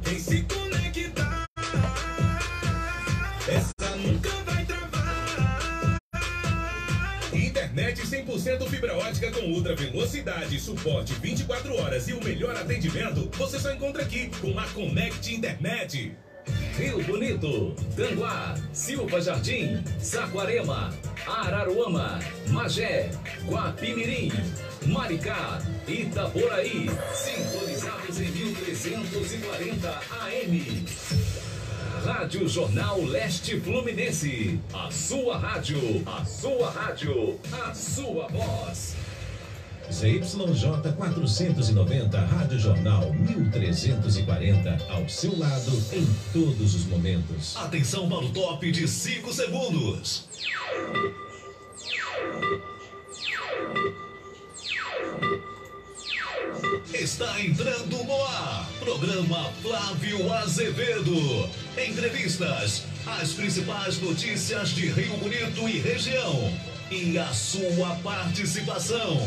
Quem se conectar, essa nunca vai travar. Internet 100% fibra ótica com ultra velocidade, suporte 24 horas e o melhor atendimento você só encontra aqui com a Connect Internet. Rio Bonito, Tanguá, Silva Jardim, Saquarema, Araruama, Magé, Guapimirim, Maricá, Itaboraí, sintonizados em 1340 AM. Rádio Jornal Leste Fluminense, a sua rádio, a sua rádio, a sua voz. ZYJ 490, Rádio Jornal 1340, ao seu lado em todos os momentos. Atenção para o top de 5 segundos. Está entrando no ar, programa Flávio Azevedo. Entrevistas, as principais notícias de Rio Bonito e região. E a sua participação.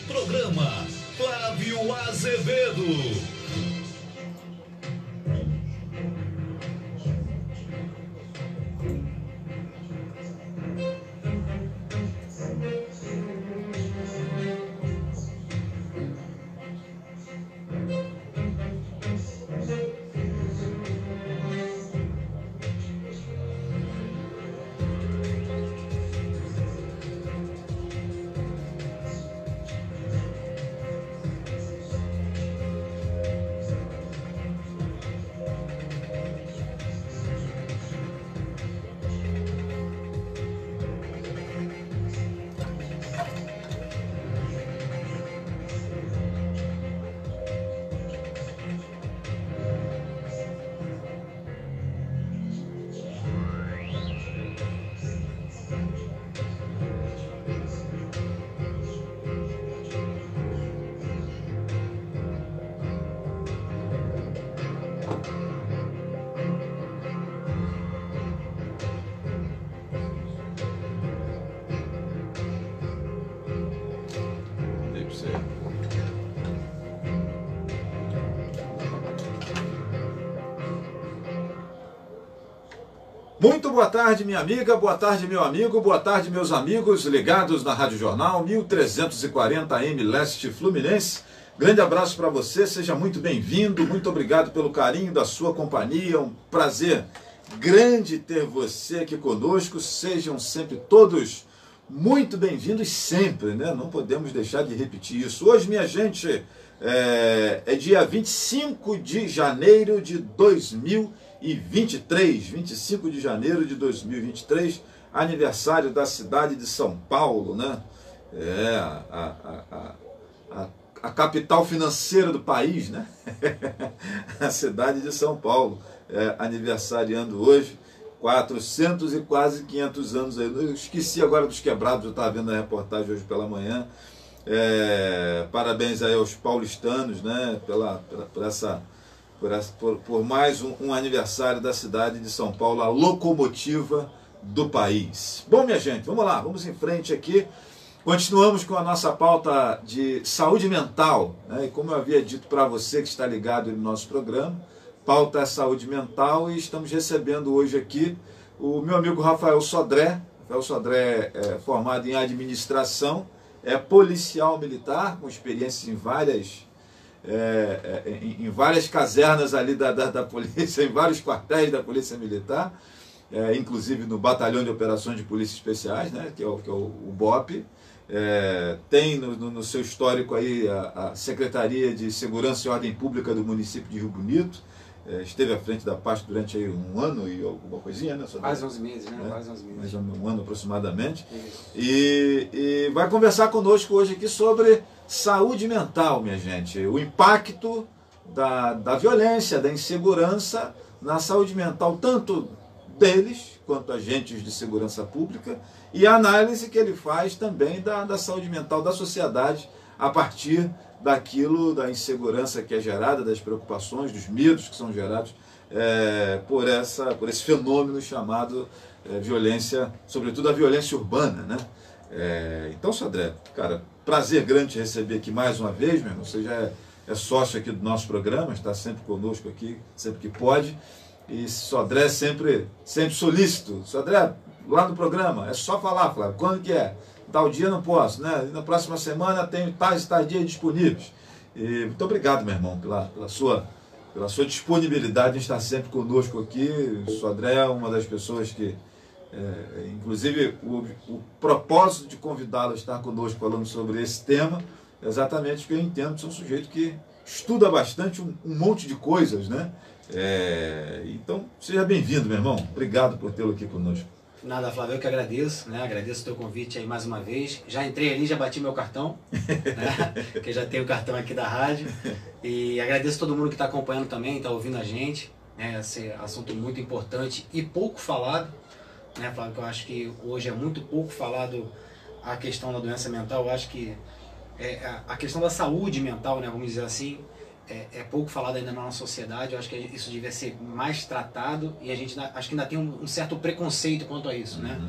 Programa Flávio Azevedo. Muito boa tarde, minha amiga, boa tarde, meu amigo, boa tarde, meus amigos ligados na Rádio Jornal 1340 AM Leste Fluminense. Grande abraço para você, seja muito bem-vindo, muito obrigado pelo carinho da sua companhia, um prazer grande ter você aqui conosco, sejam sempre todos muito bem-vindos sempre, né? Não podemos deixar de repetir isso. Hoje, minha gente, é dia 25 de janeiro de 2023, 25 de janeiro de 2023, aniversário da cidade de São Paulo, né? A capital financeira do país, né? A cidade de São Paulo, aniversariando hoje, 400 e quase 500 anos aí. Eu esqueci agora dos quebrados, eu estava vendo a reportagem hoje pela manhã. Parabéns aí aos paulistanos, né? Por mais um aniversário da cidade de São Paulo, a locomotiva do país. Bom, minha gente, vamos lá, vamos em frente aqui. Continuamos com a nossa pauta de saúde mental, né? E como eu havia dito para você que está ligado no nosso programa, pauta é saúde mental, e estamos recebendo hoje aqui o meu amigo Rafael Sodré. Rafael Sodré é formado em administração, é policial militar, com experiências em várias casernas ali da polícia, em vários quartéis da polícia militar, inclusive no Batalhão de Operações de Polícia Especiais, né, que é o BOP. Tem no seu histórico aí a Secretaria de Segurança e Ordem Pública do município de Rio Bonito. Esteve à frente da pasta durante aí um ano e alguma coisinha, né? Mais 11 meses, né? Mais 11 meses. Mais um ano aproximadamente. E vai conversar conosco hoje aqui sobre saúde mental, minha gente. O impacto da violência, da insegurança na saúde mental, tanto deles quanto agentes de segurança pública, e a análise que ele faz também da saúde mental da sociedade a partir daquilo, da insegurança que é gerada, das preocupações, dos medos que são gerados por esse fenômeno chamado violência, sobretudo a violência urbana, né? Então, Sodré, cara, prazer grande te receber aqui mais uma vez, meu irmão. Você já é sócio aqui do nosso programa, está sempre conosco aqui, sempre que pode. E Sodré sempre solícito. Sodré, lá no programa, é só falar, Flávio, quando que é? Tal dia não posso, né? Na próxima semana tenho tais dias disponíveis. E muito obrigado, meu irmão, pela sua disponibilidade em estar sempre conosco aqui. O Sodré é uma das pessoas que, inclusive, o propósito de convidá-lo a estar conosco falando sobre esse tema, é exatamente porque eu entendo que sou um sujeito que estuda bastante um monte de coisas, né? Então, seja bem-vindo, meu irmão. Obrigado por tê-lo aqui conosco. Nada, Flávio, eu que agradeço, né? Agradeço o teu convite aí mais uma vez. Já entrei ali, já bati meu cartão, né? Que eu já tenho o cartão aqui da rádio. E agradeço todo mundo que está acompanhando também, está ouvindo a gente, né? Esse assunto muito importante e pouco falado, né, Flávio? Que eu acho que hoje é muito pouco falado a questão da doença mental. Eu acho que a questão da saúde mental, né? Vamos dizer assim, é pouco falado ainda na nossa sociedade. Eu acho que isso devia ser mais tratado e a gente acho que ainda tem um certo preconceito quanto a isso, né?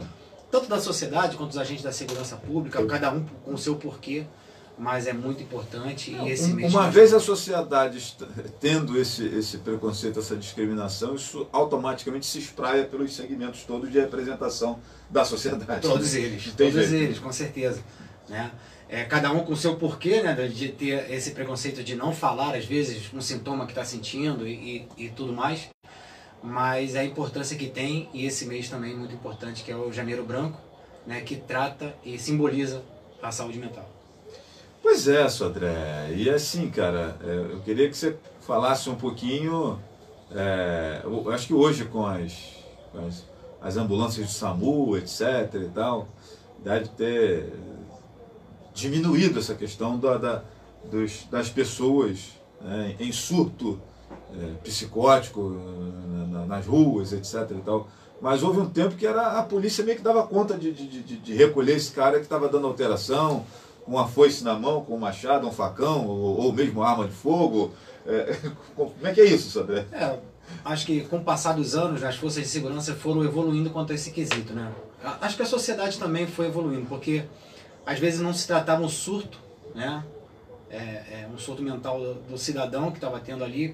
Tanto da sociedade quanto dos agentes da segurança pública, cada um com o seu porquê, mas é muito importante. E uma vez a sociedade tendo esse preconceito, essa discriminação, isso automaticamente se espraia pelos segmentos todos de representação da sociedade. Todos eles, com certeza, né? Cada um com o seu porquê, né, de ter esse preconceito de não falar, às vezes, um sintoma que está sentindo e tudo mais. Mas a importância que tem, e esse mês também muito importante, que é o Janeiro Branco, né, que trata e simboliza a saúde mental. Pois é, Sodré. E assim, cara, eu queria que você falasse um pouquinho, eu acho que hoje com as ambulâncias do SAMU, etc. e tal, deve ter diminuído essa questão das pessoas, né, em surto psicótico nas ruas, etc. e tal. Mas houve um tempo que a polícia meio que dava conta de recolher esse cara que estava dando alteração, com uma foice na mão, com um machado, um facão, ou mesmo arma de fogo. Como é que é isso, Sodré? Acho que com o passar dos anos, as forças de segurança foram evoluindo quanto a esse quesito, né? Acho que a sociedade também foi evoluindo, porque às vezes não se tratava um surto, né? Um surto mental do cidadão que estava tendo ali,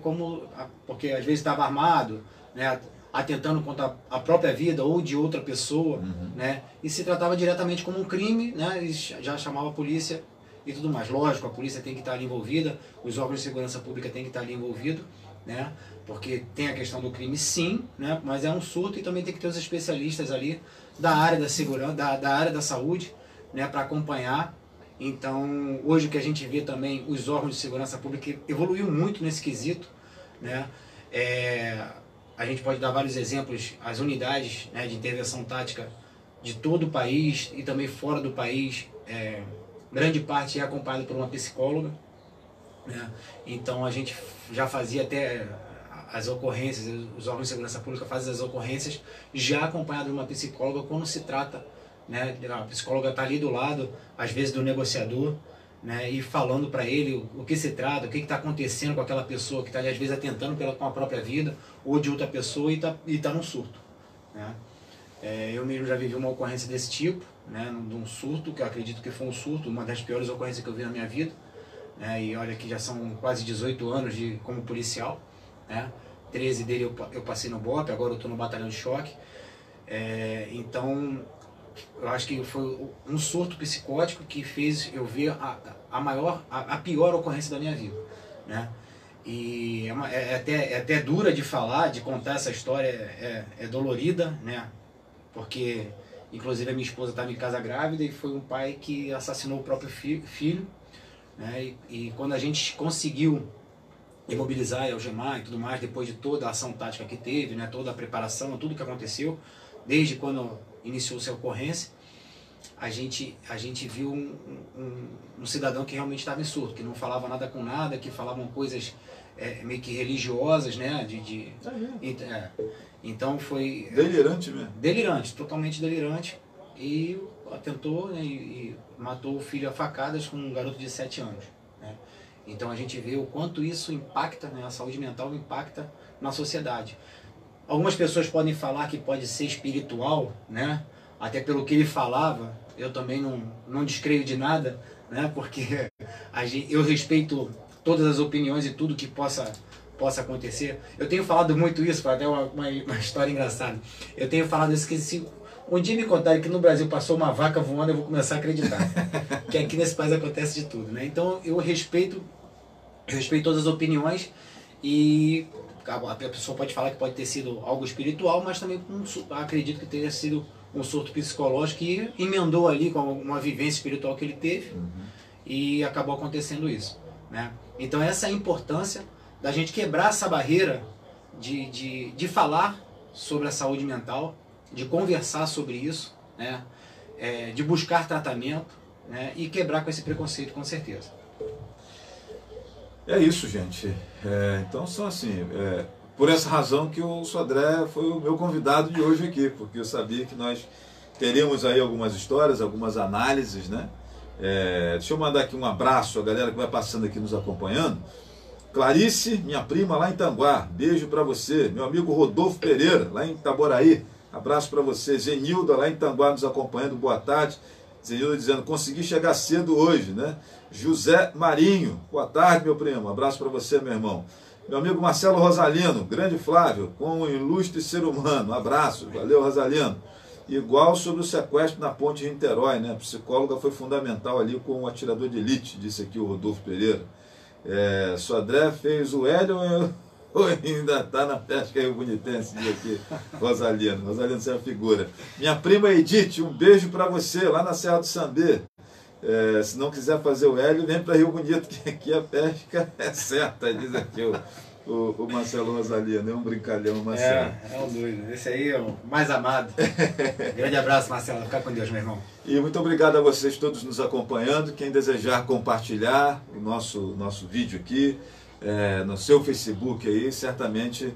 porque às vezes estava armado, né? Atentando contra a própria vida ou de outra pessoa, né? E se tratava diretamente como um crime, né? E já chamava a polícia e tudo mais. Lógico, a polícia tem que estar ali envolvida, os órgãos de segurança pública têm que estar ali envolvidos, né? Porque tem a questão do crime, sim, né? Mas é um surto e também tem que ter os especialistas ali da área da segurança, da área da saúde, né? Para acompanhar. Então, hoje o que a gente vê também, os órgãos de segurança pública evoluiu muito nesse quesito, né? A gente pode dar vários exemplos, as unidades, né, de intervenção tática de todo o país e também fora do país, grande parte é acompanhada por uma psicóloga, né? Então a gente já fazia até as ocorrências, os órgãos de segurança pública fazem as ocorrências já acompanhado de uma psicóloga quando se trata, né, a psicóloga está ali do lado, às vezes do negociador, né, e falando para ele o que se trata, o que está acontecendo com aquela pessoa que está ali às vezes atentando com a própria vida ou de outra pessoa e tá num surto, né? Eu mesmo já vivi uma ocorrência desse tipo, né, de um surto, que eu acredito que foi um surto, uma das piores ocorrências que eu vi na minha vida, né, e olha que já são quase 18 anos como policial, né, 13 dele eu passei no BOP, agora eu estou no batalhão de choque, então eu acho que foi um surto psicótico que fez eu ver a pior ocorrência da minha vida, né? E é até dura de falar, de contar essa história, é dolorida, né? Porque, inclusive, a minha esposa estava em casa grávida e foi um pai que assassinou o próprio filho, né? E quando a gente conseguiu imobilizar e algemar e tudo mais, depois de toda a ação tática que teve, né? Toda a preparação, tudo que aconteceu, desde quando iniciou-se a ocorrência, a gente viu um cidadão que realmente estava em surto, que não falava nada com nada, que falavam coisas meio que religiosas, né? Então foi... delirante mesmo. Delirante, totalmente delirante. E atentou, né, e matou o filho a facadas com um garoto de 7 anos. Né? Então a gente vê o quanto isso impacta, né, a saúde mental impacta na sociedade. Algumas pessoas podem falar que pode ser espiritual, né? Até pelo que ele falava, eu também não descreio de nada, né? Porque eu respeito todas as opiniões e tudo que possa acontecer. Eu tenho falado muito isso, até uma história engraçada. Eu tenho falado isso, que se um dia me contarem que no Brasil passou uma vaca voando, eu vou começar a acreditar. Que aqui nesse país acontece de tudo, né? Então eu respeito todas as opiniões, e a pessoa pode falar que pode ter sido algo espiritual, mas também acredito que tenha sido um surto psicológico que emendou ali com uma vivência espiritual que ele teve, e acabou acontecendo isso, né? Então essa é a importância da gente quebrar essa barreira de falar sobre a saúde mental, de conversar sobre isso, né? De buscar tratamento, né? E quebrar com esse preconceito, com certeza. É isso, gente. Então são assim, por essa razão que o Sodré foi o meu convidado de hoje aqui, porque eu sabia que nós teríamos aí algumas histórias, algumas análises, né? Deixa eu mandar aqui um abraço à galera que vai passando aqui nos acompanhando. Clarice, minha prima lá em Tanguá, beijo para você. Meu amigo Rodolfo Pereira, lá em Itaboraí, abraço para você. Zenilda, lá em Tanguá, nos acompanhando, boa tarde. Zenilda dizendo, consegui chegar cedo hoje, né? José Marinho, boa tarde, meu primo, abraço para você, meu irmão. Meu amigo Marcelo Rosalino, grande Flávio, com um ilustre ser humano, abraço, valeu, Rosalino. Igual sobre o sequestro na ponte de Niterói, né? A psicóloga foi fundamental ali com o atirador de elite, disse aqui o Rodolfo Pereira. Sodré fez o Hélio ou ainda está na pesca Rio Bonitense, diz aqui Rosalino. Rosalino, você é uma figura. Minha prima Edith, um beijo para você lá na Serra do Sambê. Se não quiser fazer o Hélio, vem para Rio Bonito, que aqui a pesca é certa, diz aqui o Marcelo Rosalino. É um brincalhão, Marcelo. É um doido. Esse aí é o mais amado. Grande abraço, Marcelo. Fica com Deus, meu irmão. E muito obrigado a vocês todos nos acompanhando. Quem desejar compartilhar o nosso vídeo aqui, no seu Facebook aí, certamente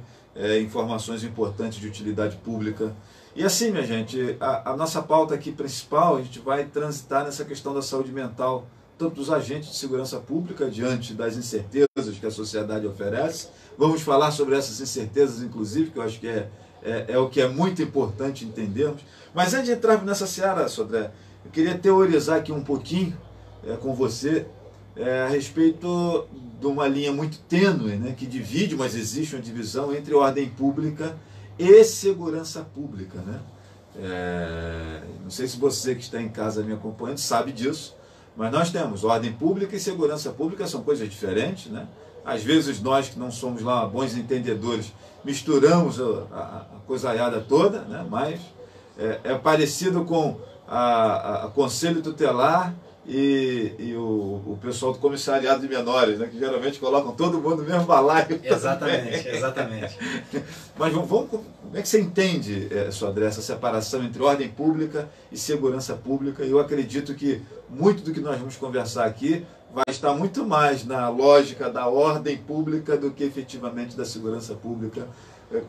informações importantes de utilidade pública. E assim, minha gente, a nossa pauta aqui principal, a gente vai transitar nessa questão da saúde mental, tanto dos agentes de segurança pública, diante das incertezas que a sociedade oferece. Vamos falar sobre essas incertezas, inclusive, que eu acho que é o que é muito importante entendermos. Mas antes de entrar nessa seara, Sodré, eu queria teorizar aqui um pouquinho com você a respeito de uma linha muito tênue, né, que divide, mas existe uma divisão entre ordem pública e segurança pública, né? Não sei se você que está em casa me acompanhando sabe disso, mas nós temos ordem pública e segurança pública, são coisas diferentes, né? Às vezes nós que não somos lá bons entendedores misturamos a coisaiada toda, né? Mas é parecido com a Conselho Tutelar e o pessoal do Comissariado de Menores, né, que geralmente colocam todo mundo no mesmo balaio. Exatamente, exatamente. Mas como é que você entende, Sodré, essa separação entre ordem pública e segurança pública? E eu acredito que muito do que nós vamos conversar aqui vai estar muito mais na lógica da ordem pública do que efetivamente da segurança pública.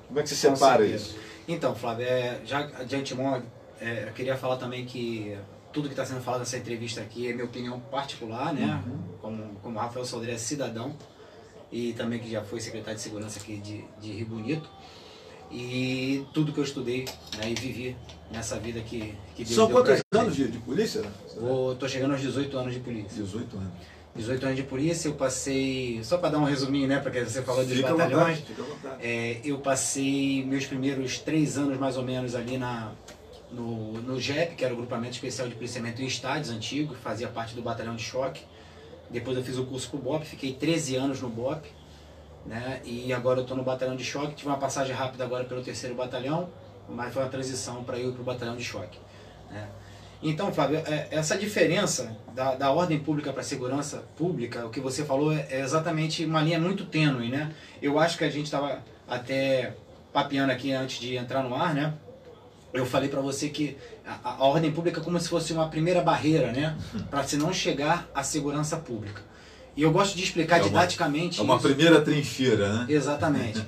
Como é que você separa isso? Então, Flávio, já de antemão, eu queria falar também que tudo que está sendo falado nessa entrevista aqui é minha opinião particular, né? Como Rafael Sodré é cidadão e também que já foi secretário de segurança aqui de Rio Bonito. E tudo que eu estudei, né, e vivi nessa vida que Deus São deu quantos pra anos de polícia? Estou chegando aos 18 anos de polícia. 18 anos. 18 anos de polícia, eu passei, só para dar um resuminho, né, porque você falou dos batalhões, fica à vontade. eu passei meus primeiros 3 anos mais ou menos ali no GEP, que era o Grupamento Especial de Policiamento em Estádios antigo, fazia parte do Batalhão de Choque. Depois eu fiz o curso para o BOP, fiquei 13 anos no BOP, né, e agora eu estou no Batalhão de Choque. Tive uma passagem rápida agora pelo 3º Batalhão, mas foi uma transição para ir para o Batalhão de Choque, né. Então, Flávio, essa diferença da ordem pública para a segurança pública, o que você falou é exatamente uma linha muito tênue, né? Eu acho que a gente estava até papeando aqui antes de entrar no ar, né? Eu falei para você que a ordem pública é como se fosse uma primeira barreira, né? Para se não chegar à segurança pública. E eu gosto de explicar didaticamente. É uma primeira trincheira, né? Exatamente.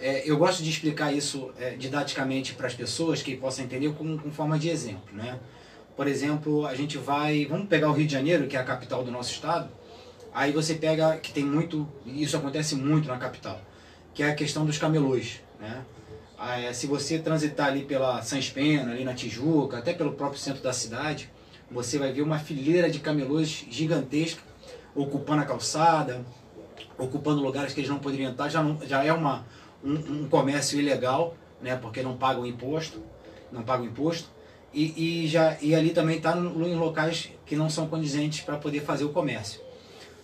Eu gosto de explicar isso didaticamente para as pessoas que possam entender com forma de exemplo, né? Por exemplo, a gente vamos pegar o Rio de Janeiro, que é a capital do nosso estado, aí você pega, que tem muito, isso acontece muito na capital, que é a questão dos camelôs, né? Se você transitar ali pela Sans Pena, ali na Tijuca, até pelo próprio centro da cidade, você vai ver uma fileira de camelôs gigantesca, ocupando a calçada, ocupando lugares que eles não poderiam estar, já é um comércio ilegal, né, porque não pagam imposto, e ali também está em locais que não são condizentes para poder fazer o comércio.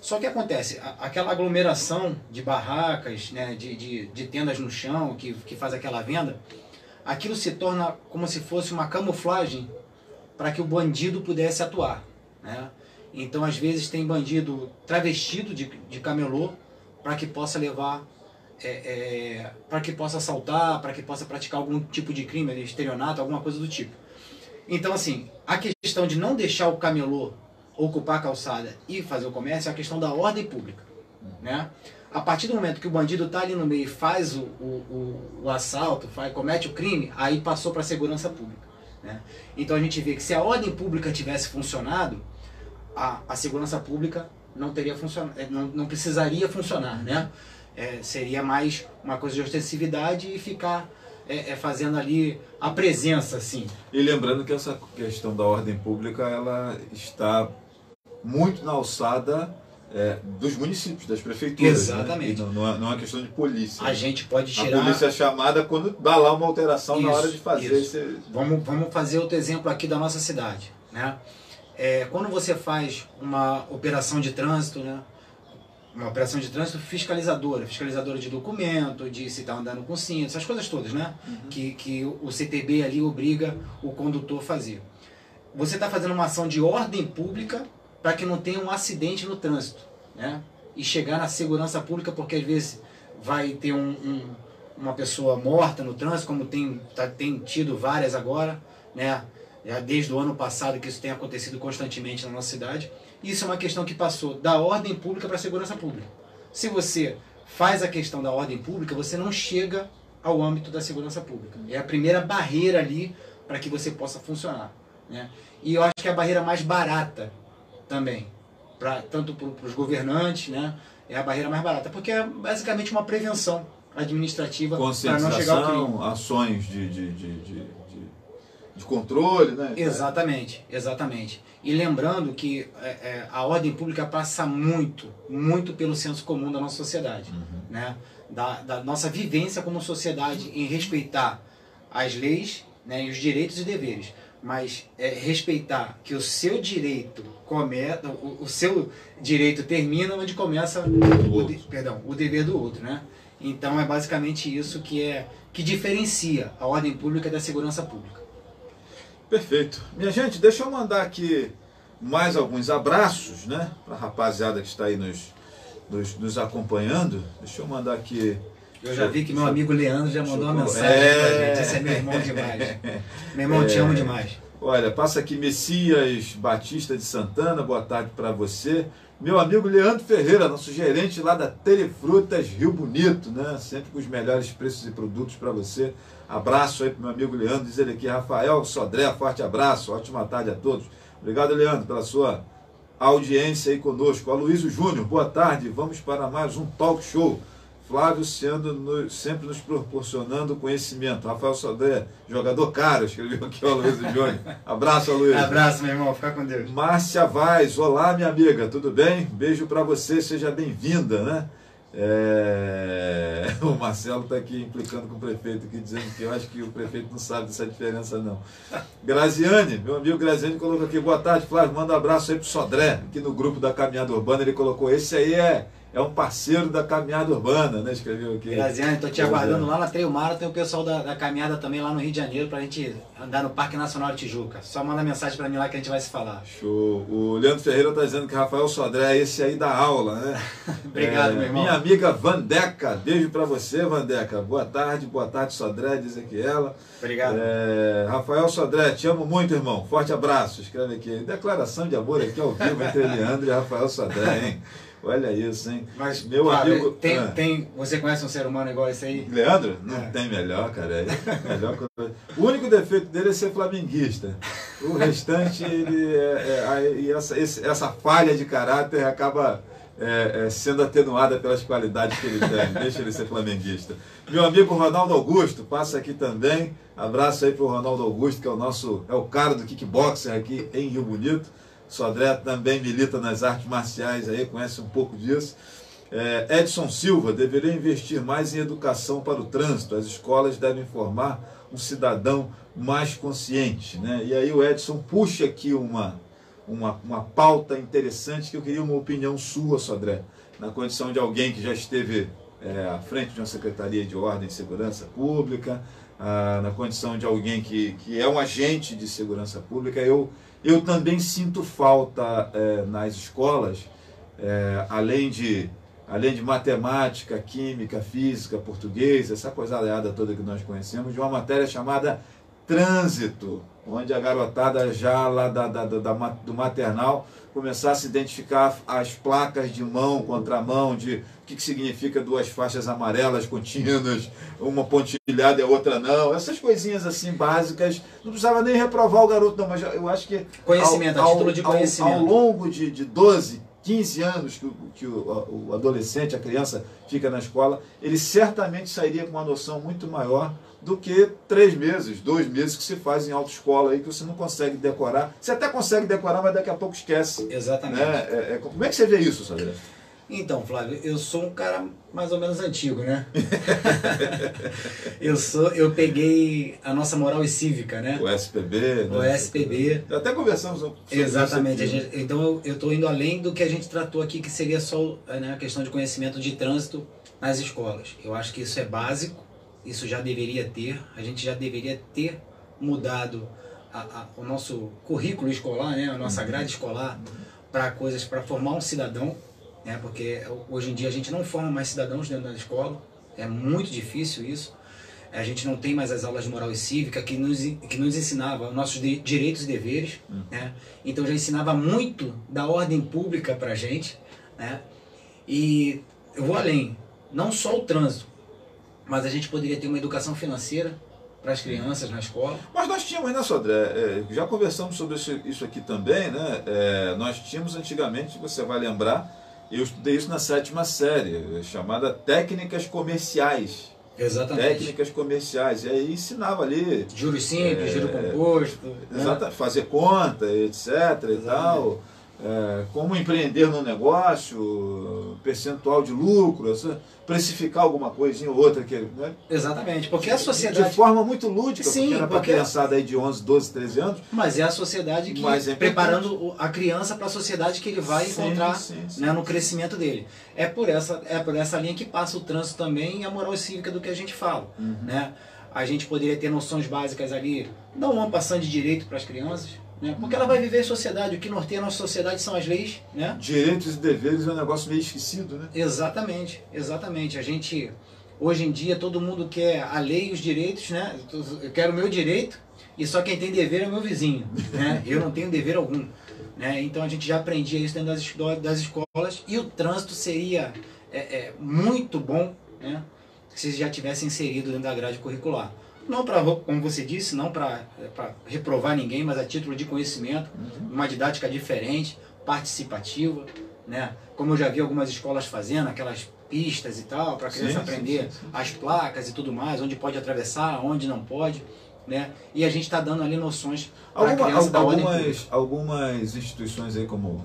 Só que acontece, aquela aglomeração de barracas, né, de tendas no chão que faz aquela venda, aquilo se torna como se fosse uma camuflagem para que o bandido pudesse atuar, né? Então, às vezes, tem bandido travestido de camelô para que possa levar, para que possa assaltar, para que possa praticar algum tipo de crime, estelionato, alguma coisa do tipo. Então, assim, a questão de não deixar o camelô ocupar a calçada e fazer o comércio é a questão da ordem pública, né? A partir do momento que o bandido está ali no meio e faz o assalto, comete o crime, aí passou para a segurança pública, né? Então a gente vê que se a ordem pública tivesse funcionado, a segurança pública não teria funcionado, não precisaria funcionar, né? Seria mais uma coisa de ostensividade e ficar fazendo ali a presença, assim. E lembrando que essa questão da ordem pública, ela está muito na alçada dos municípios, das prefeituras. Exatamente. Né? Não é uma questão de polícia. A gente pode tirar... A polícia é chamada quando dá lá uma alteração isso, na hora de fazer esse... Vamos fazer outro exemplo aqui da nossa cidade, né? Quando você faz uma operação de trânsito, né? Uma operação de trânsito fiscalizadora de documento, de se está andando com cinto, essas coisas todas, né? Uhum. Que o CTB ali obriga o condutor a fazer. Você está fazendo uma ação de ordem pública para que não tenha um acidente no trânsito, né? E chegar na segurança pública, porque às vezes vai ter uma pessoa morta no trânsito, como tem tido várias agora, né? Já desde o ano passado que isso tem acontecido constantemente na nossa cidade. Isso é uma questão que passou da ordem pública para a segurança pública. Se você faz a questão da ordem pública, você não chega ao âmbito da segurança pública. É a primeira barreira ali para que você possa funcionar, né? E eu acho que é a barreira mais barata também, tanto para os governantes, né? É a barreira mais barata, porque é basicamente uma prevenção administrativa para não chegar ao crime. Ações de controle, né? Exatamente. E lembrando que a ordem pública passa muito pelo senso comum da nossa sociedade, né? Da nossa vivência como sociedade em respeitar as leis, né, e os direitos e deveres, mas respeitar que o seu direito o seu direito termina onde começa o dever do outro, né? Então é basicamente isso que diferencia a ordem pública da segurança pública. Perfeito. Minha gente, deixa eu mandar aqui mais alguns abraços, né? Para a rapaziada que está aí nos acompanhando. Deixa eu mandar aqui... Eu já vi que meu amigo Leandro já mandou uma mensagem pra gente. Esse é meu irmão demais. Meu irmão, te amo demais. Olha, passa aqui Messias Batista de Santana, boa tarde para você. Meu amigo Leandro Ferreira, nosso gerente lá da Telefrutas Rio Bonito, né? Sempre com os melhores preços e produtos para você. Abraço aí para meu amigo Leandro, diz ele aqui, Rafael Sodré, forte abraço, ótima tarde a todos. Obrigado, Leandro, pela sua audiência aí conosco. Aloysio Júnior, boa tarde, vamos para mais um talk show. Flávio sempre nos proporcionando conhecimento. Rafael Sodré, jogador caro, escreveu aqui o Aloysio Júnior. Abraço, Aloysio. Abraço, meu irmão, fica com Deus. Márcia Vaz, olá, minha amiga, tudo bem? Beijo para você, seja bem-vinda, né? O Marcelo está aqui implicando com o prefeito, aqui, dizendo que eu acho que o prefeito não sabe dessa diferença, não. Graziane, meu amigo Graziane colocou aqui, boa tarde, Flávio, manda um abraço aí pro Sodré, aqui no grupo da Caminhada Urbana, ele colocou, esse aí é um parceiro da Caminhada Urbana, né? Escreveu aqui. Graziane, estou te aguardando lá na Treumara, tem o pessoal da Caminhada também lá no Rio de Janeiro, para a gente andar no Parque Nacional de Tijuca. Só manda mensagem para mim lá que a gente vai se falar. Show. O Leandro Ferreira está dizendo que Rafael Sodré é esse aí da aula, né? Obrigado, meu irmão. Minha amiga Vandeca, beijo para você, Vandeca. Boa tarde Sodré, diz aqui ela. Obrigado. Rafael Sodré, te amo muito, irmão. Forte abraço. Escreve aqui. Declaração de amor aqui ao vivo entre Leandro e Rafael Sodré, hein? Olha isso, hein? Mas, meu Flávio, amigo. Você conhece um ser humano igual esse aí? Leandro? Não tem melhor, cara. Melhor coisa. O único defeito dele é ser flamenguista. O restante, essa falha de caráter acaba sendo atenuada pelas qualidades que ele tem. Deixa ele ser flamenguista. Meu amigo Ronaldo Augusto, passa aqui também. Abraço aí pro Ronaldo Augusto, que é o cara do kickboxer aqui em Rio Bonito. Sodré também milita nas artes marciais aí, conhece um pouco disso. Edson Silva, deveria investir mais em educação para o trânsito. As escolas devem formar um cidadão mais consciente, né? E aí o Edson puxa aqui uma pauta interessante que eu queria uma opinião sua, Sodré, na condição de alguém que já esteve à frente de uma Secretaria de Ordem e Segurança Pública, na condição de alguém que é um agente de segurança pública. Eu também sinto falta nas escolas, além de matemática, química, física, português, essa coisa aliada toda que nós conhecemos, de uma matéria chamada trânsito, onde a garotada já lá do maternal começasse a identificar as placas de mão, contramão, de o que significa duas faixas amarelas contínuas, uma pontilhada e a outra não, essas coisinhas assim básicas. Não precisava nem reprovar o garoto, não, mas eu acho que conhecimento, a título de conhecimento. Ao longo de 12, 15 anos que o adolescente, a criança fica na escola, ele certamente sairia com uma noção muito maior do que 3 meses, 2 meses que se faz em autoescola aí, que você não consegue decorar. Você até consegue decorar, mas daqui a pouco esquece. Exatamente. Né? Como é que você vê isso, Sodré? Então, Flávio, eu sou um cara mais ou menos antigo, né? Eu peguei a nossa moral e cívica, né? O SPB. O né? SPB. Até conversamos sobre Exatamente. isso aqui, né? Então eu estou indo além do que a gente tratou aqui, que seria só, né, a questão de conhecimento de trânsito nas escolas. Eu acho que isso é básico, isso já deveria ter, a gente já deveria ter mudado o nosso currículo escolar, né? A nossa grade escolar para coisas, para formar um cidadão. Porque hoje em dia a gente não forma mais cidadãos dentro da escola, é muito difícil isso. A gente não tem mais as aulas de moral e cívica que nos ensinava nossos direitos e deveres, né? Então já ensinava muito da ordem pública para a gente, né? E eu vou além, não só o trânsito, mas a gente poderia ter uma educação financeira para as crianças na escola. Mas nós tínhamos, né, Sodré? Já conversamos sobre isso aqui também, né? Nós tínhamos antigamente, você vai lembrar, eu estudei isso na 7ª série, chamada Técnicas Comerciais. Exatamente. Técnicas comerciais. E aí ensinava ali... Juros simples, juro composto. Exatamente, fazer conta, etc. e tal. Como empreender no negócio, percentual de lucro, precificar alguma coisinha ou outra. Né? Exatamente, porque a sociedade... De forma muito lúdica, sim, porque era para a criançada aí de 11, 12, 13 anos. Mas é a sociedade que preparando a criança para a sociedade que ele vai encontrar, né, no crescimento dele. É por essa linha que passa o trânsito também e a moral cívica do que a gente fala. Né? A gente poderia ter noções básicas ali, não uma passando de direito para as crianças, né? Porque ela vai viver em sociedade, o que norteia a nossa sociedade são as leis, né? Direitos e deveres é um negócio meio esquecido, né? Exatamente, exatamente. A gente, hoje em dia, todo mundo quer a lei e os direitos, né? Eu quero o meu direito e só quem tem dever é o meu vizinho, né? Eu não tenho dever algum, né? Então a gente já aprendia isso dentro das escolas e o trânsito seria muito bom, né? Se já tivesse inserido dentro da grade curricular. Não para, como você disse, não para reprovar ninguém, mas a título de conhecimento, uma didática diferente, participativa, né? Como eu já vi algumas escolas fazendo, aquelas pistas e tal, para a criança aprender as placas e tudo mais, onde pode atravessar, onde não pode, né? E a gente está dando ali noções para a criança da ordem pública. Algumas instituições aí como...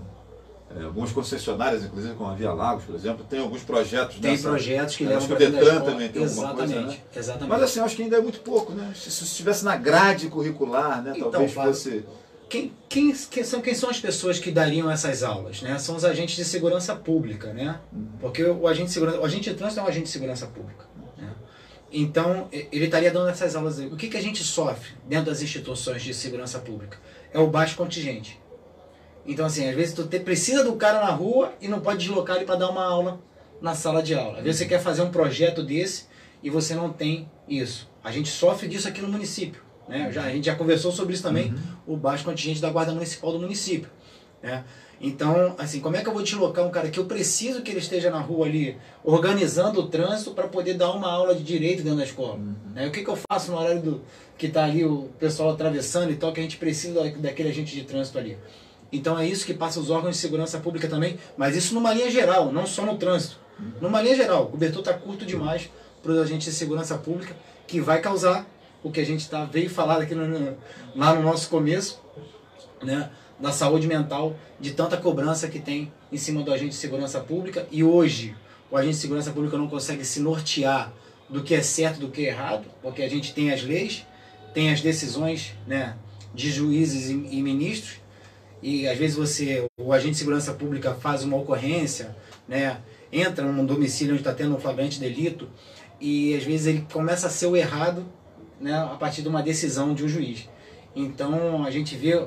algumas concessionárias, inclusive, como a Via Lagos, por exemplo, tem alguns projetos. Tem projetos que levam para dentro da escola. Também tem alguma coisa, né? Exatamente. Mas assim, acho que ainda é muito pouco, né? Se estivesse na grade curricular, né? Então, talvez fosse... Quem são as pessoas que dariam essas aulas, né? São os agentes de segurança pública, né? Porque o agente de trânsito é um agente de segurança pública, né? Então, ele estaria dando essas aulas. O que a gente sofre dentro das instituições de segurança pública? É o baixo contingente. Então, assim, às vezes tu precisa do cara na rua e não pode deslocar ele para dar uma aula na sala de aula. Às vezes você quer fazer um projeto desse e você não tem isso. A gente sofre disso aqui no município, né? A gente já conversou sobre isso também, o baixo contingente da Guarda Municipal do município, né? Então, assim, como é que eu vou deslocar um cara que eu preciso que ele esteja na rua ali, organizando o trânsito para poder dar uma aula de direito dentro da escola? Né? O que eu faço no horário que está ali o pessoal atravessando e tal, que a gente precisa daquele agente de trânsito ali? Então é isso que passa os órgãos de segurança pública também, mas isso numa linha geral, não só no trânsito. Numa linha geral, o cobertor está curto demais para os agentes de segurança pública, que vai causar o que a gente veio falar aqui lá no nosso começo, né, da saúde mental, de tanta cobrança que tem em cima do agente de segurança pública. E hoje, o agente de segurança pública não consegue se nortear do que é certo e do que é errado, porque a gente tem as leis, tem as decisões, né, de juízes e ministros, e às vezes o agente de segurança pública faz uma ocorrência, né, entra num domicílio onde está tendo um flagrante delito, e às vezes ele começa a ser o errado, né, a partir de uma decisão de um juiz. Então a gente vê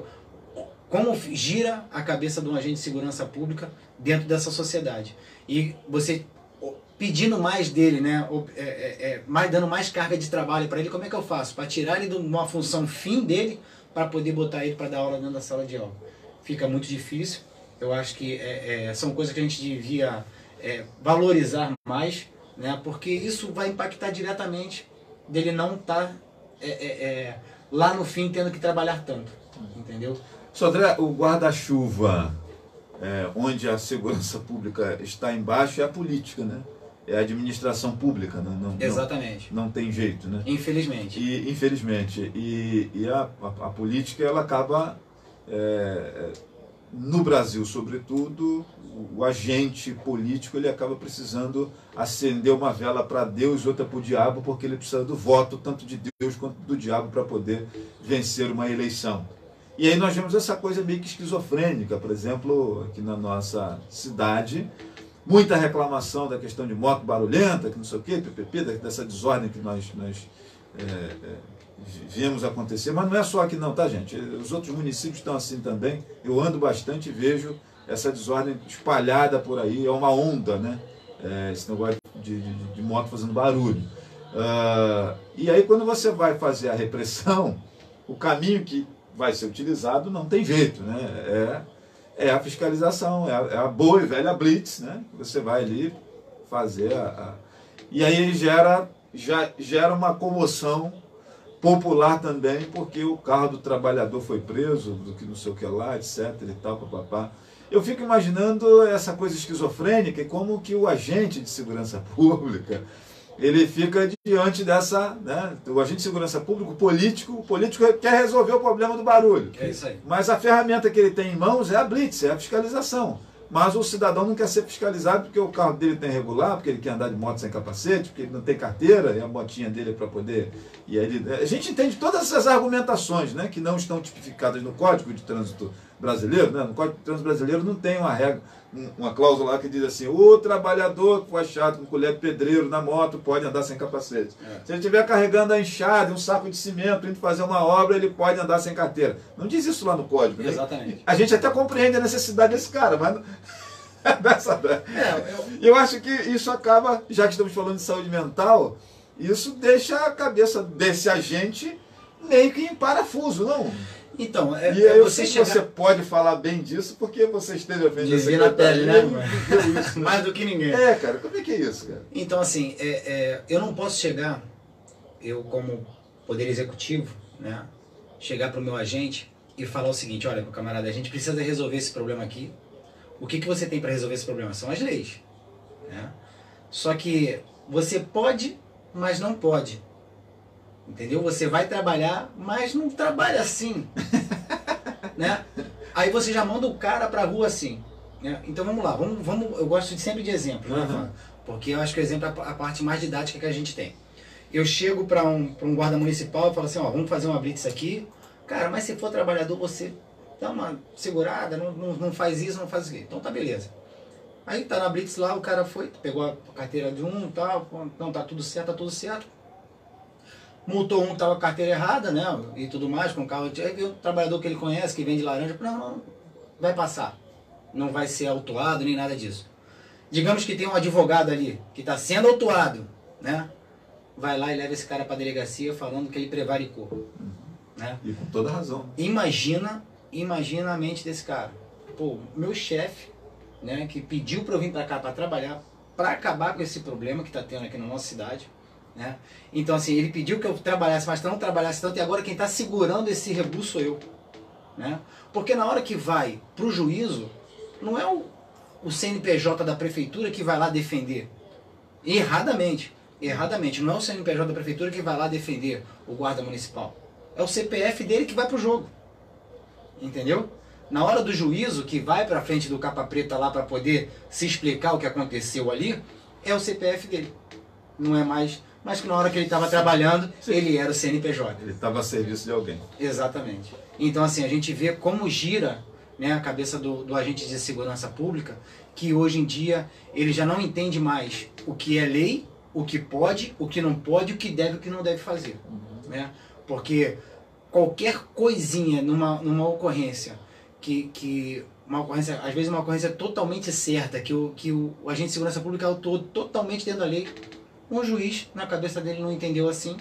como gira a cabeça de um agente de segurança pública dentro dessa sociedade. E você pedindo mais dele, né, dando mais carga de trabalho para ele, como é que eu faço? Para tirar ele de uma função fim dele, para poder botar ele para dar aula dentro da sala de aula. Fica muito difícil. Eu acho que são coisas que a gente devia valorizar mais, né, porque isso vai impactar diretamente dele não estar lá no fim tendo que trabalhar tanto, entendeu? Sodré, o guarda-chuva onde a segurança pública está embaixo é a política, né? É a administração pública, né? Exatamente. Não tem jeito, né? Infelizmente. Infelizmente. E a política, ela acaba, no Brasil, sobretudo, o agente político, ele acaba precisando acender uma vela para Deus e outra para o diabo, porque ele precisa do voto, tanto de Deus quanto do diabo, para poder vencer uma eleição. E aí nós vemos essa coisa meio que esquizofrênica, por exemplo, aqui na nossa cidade, muita reclamação da questão de moto barulhenta, que não sei o quê, PPP, dessa desordem que nós vimos acontecer, mas não é só aqui não, tá, gente? Os outros municípios estão assim também. Eu ando bastante e vejo essa desordem espalhada por aí, é uma onda, né? Esse negócio de moto fazendo barulho. E aí quando você vai fazer a repressão, o caminho que vai ser utilizado não tem jeito, né? É a fiscalização, é a boa e velha blitz, né? Você vai ali fazer E aí gera uma comoção popular também, porque o carro do trabalhador foi preso, do que não sei o que lá, etc. e tal, papapá. Eu fico imaginando essa coisa esquizofrênica e como que o agente de segurança pública, ele fica diante dessa, né, o agente de segurança pública, o político quer resolver o problema do barulho. É isso aí. Mas a ferramenta que ele tem em mãos é a blitz, é a fiscalização. Mas o cidadão não quer ser fiscalizado porque o carro dele tem irregular, porque ele quer andar de moto sem capacete, porque ele não tem carteira, e a motinha dele é para poder... E aí a gente entende todas essas argumentações, né, que não estão tipificadas no Código de Trânsito Brasileiro, né? No Código de Trânsito Brasileiro não tem uma regra, uma cláusula lá que diz assim: o trabalhador que foi achado com colher de pedreiro na moto pode andar sem capacete. Se ele estiver carregando a enxada, um saco de cimento, indo fazer uma obra, ele pode andar sem carteira. Não diz isso lá no Código. Né? Exatamente. A gente até compreende a necessidade desse cara, mas... Eu acho que isso acaba, já que estamos falando de saúde mental, isso deixa a cabeça desse agente meio que em parafuso, não? Então, e eu sei que você pode falar bem disso porque você esteve à frente da secretaria, na pele, né? Isso, mais do que ninguém. Cara, como é que é isso, cara? Então, assim, eu não posso chegar, eu como poder executivo, né, chegar para o meu agente e falar o seguinte: olha, meu camarada, a gente precisa resolver esse problema aqui. O que você tem para resolver esse problema? São as leis, né? Só que você pode, mas não pode. Entendeu? Você vai trabalhar, mas não trabalha assim. Né? Aí você já manda o cara pra rua assim. Né? Então vamos lá, eu gosto sempre de exemplo, né? Porque eu acho que o exemplo é a parte mais didática que a gente tem. Eu chego para um guarda municipal e falo assim: ó, vamos fazer uma blitz aqui. Cara, mas se for trabalhador, você dá uma segurada, não faz isso, não faz isso aqui. Então tá, beleza. Aí tá na blitz lá, o cara foi, pegou a carteira de um e tal, não, tá tudo certo, multou um que tava com a carteira errada, né, e tudo mais, com o carro. Aí veio o trabalhador que ele conhece, que vende laranja, não, vai passar. Não vai ser autuado, nem nada disso. Digamos que tem um advogado ali, que está sendo autuado, né, vai lá e leva esse cara para a delegacia falando que ele prevaricou. Né? E com toda razão. Imagina a mente desse cara. Pô, meu chefe, né, que pediu para eu vir para cá para trabalhar, para acabar com esse problema que está tendo aqui na nossa cidade. Né? Então, assim, ele pediu que eu trabalhasse, mas não trabalhasse tanto, e agora quem está segurando esse rebu sou eu. Né? Porque na hora que vai para o juízo, não é o CNPJ da prefeitura que vai lá defender. Erradamente. Não é o CNPJ da prefeitura que vai lá defender o guarda municipal. É o CPF dele que vai para o jogo. Entendeu? Na hora do juízo, que vai para frente do capa preta lá para poder se explicar o que aconteceu ali, é o CPF dele. Não é mais, mas que na hora que ele estava trabalhando, ele era o CNPJ. Ele estava a serviço de alguém. Exatamente. Então assim, a gente vê como gira, né, a cabeça do agente de segurança pública, que hoje em dia ele já não entende mais o que é lei, o que pode, o que não pode, o que deve e o que não deve fazer. Né? Porque qualquer coisinha numa ocorrência, uma ocorrência, às vezes uma ocorrência totalmente certa, que o agente de segurança pública atuou totalmente dentro da lei, um juiz, na cabeça dele, não entendeu assim,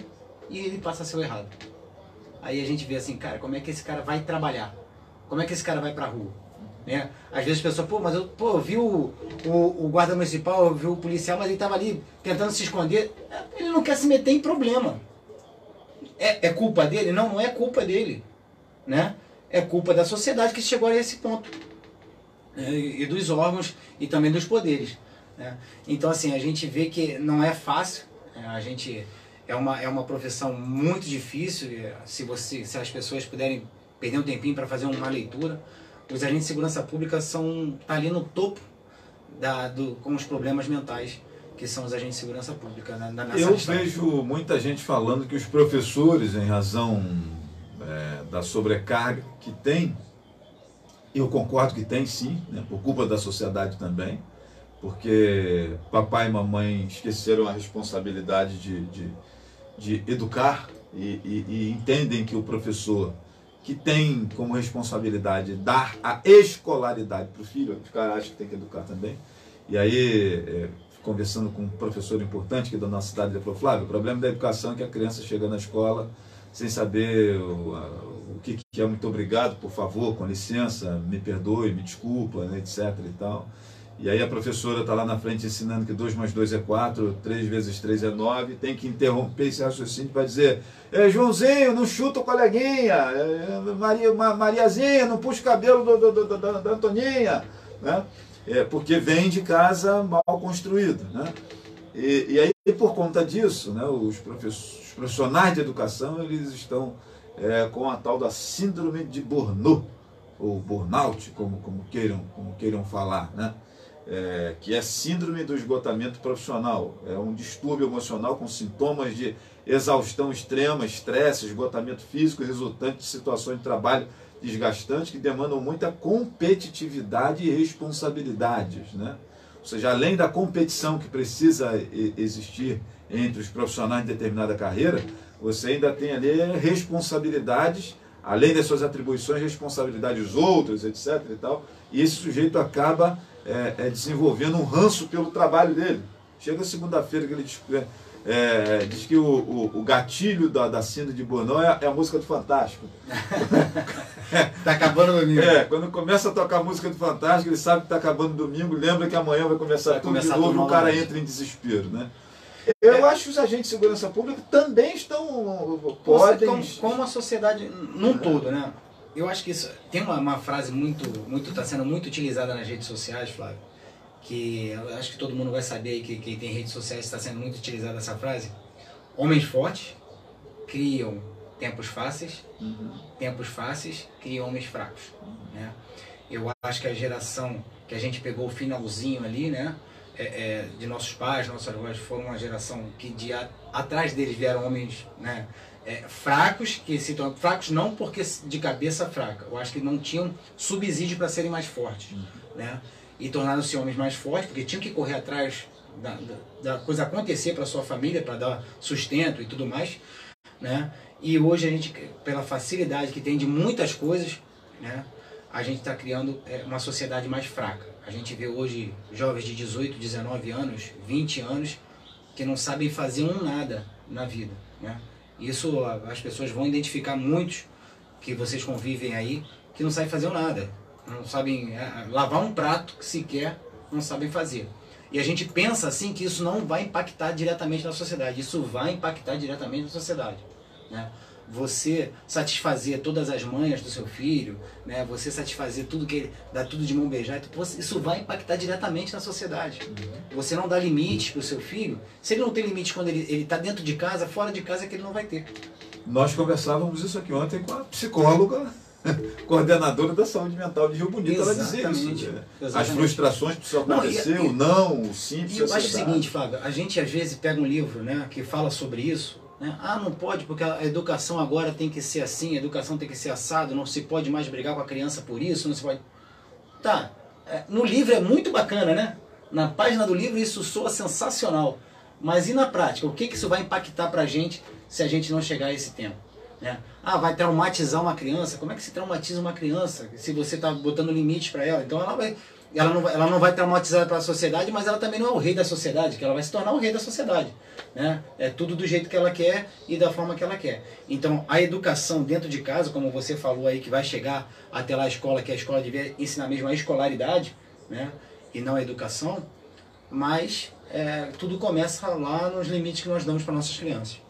e ele passa a ser o errado. Aí a gente vê assim, cara, como é que esse cara vai trabalhar? Como é que esse cara vai pra rua? Né? Às vezes a pessoa, mas eu vi o guarda municipal, eu vi o policial, mas ele estava ali tentando se esconder. Ele não quer se meter em problema. É culpa dele? Não, não é culpa dele. Né? É culpa da sociedade que chegou a esse ponto. E dos órgãos e também dos poderes. Né? Então assim, a gente vê que não é fácil. É uma profissão muito difícil. Se as pessoas puderem perder um tempinho para fazer uma leitura, os agentes de segurança pública tá ali no topo com os problemas mentais que são os agentes de segurança pública. Eu vejo muita gente falando que os professores, em razão da sobrecarga que tem, eu concordo que tem sim, né, por culpa da sociedade também, porque papai e mamãe esqueceram a responsabilidade de educar e entendem que o professor, que tem como responsabilidade dar a escolaridade para o filho, os caras acham que tem que educar também. E aí, conversando com um professor importante aqui da nossa cidade, ele falou, Flávio, o problema da educação é que a criança chega na escola sem saber o que é muito obrigado, por favor, com licença, me perdoe, me desculpa, né, etc. e tal. E aí a professora está lá na frente ensinando que 2 mais 2 é 4, 3 vezes 3 é 9, tem que interromper esse raciocínio para dizer, Joãozinho, não chuta o coleguinha, Mariazinha, não puxa o cabelo da Antoninha, né? Porque vem de casa mal construído. Né? E aí, por conta disso, né, os profissionais de educação, eles estão com a tal da síndrome de Burnout, ou burnout, como queiram falar, né? Que é síndrome do esgotamento profissional. É um distúrbio emocional com sintomas de exaustão extrema, estresse, esgotamento físico resultante de situações de trabalho desgastantes que demandam muita competitividade e responsabilidades. Né? Ou seja, além da competição que precisa existir entre os profissionais de determinada carreira, você ainda tem ali responsabilidades, além das suas atribuições, responsabilidades outras, etc. e tal, e esse sujeito acaba desenvolvendo um ranço pelo trabalho dele. Chega segunda-feira que ele diz que o gatilho da síndrome de Burnout é a música do Fantástico. Tá acabando o domingo. Quando começa a tocar a música do Fantástico, ele sabe que está acabando o domingo, lembra que amanhã vai começar tudo de novo e o cara entra em desespero. Né? Eu acho que os agentes de segurança pública também podem... Como a sociedade num todo, né? Eu acho que isso tem uma frase está sendo muito utilizada nas redes sociais, Flávio, que eu acho que todo mundo vai saber que quem tem redes sociais está sendo muito utilizada essa frase. Homens fortes criam tempos fáceis, tempos fáceis criam homens fracos. Né? Eu acho que a geração que a gente pegou o finalzinho ali, né, de nossos pais, nossos avós, foram uma geração que atrás deles vieram homens, né, fracos, que se tornam fracos não porque de cabeça fraca, eu acho que não tinham subsídio para serem mais fortes, né? E tornaram-se homens mais fortes, porque tinham que correr atrás da coisa acontecer para sua família, para dar sustento e tudo mais, né? E hoje a gente, pela facilidade que tem de muitas coisas, né, a gente está criando uma sociedade mais fraca. A gente vê hoje jovens de 18, 19 anos, 20 anos, que não sabem fazer nada na vida, né? Isso as pessoas vão identificar muitos que vocês convivem aí, que não sabem fazer nada. Não sabem lavar um prato que sequer não sabem fazer. E a gente pensa assim que isso não vai impactar diretamente na sociedade. Isso vai impactar diretamente na sociedade. Né? Você satisfazer todas as manhas do seu filho, né? Você satisfazer tudo que ele dá, tudo de mão beijada, isso vai impactar diretamente na sociedade. Você não dá limites para o seu filho. Se ele não tem limite quando ele está dentro de casa, fora de casa é que ele não vai ter. Nós conversávamos isso aqui ontem com a psicóloga coordenadora da saúde mental de Rio Bonito, ela dizia isso. As frustrações que precisam acontecer, o não, o sim, e eu acho o seguinte, Fábio, a gente às vezes pega um livro, né, que fala sobre isso, né? Ah, não pode porque a educação agora tem que ser assim, a educação tem que ser assado, não se pode mais brigar com a criança por isso, não se pode... Tá, no livro é muito bacana, né? Na página do livro isso soa sensacional, mas e na prática? O que isso vai impactar pra gente se a gente não chegar a esse tempo? Né? Ah, vai traumatizar uma criança? Como é que se traumatiza uma criança se você está botando limites para ela? Então ela não vai traumatizar para a sociedade, mas ela também não é o rei da sociedade, que ela vai se tornar o rei da sociedade. Né? É tudo do jeito que ela quer e da forma que ela quer. Então a educação dentro de casa, como você falou aí, que vai chegar até lá a escola, que a escola devia ensinar mesmo a escolaridade, né? E não a educação, mas tudo começa lá nos limites que nós damos para nossas crianças.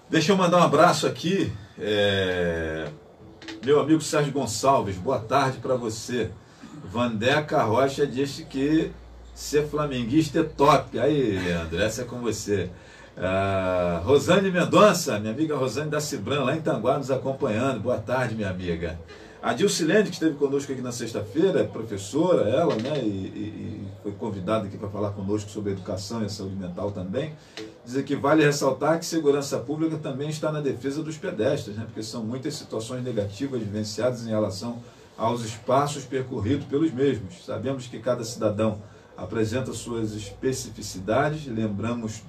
Deixa eu mandar um abraço aqui, meu amigo Sérgio Gonçalves, boa tarde para você. Vandeca Rocha disse que ser flamenguista é top. Aí, Leandro, essa é com você. Rosane Mendonça, minha amiga Rosane da Cibran, lá em Tanguá, nos acompanhando. Boa tarde, minha amiga. A Dilcilene, que esteve conosco aqui na sexta-feira, é professora, ela, né, e foi convidada aqui para falar conosco sobre educação e saúde mental também. Dizer que vale ressaltar que segurança pública também está na defesa dos pedestres, né, porque são muitas situações negativas vivenciadas em relação aos espaços percorridos pelos mesmos. Sabemos que cada cidadão apresenta suas especificidades, lembramos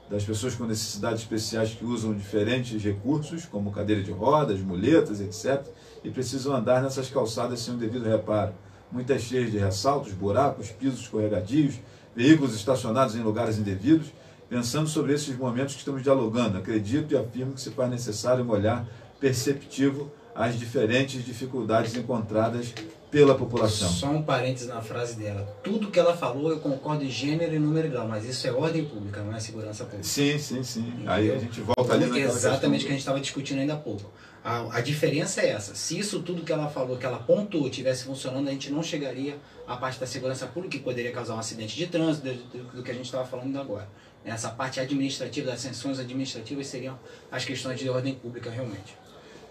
das pessoas com necessidades especiais que usam diferentes recursos, como cadeira de rodas, muletas, etc., e precisam andar nessas calçadas sem o devido reparo. Muitas cheias de ressaltos, buracos, pisos escorregadios, veículos estacionados em lugares indevidos. Pensando sobre esses momentos que estamos dialogando, acredito e afirmo que se faz necessário um olhar perceptivo às diferentes dificuldades encontradas pela população. Só um parênteses na frase dela. Tudo que ela falou eu concordo em gênero e número e grau, mas isso é ordem pública, não é segurança pública. Sim. Entendeu? Aí a gente volta ali naquela exatamente o que a gente estava discutindo ainda há pouco. A diferença é essa. Se isso tudo que ela falou, que ela pontuou, estivesse funcionando, a gente não chegaria à parte da segurança pública, que poderia causar um acidente de trânsito, do que a gente estava falando agora. Essa parte administrativa, das sanções administrativas, seriam as questões de ordem pública realmente.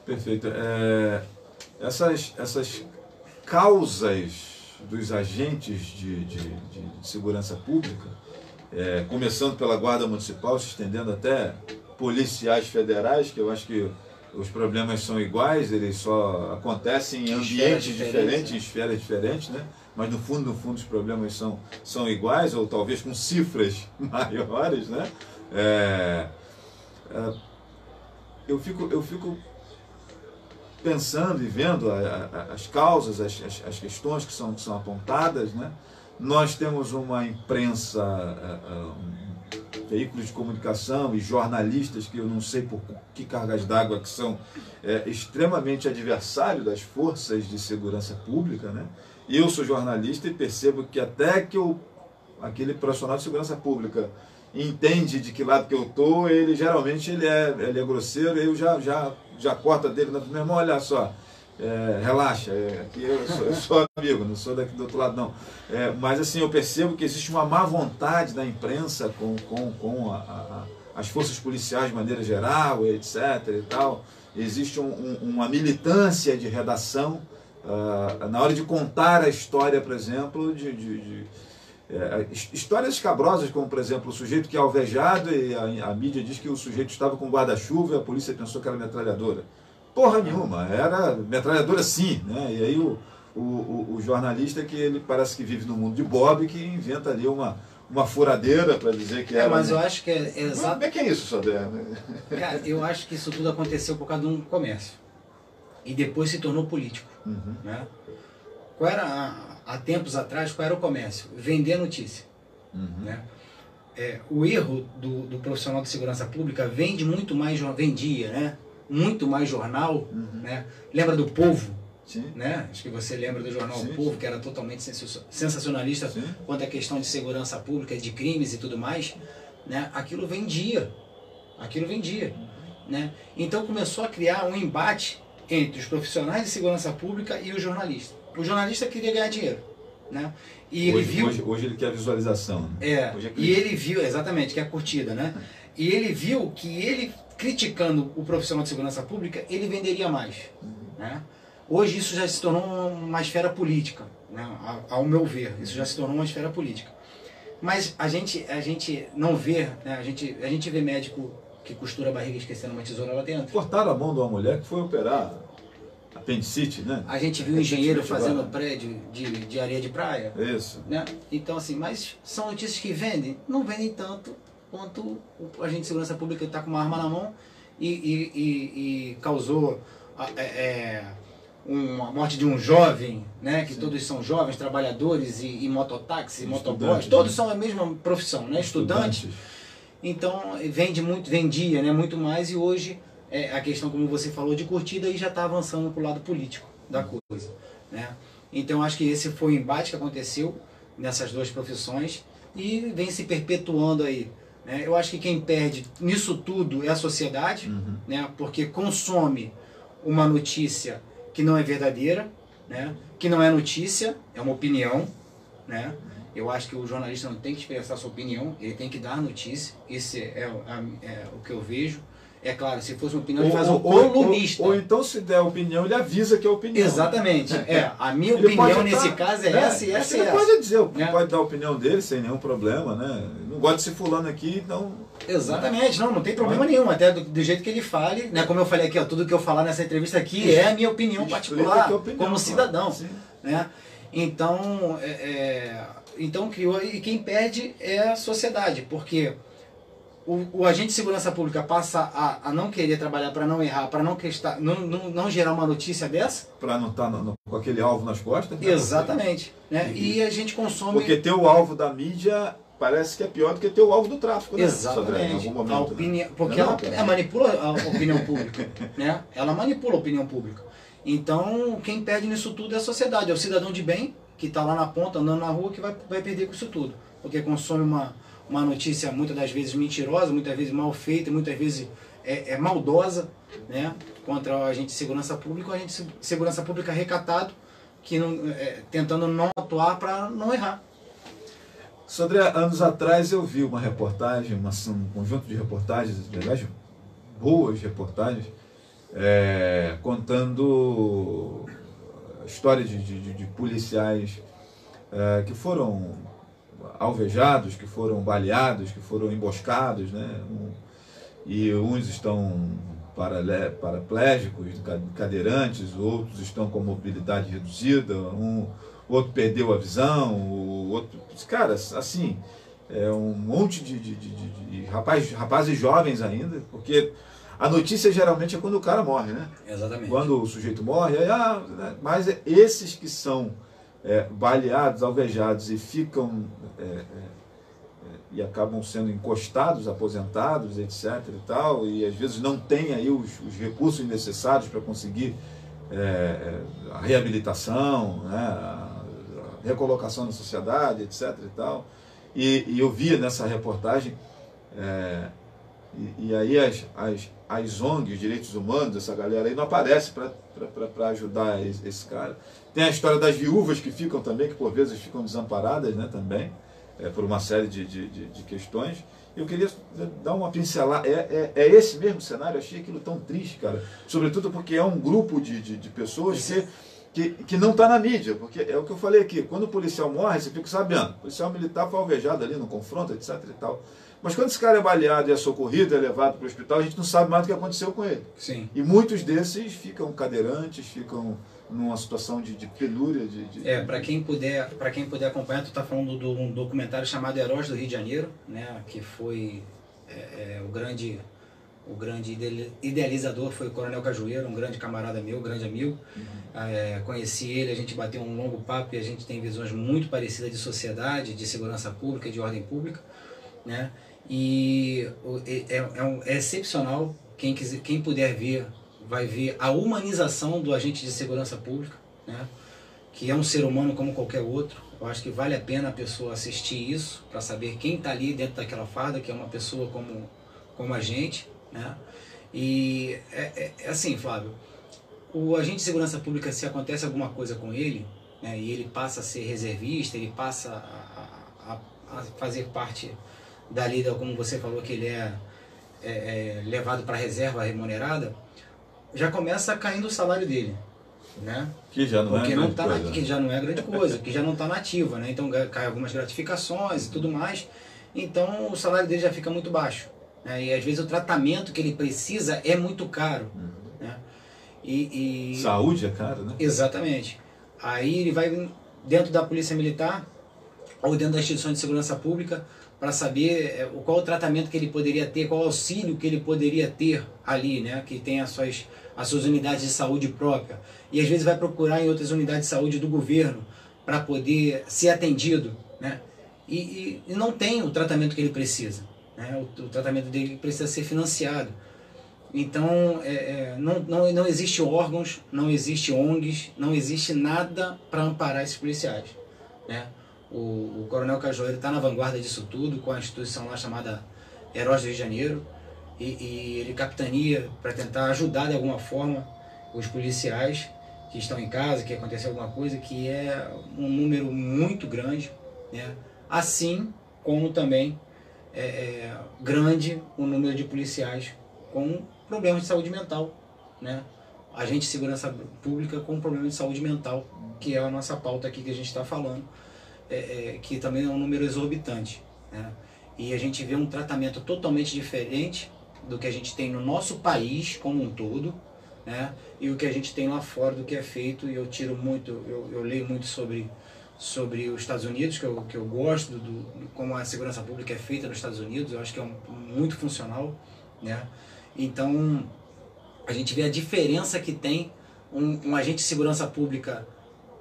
Perfeito. Essas causas dos agentes de segurança pública, começando pela Guarda Municipal, se estendendo até policiais federais, que eu acho que os problemas são iguais, eles só acontecem em ambientes diferentes, em esferas diferentes, né? Mas no fundo os problemas são iguais, ou talvez com cifras maiores, né? Eu fico pensando e vendo as causas, as questões que são apontadas, né? Nós temos uma imprensa, veículos de comunicação e jornalistas que eu não sei por que cargas d'água que são extremamente adversários das forças de segurança pública, né? Eu sou jornalista e percebo que até que aquele profissional de segurança pública entende de que lado que eu estou, ele geralmente ele é grosseiro, eu já corta dele, meu irmão, olha só, relaxa, aqui eu sou amigo, não sou daqui do outro lado não. Mas assim, eu percebo que existe uma má vontade da imprensa com as forças policiais de maneira geral, etc. e tal. Existe uma militância de redação, na hora de contar a história, por exemplo, histórias escabrosas, como por exemplo o sujeito que é alvejado e a mídia diz que o sujeito estava com guarda-chuva e a polícia pensou que era metralhadora. Porra nenhuma, era metralhadora sim, né? E aí o jornalista que ele parece que vive no mundo de Bob, que inventa ali uma furadeira para dizer que era... Mas eu acho que é exato. Como é que é isso, Sodré? Cara, eu acho que isso tudo aconteceu por causa de um comércio. E depois se tornou político. Uhum. Né? Qual era, há tempos atrás, qual era o comércio? Vender notícia. Uhum. Né? O erro do profissional de segurança pública vendia, né? Muito mais jornal. Uhum. Né? Lembra do Povo? Sim. Né? Acho que você lembra do jornal Sim, Povo, sim. que era totalmente sensacionalista. Sim. Quanto à questão de segurança pública, de crimes e tudo mais. Né? Aquilo vendia. Né? Então começou a criar um embate entre os profissionais de segurança pública e o jornalista. O jornalista queria ganhar dinheiro. Né? E ele hoje ele quer visualização. Né? E ele viu, exatamente, que é a curtida. Né? E ele viu que ele criticando o profissional de segurança pública, ele venderia mais, né? Hoje isso já se tornou uma esfera política, né? Ao meu ver, isso já se tornou uma esfera política. Mas a gente não vê, né? a gente vê médico que costura a barriga esquecendo uma tesoura lá dentro. Cortaram a mão de uma mulher que foi operar apendicite, né? A gente viu um engenheiro fazendo prédio de areia de praia. Isso. Né? Então, assim, mas são notícias que vendem? Não vendem tanto quanto o agente de segurança pública está com uma arma na mão e causou uma morte de um jovem, né? Que todos são jovens, trabalhadores e mototáxi, motoboys, todos são a mesma profissão, né? Estudantes. Então, vendia, né? Muito mais, e hoje a questão, como você falou, de curtida, e já está avançando para o lado político da coisa, né? Então, acho que esse foi o embate que aconteceu nessas duas profissões e vem se perpetuando aí, né? Eu acho que quem perde nisso tudo é a sociedade, né? Porque consome uma notícia que não é verdadeira, né? Que não é notícia, é uma opinião, né? Eu acho que o jornalista não tem que expressar sua opinião, ele tem que dar notícia. Isso é o que eu vejo. É claro, se fosse uma opinião, ele faz um colunista. Ou então, se der opinião, ele avisa que é opinião. Exatamente. A minha opinião nesse caso é essa e essa e essa. Ele pode dizer, pode dar a opinião dele sem nenhum problema, né? Não gosto de ser fulano aqui, então... Exatamente, não tem problema nenhum, até do jeito que ele fale, né? Como eu falei aqui, ó, tudo que eu falar nessa entrevista aqui é a minha opinião particular, como cidadão, né? Então, então criou, e quem perde é a sociedade, porque o agente de segurança pública passa a não querer trabalhar para não errar, para não gerar uma notícia dessa. Para não estar com aquele alvo nas costas. Né? Exatamente. Né? E a gente consome... Porque ter o alvo da mídia parece que é pior do que ter o alvo do tráfico. Né? Exatamente. Em algum momento, a opinião, né? Porque ela manipula a opinião pública. Né? Ela manipula a opinião pública. Então, quem perde nisso tudo é a sociedade, é o cidadão de bem, que está lá na ponta, andando na rua, que vai perder com isso tudo. Porque consome uma notícia muitas das vezes mentirosa, muitas vezes mal feita, muitas vezes maldosa, né? Contra o agente de segurança pública, o agente de segurança pública recatado, que tentando não atuar para não errar. Sandré, anos atrás eu vi uma reportagem, um conjunto de reportagens, aliás, boas reportagens, contando a história de policiais que foram alvejados, que foram baleados, que foram emboscados, né? E uns estão paraplégicos, cadeirantes, outros estão com mobilidade reduzida, outro perdeu a visão, o outro... Cara, assim, um monte de rapazes jovens ainda, porque a notícia geralmente é quando o cara morre, né? Exatamente. Quando o sujeito morre, mas esses que são baleados, alvejados e ficam e acabam sendo encostados, aposentados, etc. e tal, e às vezes não tem aí os recursos necessários para conseguir a reabilitação, né, a recolocação na sociedade, etc. e tal. E eu via nessa reportagem, e aí as ONGs, direitos humanos, essa galera aí não aparece para ajudar esse cara. Tem a história das viúvas que ficam também, que por vezes ficam desamparadas, né, também, por uma série de questões. Eu queria dar uma pincelada. É esse mesmo cenário? Eu achei aquilo tão triste, cara. Sobretudo porque é um grupo de pessoas que não está na mídia. Porque é o que eu falei aqui, quando o policial morre, você fica sabendo. O policial militar foi alvejado ali no confronto, etc. e tal. Mas quando esse cara é baleado e é socorrido, é levado para o hospital, a gente não sabe mais o que aconteceu com ele. Sim. E muitos desses ficam cadeirantes, ficam numa situação de penúria. Para quem puder acompanhar, tu está falando de um documentário chamado Heróis do Rio de Janeiro, né, que foi o grande idealizador foi o Coronel Cajueiro, um grande camarada meu, grande amigo. Conheci ele, a gente bateu um longo papo e a gente tem visões muito parecidas de sociedade, de segurança pública e de ordem pública, né? E é excepcional, quem puder ver, vai ver a humanização do agente de segurança pública, né? Que é um ser humano como qualquer outro. Eu acho que vale a pena a pessoa assistir isso, para saber quem está ali dentro daquela farda, que é uma pessoa como a gente, né? E assim, Flávio, o agente de segurança pública, se acontece alguma coisa com ele, né, e ele passa a ser reservista, ele passa a fazer parte da lida, como você falou, que ele levado para a reserva remunerada, já começa caindo o salário dele, né? Que já não porque é não grande tá coisa. que já não é grande coisa, que já não está nativa, né? Então cai algumas gratificações e tudo mais, então o salário dele já fica muito baixo, né? E às vezes o tratamento que ele precisa é muito caro, né? Saúde é caro, né? Exatamente. Aí ele vai dentro da Polícia Militar ou dentro da instituição de segurança pública para saber qual o tratamento que ele poderia ter, qual o auxílio que ele poderia ter ali, né? Que tem as suas unidades de saúde própria. E às vezes vai procurar em outras unidades de saúde do governo para poder ser atendido, né? E não tem o tratamento que ele precisa, né? O tratamento dele precisa ser financiado. Então, não existe órgãos, não existe ONGs, não existe nada para amparar esses policiais, né? O Coronel Cajueiro está na vanguarda disso tudo, com a instituição lá chamada Heróis do Rio de Janeiro, e ele capitania para tentar ajudar de alguma forma os policiais que estão em casa, que aconteceu alguma coisa, que é um número muito grande, né? Assim como também grande o número de policiais com problemas de saúde mental, né? Agente de segurança pública com problema de saúde mental, que é a nossa pauta aqui que a gente está falando, que também é um número exorbitante, né? E a gente vê um tratamento totalmente diferente do que a gente tem no nosso país como um todo, né? E o que a gente tem lá fora do que é feito, e eu tiro muito, eu leio muito sobre os Estados Unidos, que eu gosto de como a segurança pública é feita nos Estados Unidos, eu acho que é muito funcional, né? Então, a gente vê a diferença que tem um agente de segurança pública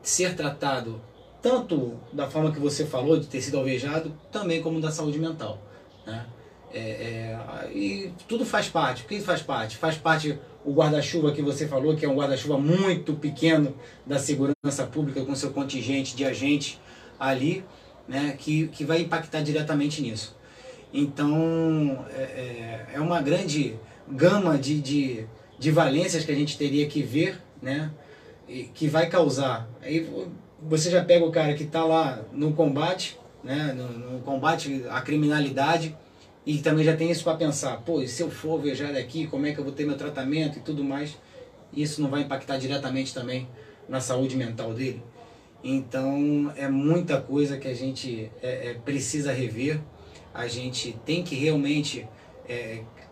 ser tratado tanto da forma que você falou, de ter sido alvejado, também como da saúde mental, né? E tudo faz parte. O que faz parte? Faz parte o guarda-chuva que você falou, que é um guarda-chuva muito pequeno da segurança pública, com seu contingente de agentes ali, né, que vai impactar diretamente nisso. Então, é uma grande gama de valências que a gente teria que ver, né, e que vai causar. Aí você já pega o cara que está lá no combate, né, no combate à criminalidade, e também já tem isso para pensar, pô, e se eu for alvejado aqui, como é que eu vou ter meu tratamento e tudo mais? Isso não vai impactar diretamente também na saúde mental dele? Então, é muita coisa que a gente precisa rever. A gente tem que realmente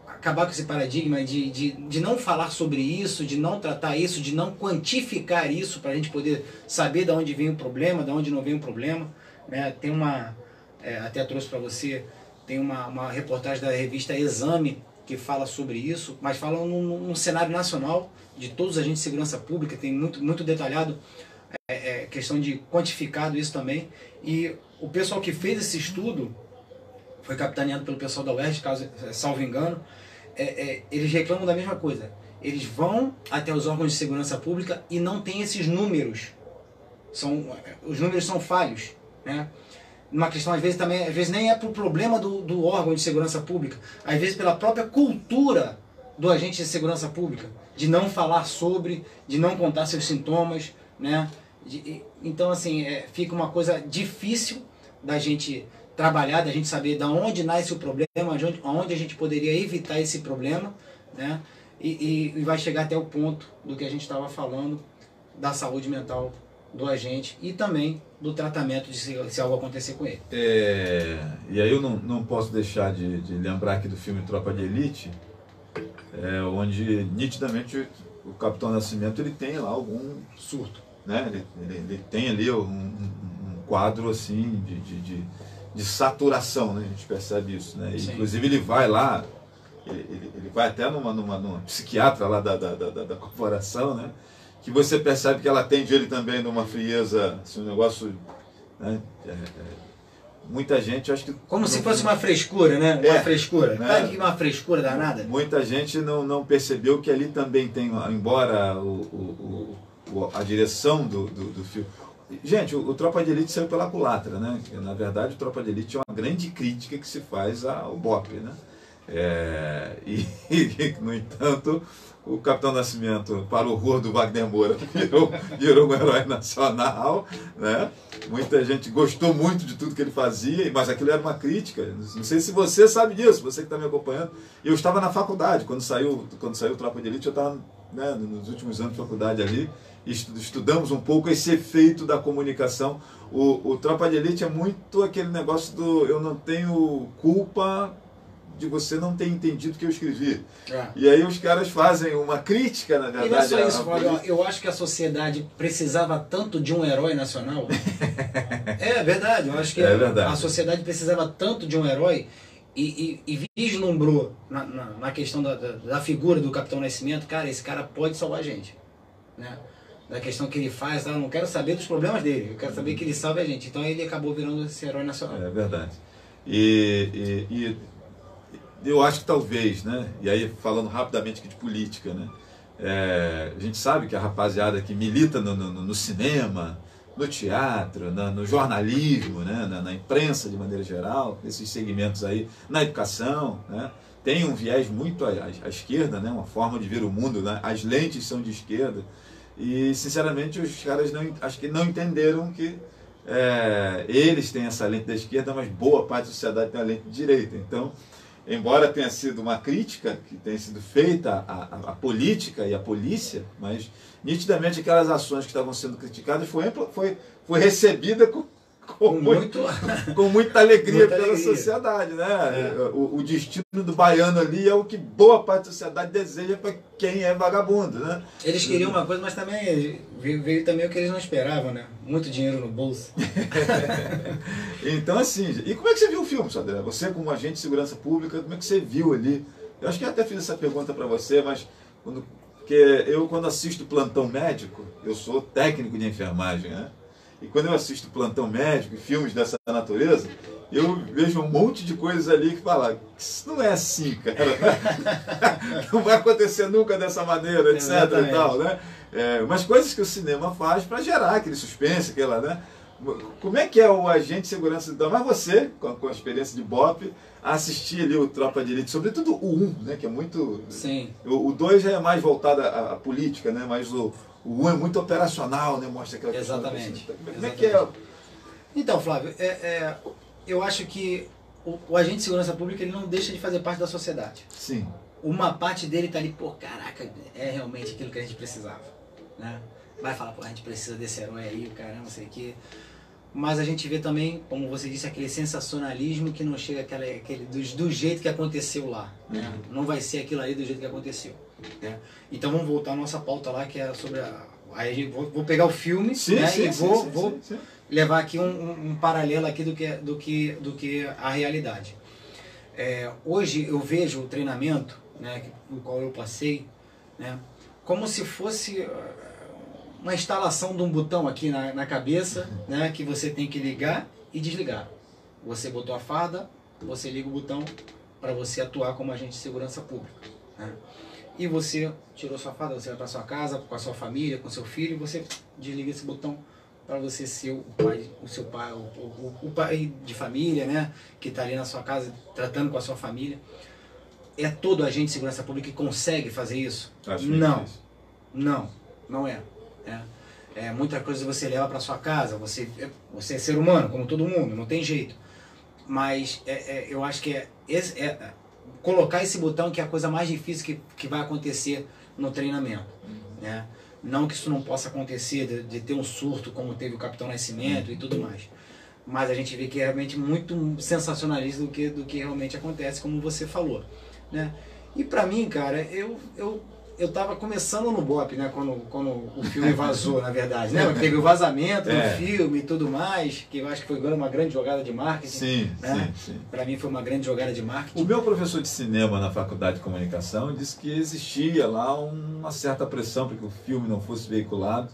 acabar com esse paradigma de não falar sobre isso, de não tratar isso, de não quantificar isso, para a gente poder saber de onde vem o problema, de onde não vem o problema, né? Tem até trouxe para você, tem uma reportagem da revista Exame que fala sobre isso, mas fala num cenário nacional de todos os agentes de segurança pública, tem muito, muito detalhado, questão de quantificado isso também. E o pessoal que fez esse estudo foi capitaneado pelo pessoal da UERJ, salvo engano. Eles reclamam da mesma coisa. Eles vão até os órgãos de segurança pública e não tem esses números. Os números são falhos, né? Uma questão, às vezes nem é para o problema do órgão de segurança pública, às vezes pela própria cultura do agente de segurança pública, de não falar sobre, de não contar seus sintomas, né? Então, assim, fica uma coisa difícil da gente trabalhar, da gente saber de onde nasce o problema, onde a gente poderia evitar esse problema, né? E vai chegar até o ponto do que a gente estava falando, da saúde mental do agente e também do tratamento de se algo acontecer com ele. E aí eu não posso deixar de lembrar aqui do filme Tropa de Elite, onde nitidamente o Capitão Nascimento ele tem lá algum surto, né? Ele tem ali um quadro assim de saturação, né? A gente percebe isso, né? Inclusive ele vai lá, ele vai até numa psiquiatra lá da corporação, né? Que você percebe que ela atende ele também numa frieza, assim, um negócio, né? Muita gente, acho que... Como se fosse uma frescura, né? Uma frescura. Né? Uma frescura danada. Muita gente não percebeu que ali também tem, embora a direção do filme... Gente, o Tropa de Elite saiu pela culatra, né? Na verdade, o Tropa de Elite é uma grande crítica que se faz ao BOPE, né? no entanto, o Capitão Nascimento, para o horror do Wagner Moura, virou um herói nacional, né? Muita gente gostou muito de tudo que ele fazia, mas aquilo era uma crítica. Não sei se você sabe disso, você que está me acompanhando. Eu estava na faculdade, quando saiu o Tropa de Elite, eu estava, né, nos últimos anos de faculdade ali, e estudamos um pouco esse efeito da comunicação. O Tropa de Elite é muito aquele negócio do eu não tenho culpa de você não ter entendido o que eu escrevi. E aí os caras fazem uma crítica, na verdade. E não é só isso, Fábio. Eu acho que a sociedade precisava tanto de um herói nacional. É verdade, eu acho que a sociedade precisava tanto de um herói e vislumbrou na questão da figura do Capitão Nascimento, cara, esse cara pode salvar a gente. Né? Da questão que ele faz, eu não quero saber dos problemas dele, eu quero saber que ele salve a gente. Então ele acabou virando esse herói nacional. É verdade. E eu acho que talvez, né? E aí falando rapidamente aqui de política, né? A gente sabe que a rapaziada que milita no cinema, no teatro, no jornalismo, né? Na imprensa de maneira geral, esses segmentos aí, na educação, né? Tem um viés muito à esquerda, né? Uma forma de ver o mundo, né? As lentes são de esquerda e sinceramente os caras acho que não entenderam que eles têm essa lente da esquerda, mas boa parte da sociedade tem a lente de direita. Então, embora tenha sido uma crítica que tenha sido feita à política e à polícia, mas nitidamente aquelas ações que estavam sendo criticadas foi recebida com muita alegria pela sociedade, né? O destino do baiano ali é o que boa parte da sociedade deseja para quem é vagabundo, né? Eles queriam uma coisa, mas também veio também o que eles não esperavam, né? Muito dinheiro no bolso. Então assim, e como é que você viu o filme, Sodré? Você como agente de segurança pública, como é que você viu ali? Eu acho que eu até fiz essa pergunta para você, mas quando assisto Plantão Médico, eu sou técnico de enfermagem, né? E quando eu assisto Plantão Médico e filmes dessa natureza, eu vejo um monte de coisas ali que falam, isso não é assim, cara. Não vai acontecer nunca dessa maneira, etc. E tal, né? Mas coisas que o cinema faz para gerar aquele suspense, aquela, né? Como é que é o agente de segurança? Mas você, com a experiência de BOP, assistir ali o Tropa de Elite, sobretudo o 1, né? Que é muito... Sim. O 2 já é mais voltado à política, né? Mas o 1 é muito operacional, né? Mostra aquela questão. Exatamente. Como é que é? Então, Flávio, eu acho que o agente de segurança pública ele não deixa de fazer parte da sociedade. Sim. Uma parte dele tá ali, pô, caraca, é realmente aquilo que a gente precisava, né? Vai falar, pô, a gente precisa desse herói aí, o caramba, não sei o quê. Mas a gente vê também, como você disse, aquele sensacionalismo que não chega do jeito que aconteceu lá, né? Não vai ser aquilo ali do jeito que aconteceu, né? Então vamos voltar à nossa pauta lá, que é sobre aí vou pegar o filme, né? E vou levar aqui um paralelo aqui do que a realidade. Hoje eu vejo o treinamento, né, no qual eu passei, né, como se fosse uma instalação de um botão aqui na cabeça, né, que você tem que ligar e desligar. Você botou a farda, você liga o botão para você atuar como agente de segurança pública, né? E você tirou sua farda, você vai para sua casa, com a sua família, com seu filho, e você desliga esse botão para você ser o pai de família, né, que está ali na sua casa tratando com a sua família. É todo agente de segurança pública que consegue fazer isso? Não é. Muita coisa você leva para sua casa, você é ser humano, como todo mundo, não tem jeito. Mas eu acho que colocar esse botão que é a coisa mais difícil que vai acontecer no treinamento, né? Não que isso não possa acontecer, de ter um surto como teve o Capitão Nascimento e tudo mais. Mas a gente vê que é realmente muito sensacionalista do que realmente acontece, como você falou, né? E pra mim, cara, eu tava começando no BOP, né? Quando o filme vazou, na verdade, né? Teve o vazamento do filme e tudo mais, que eu acho que foi uma grande jogada de marketing. Sim, né? sim. Pra mim foi uma grande jogada de marketing. O meu professor de cinema na faculdade de comunicação disse que existia lá uma certa pressão para que o filme não fosse veiculado.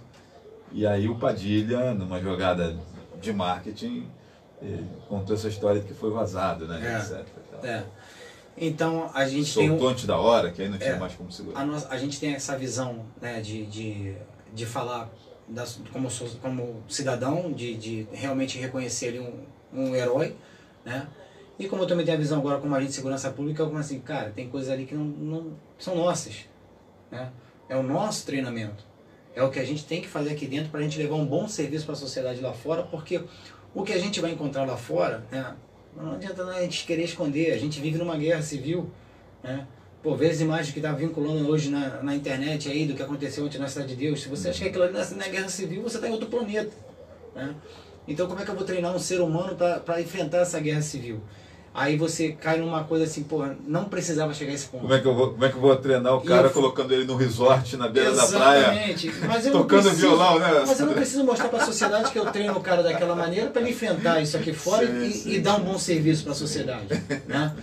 E aí o Padilha, numa jogada de marketing, contou essa história de que foi vazado, né? Etc. Então a gente soltou antes da hora, que aí não tinha mais como segurar. A gente tem essa visão, né, de falar como cidadão, de realmente reconhecer ali um herói, né? E como eu também tenho a visão agora como agente de segurança pública, como assim, cara, tem coisas ali que não são nossas, né? É o nosso treinamento. É o que a gente tem que fazer aqui dentro para a gente levar um bom serviço para a sociedade lá fora, porque o que a gente vai encontrar lá fora, né, não adianta a gente querer esconder, a gente vive numa guerra civil, né? Pô, vê as imagens que tá vinculando hoje na internet aí do que aconteceu ontem na Cidade de Deus. Se você acha que aquilo ali não é guerra civil, você está em outro planeta, né? Então como é que eu vou treinar um ser humano para enfrentar essa guerra civil? Aí você cai numa coisa assim, porra, não precisava chegar a esse ponto. Como é que eu vou treinar o cara colocando ele no resort na beira da praia? Exatamente. Mas eu tocando preciso, violão, né? Mas eu não preciso mostrar para a sociedade que eu treino o cara daquela maneira para ele enfrentar isso aqui fora e dar um bom serviço para a sociedade, né?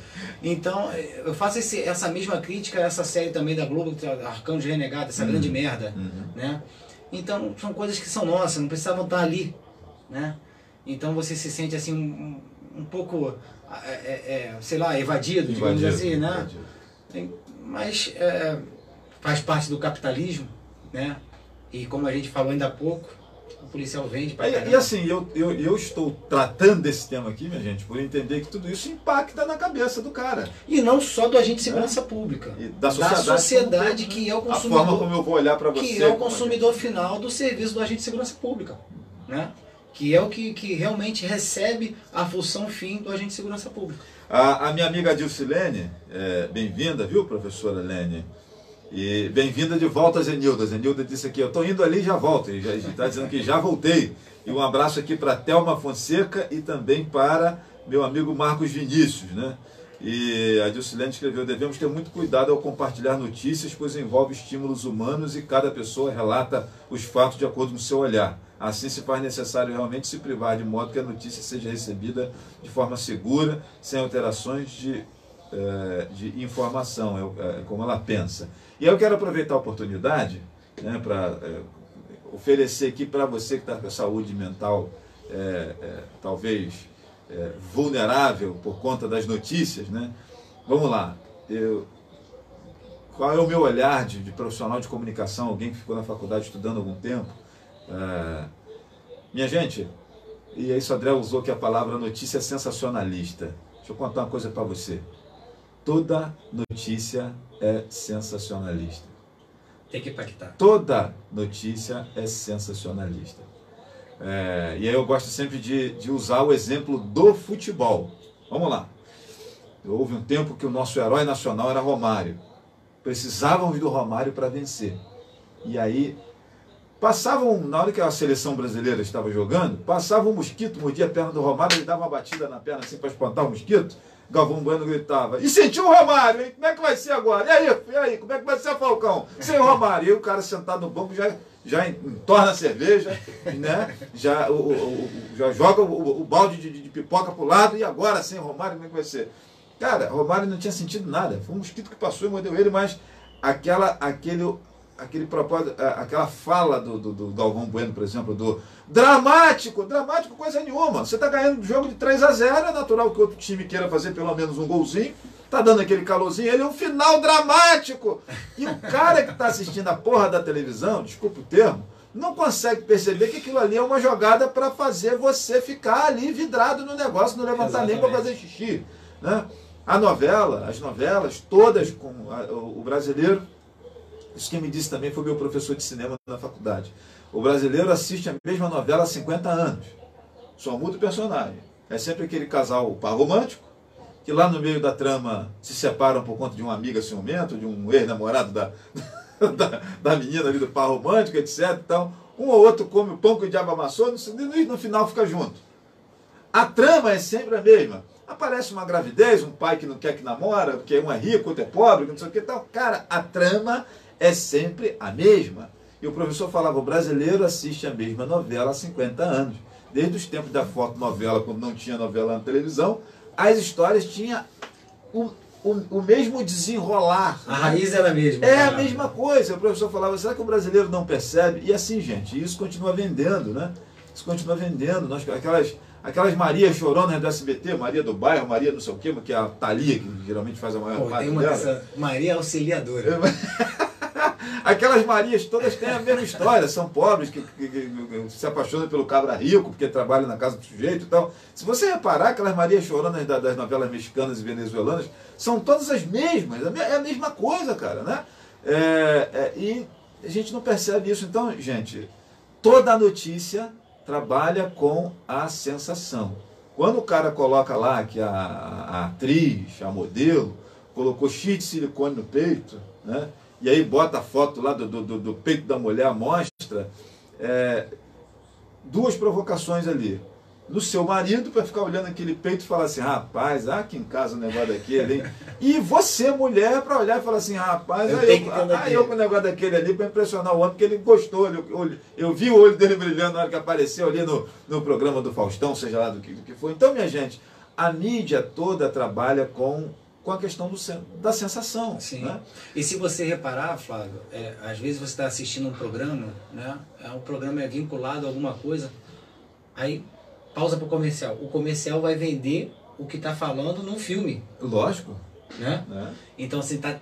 Então, eu faço essa mesma crítica a essa série também da Globo, Arcanjo Renegado, essa grande merda, né? Então, são coisas que são nossas, não precisavam estar ali, né? Então você se sente assim um pouco, sei lá, evadido, digamos assim, né? Mas faz parte do capitalismo, né? E como a gente falou ainda há pouco, o policial vende pra caramba. E assim, eu estou tratando desse tema aqui, minha gente, por entender que tudo isso impacta na cabeça do cara. E não só do agente de segurança pública. E da sociedade que é o consumidor. A forma como eu vou olhar para você. Que é o consumidor final do serviço do agente de segurança pública, né? Que é o que realmente recebe a função fim do agente de segurança pública. A minha amiga Dilcilene, bem-vinda, viu, professora Lene? E bem-vinda de volta, Zenilda. Zenilda disse aqui, eu estou indo ali e já volto. E já está dizendo que já voltei. E um abraço aqui para Thelma Fonseca e também para meu amigo Marcos Vinícius, né? E a Dilcilene escreveu, devemos ter muito cuidado ao compartilhar notícias, pois envolve estímulos humanos e cada pessoa relata os fatos de acordo com o seu olhar. Assim se faz necessário realmente se privar de modo que a notícia seja recebida de forma segura, sem alterações de informação, como ela pensa. E eu quero aproveitar a oportunidade, né, para oferecer aqui para você que está com a saúde mental talvez vulnerável por conta das notícias, né? Vamos lá. Qual é o meu olhar de profissional de comunicação, alguém que ficou na faculdade estudando algum tempo? Minha gente, e isso André usou que a palavra notícia sensacionalista. Deixa eu contar uma coisa para você. Toda notícia é sensacionalista. Tem que impactar. Toda notícia é sensacionalista. E aí eu gosto sempre de usar o exemplo do futebol. Vamos lá. Houve um tempo que o nosso herói nacional era Romário. Precisávamos do Romário para vencer. E aí, na hora que a seleção brasileira estava jogando, passava um mosquito, mordia a perna do Romário, ele dava uma batida na perna assim para espantar o mosquito. Galvão Bueno gritava, e sentiu o Romário, hein? Como é que vai ser agora? E aí, como é que vai ser, Falcão? Sem o Romário. E aí o cara sentado no banco já entorna a cerveja, né? já joga o balde de pipoca pro lado, e agora sem o Romário, como é que vai ser? Cara, Romário não tinha sentido nada, foi um mosquito que passou e mordeu ele, mas aquele propósito, aquela fala do Galvão Bueno, por exemplo, do dramático coisa nenhuma. Você está ganhando o jogo de 3-0, é natural que outro time queira fazer pelo menos um golzinho, tá dando aquele calorzinho, ele é um final dramático. E o cara que está assistindo a porra da televisão, desculpa o termo, não consegue perceber que aquilo ali é uma jogada para fazer você ficar ali vidrado no negócio, não levantar nem para fazer xixi, né? As novelas, todas com o brasileiro. Isso quem me disse também foi meu professor de cinema na faculdade. O brasileiro assiste a mesma novela há 50 anos. Só muda o personagem. É sempre aquele casal par romântico, que lá no meio da trama se separam por conta de uma amiga ciumenta, de um ex-namorado da menina ali do par romântico, etc. Então, um ou outro come o pão que o diabo amassou e no final fica junto. A trama é sempre a mesma. Aparece uma gravidez, um pai que não quer que namora, porque um é rico, outro é pobre, não sei o que tal. Cara, a trama é sempre a mesma. E o professor falava, o brasileiro assiste a mesma novela há 50 anos. Desde os tempos da fotonovela, quando não tinha novela na televisão, as histórias tinham o mesmo desenrolar. A raiz era a mesma. É a mesma coisa. O professor falava, será que o brasileiro não percebe? E assim, gente, isso continua vendendo, né? Isso continua vendendo. Aquelas Maria choronas do SBT, Maria do Bairro, Maria não sei o quê, que é a Thalia, que geralmente faz a maior parte tem uma dela. dessa Maria Auxiliadora. Aquelas Marias todas têm a mesma história, são pobres, que se apaixonam pelo cabra rico, porque trabalham na casa do sujeito e tal. Se você reparar, aquelas Marias choronas das novelas mexicanas e venezuelanas, são todas as mesmas, é a mesma coisa, cara, né? E a gente não percebe isso. Então, gente, toda a notícia trabalha com a sensação. Quando o cara coloca lá que a atriz, a modelo, colocou cheio de silicone no peito, né? E aí bota a foto lá do peito da mulher à mostra, duas provocações ali. No seu marido, para ficar olhando aquele peito e falar assim, rapaz, aqui em casa o negócio daquele, hein? E você, mulher, para olhar e falar assim, rapaz, eu com o negócio daquele ali, para impressionar o homem, porque ele gostou, eu vi o olho dele brilhando na hora que apareceu ali no programa do Faustão, seja lá do que for. Então, minha gente, a mídia toda trabalha com a questão da sensação. Sim. Né? E se você reparar, Flávio, às vezes você está assistindo um programa, né? O programa é vinculado a alguma coisa, aí pausa para o comercial. O comercial vai vender o que está falando num filme. Lógico. Né? Então, assim, tá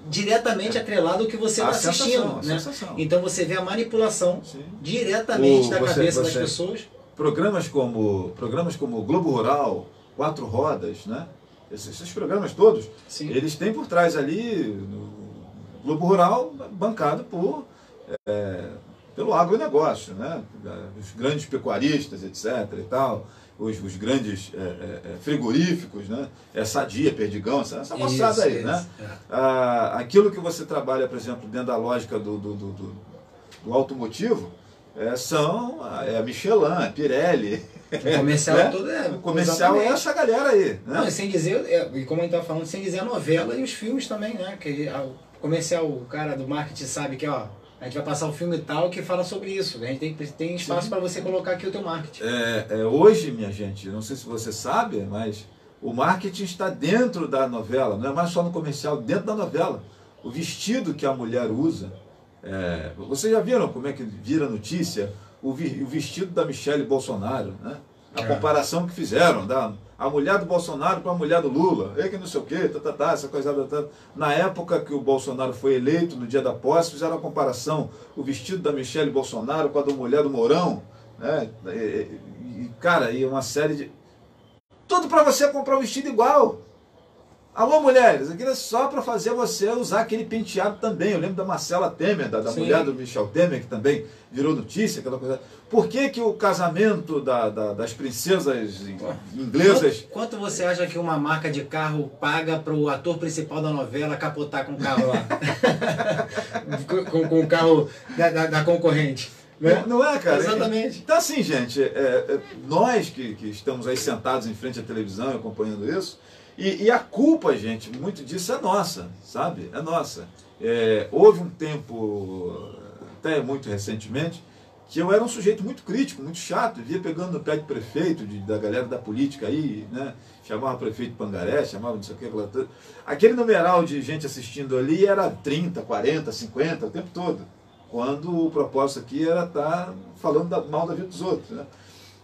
diretamente atrelado ao que você está assistindo. Né? Então, você vê a manipulação diretamente da cabeça das pessoas. Programas como Globo Rural, Quatro Rodas, né? Esses programas todos, eles têm por trás ali, no Globo Rural, bancado pelo agronegócio, né? Os grandes pecuaristas, etc. e tal, os grandes frigoríficos, né? Sadia, Perdigão, essa moçada aí, né? Aquilo que você trabalha, por exemplo, dentro da lógica do automotivo, são a Michelin, a Pirelli. O comercial né? todo o comercial exatamente. Essa galera aí. Né? Não, e sem dizer, e como a gente estava falando, sem dizer a novela e os filmes também, né? Que o comercial, o cara do marketing sabe que, ó, a gente vai passar o filme tal que fala sobre isso. A gente tem espaço para você colocar aqui o teu marketing. Hoje, minha gente, não sei se você sabe, mas o marketing está dentro da novela, não é mais só no comercial, dentro da novela. O vestido que a mulher usa, vocês já viram como é que vira notícia o vestido da Michele Bolsonaro, né? A comparação que fizeram a mulher do Bolsonaro para a mulher do Lula, que não sei o quê, essa coisa. Na época que o Bolsonaro foi eleito, no dia da posse, fizeram a comparação, o vestido da Michele Bolsonaro com a da mulher do Mourão, né? Cara, e uma série de... Tudo para você comprar um vestido igual. Alô, mulheres, aquilo é só para fazer você usar aquele penteado também. Eu lembro da Marcela Temer, da mulher do Michel Temer, que também virou notícia, aquela coisa. Por que o casamento das princesas inglesas... Quanto você acha que uma marca de carro paga para o ator principal da novela capotar com o carro lá? com o carro da concorrente? Né? Não é, cara? Exatamente. Então, assim, gente, nós que estamos aí sentados em frente à televisão acompanhando isso, e a culpa, gente, muito disso é nossa, sabe? É nossa. Houve um tempo, até muito recentemente, que eu era um sujeito muito crítico, muito chato, via pegando no pé de prefeito, da galera da política aí, né? Chamava prefeito de Pangaré, chamava não sei o que, aquele numeral de gente assistindo ali era 30, 40, 50, o tempo todo, quando o propósito aqui era estar falando mal da vida dos outros, né?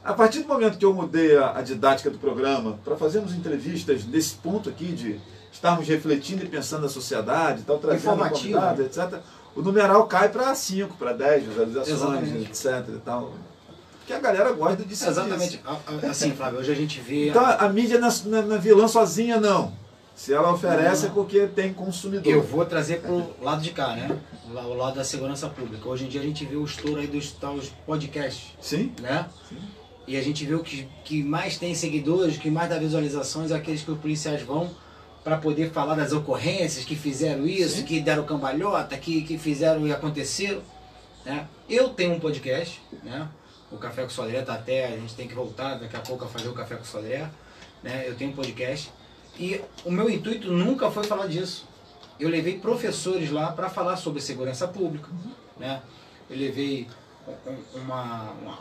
A partir do momento que eu mudei a didática do programa para fazermos entrevistas desse ponto aqui de estarmos refletindo e pensando na sociedade, tal, trazendo convidados, etc., o numeral cai para 5, para 10 visualizações, etc. E tal. Porque a galera gosta de disso. Exatamente. Assim, Flávio, hoje a gente vê... Então a mídia não é vilã sozinha, não. Se ela oferece é porque tem consumidor. Eu vou trazer para o lado de cá, né? O lado da segurança pública. Hoje em dia a gente vê o estouro aí dos podcasts. Sim. Né? Sim. E a gente vê o que mais tem seguidores, que mais dá visualizações, é aqueles que os policiais vão para poder falar das ocorrências, que fizeram isso, que deram cambalhota, que fizeram e aconteceram. Né? Eu tenho um podcast, né? O Café com Sodré tá até, a gente tem que voltar daqui a pouco a fazer o Café com Sodré. Né? Eu tenho um podcast e o meu intuito nunca foi falar disso. Eu levei professores lá para falar sobre segurança pública. Né? Eu levei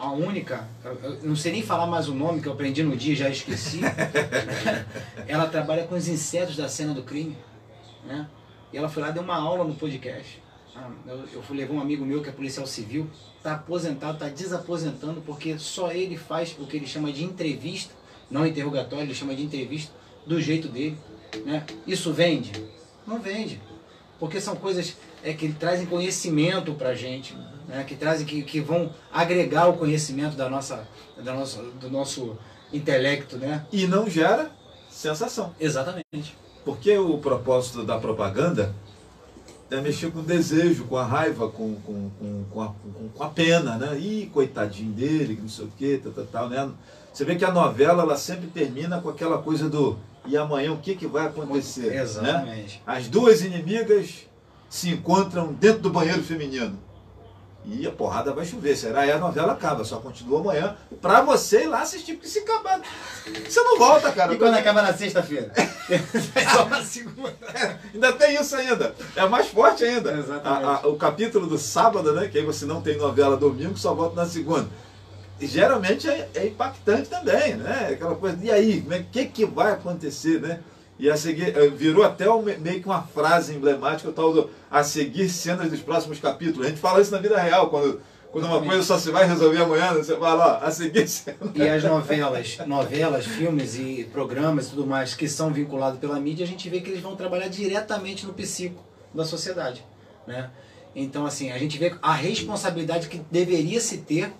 a única, eu não sei nem falar mais o nome, que eu aprendi no dia, já esqueci. Ela trabalha com os insetos da cena do crime. Né? E ela foi lá e deu uma aula no podcast. Eu fui levar um amigo meu que é policial civil, está aposentado, está desaposentando, porque só ele faz o que ele chama de entrevista, não interrogatório, ele chama de entrevista do jeito dele. Né? Isso vende? Não vende. porque são coisas que trazem conhecimento para a gente, né? que vão agregar o conhecimento do nosso intelecto, né? E não gera sensação. Exatamente. Porque o propósito da propaganda é mexer com o desejo, com a raiva, com a pena, né? Ih, coitadinho dele, não sei o que, tal, né? Você vê que a novela, ela sempre termina com aquela coisa do e amanhã o que vai acontecer? Exatamente. Né? As duas inimigas se encontram dentro do banheiro feminino. E a porrada vai chover. Será? Aí a novela acaba, só continua amanhã pra você ir lá assistir, porque se acabar, você não volta, cara. E quando acaba na sexta-feira? Só na segunda. Ainda tem isso ainda. É mais forte ainda. Exatamente. O capítulo do sábado, né? Que aí você não tem novela domingo, só volta na segunda. E geralmente é impactante também, né? Aquela coisa, e aí, o que vai acontecer, né? E a seguir, virou até meio que uma frase emblemática, tal do a seguir cenas dos próximos capítulos. A gente fala isso na vida real, quando uma coisa só se vai resolver amanhã, você fala, ó, a seguir cenas. E as novelas, filmes e programas e tudo mais que são vinculados pela mídia, a gente vê que eles vão trabalhar diretamente no psico da sociedade, né? Então, assim, a gente vê a responsabilidade que deveria se ter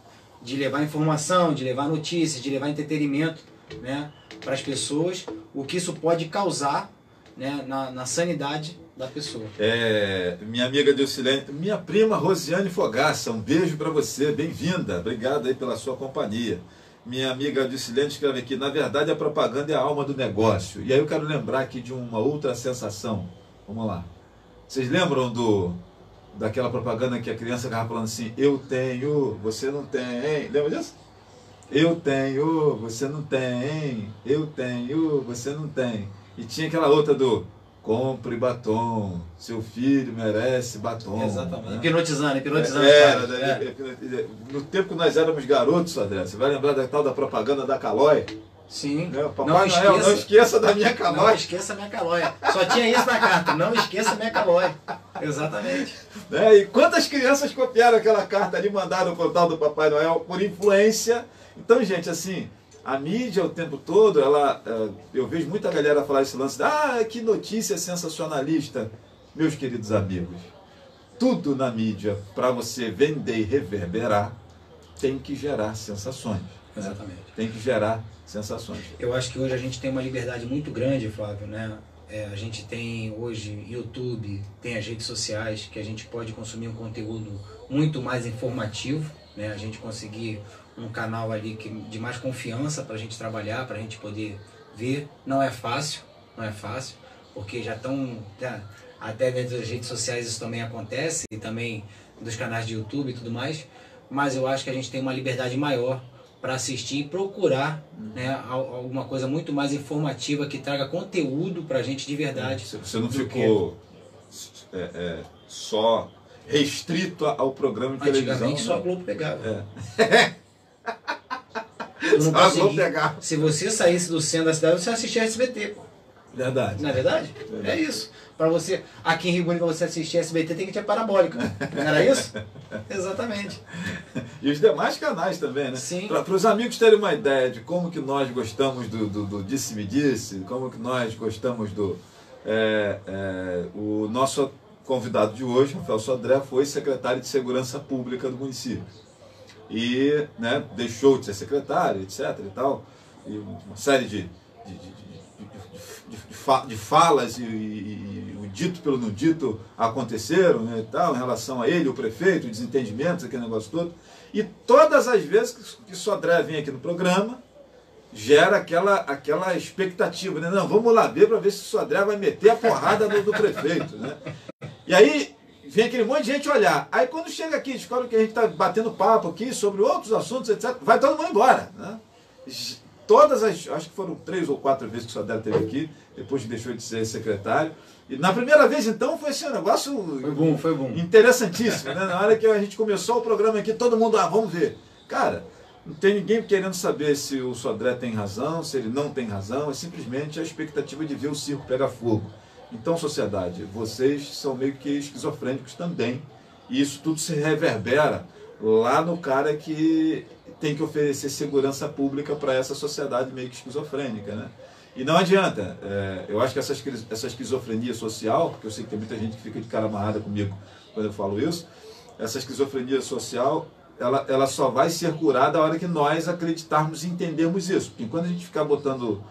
de levar informação, de levar notícias, de levar entretenimento, né, para as pessoas, o que isso pode causar, né, na sanidade da pessoa. Minha amiga Dilcilene, minha prima Rosiane Fogaça, um beijo para você, bem-vinda, obrigado aí pela sua companhia. Minha amiga Dilcilene escreve aqui, na verdade a propaganda é a alma do negócio. E aí eu quero lembrar aqui de uma outra sensação. Vamos lá. Vocês lembram daquela propaganda que a criança ficava falando assim, eu tenho, você não tem, lembra disso? Eu tenho, você não tem, eu tenho, você não tem. E tinha aquela outra do compre batom, seu filho merece batom. Exatamente. Né? Hipnotizando. No tempo que nós éramos garotos, André, você vai lembrar da tal da propaganda da Calói? Sim. Né? Papai Noel, não esqueça da minha Calói. Não esqueça minha Calói. Só tinha isso na carta, não esqueça minha Calói. Exatamente. Né? E quantas crianças copiaram aquela carta ali e mandaram o tal do Papai Noel por influência? Então, gente, assim, a mídia o tempo todo, eu vejo muita galera falar esse lance, que notícia sensacionalista. Meus queridos amigos, tudo na mídia, para você vender e reverberar, tem que gerar sensações. Exatamente. Tem que gerar sensações. Eu acho que hoje a gente tem uma liberdade muito grande, Flávio, né? A gente tem hoje YouTube, tem as redes sociais, que a gente pode consumir um conteúdo muito mais informativo, né? A gente conseguir um canal ali de mais confiança para a gente trabalhar, para a gente poder ver. Não é fácil, porque já estão, até dentro das redes sociais isso também acontece, e também dos canais de YouTube e tudo mais, mas eu acho que a gente tem uma liberdade maior para assistir e procurar, né, alguma coisa muito mais informativa que traga conteúdo para a gente de verdade. Você não ficou só restrito ao programa de televisão. Antigamente só a Globo pegava. Se você saísse do centro da cidade, você assistia SBT, pô. Verdade. Não é verdade? É isso. Para você, aqui em Rio Grande, para você assistir SBT, tem que ter parabólica. Não era isso? Exatamente. E os demais canais também, né? Sim. Para os amigos terem uma ideia de como que nós gostamos do Disse-me-Disse, como que nós gostamos o nosso convidado de hoje, Rafael Sodré, foi secretário de Segurança Pública do município. E, né, deixou de ser secretário, etc. e tal. E uma série de falas e o dito pelo não dito aconteceram, né, e tal, em relação a ele, o prefeito, desentendimentos, aquele negócio todo. E todas as vezes que Sodré vem aqui no programa, gera aquela expectativa, né? Não, vamos lá ver para ver se o Sodré vai meter a porrada do prefeito, né? E aí vem aquele monte de gente olhar. Aí quando chega aqui, descobre que a gente está batendo papo aqui sobre outros assuntos, etc., vai todo mundo embora, né? Acho que foram 3 ou 4 vezes que o Sodré esteve aqui, depois que deixou de ser secretário. E na primeira vez, então, foi assim um negócio foi bom. Interessantíssimo, né? Na hora que a gente começou o programa aqui, todo mundo, vamos ver. Cara, não tem ninguém querendo saber se o Sodré tem razão, se ele não tem razão, é simplesmente a expectativa de ver o circo pegar fogo. Então, sociedade, vocês são meio que esquizofrênicos também, e isso tudo se reverbera lá no cara que tem que oferecer segurança pública para essa sociedade meio que esquizofrênica, né? E não adianta, eu acho que essa esquizofrenia social, porque eu sei que tem muita gente que fica de cara amarrada comigo quando eu falo isso, essa esquizofrenia social, ela só vai ser curada a hora que nós acreditarmos e entendermos isso. Porque quando a gente ficar botando,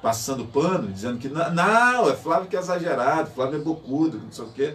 passando pano, dizendo que não, é Flávio que é exagerado, Flávio é bocudo, não sei o quê,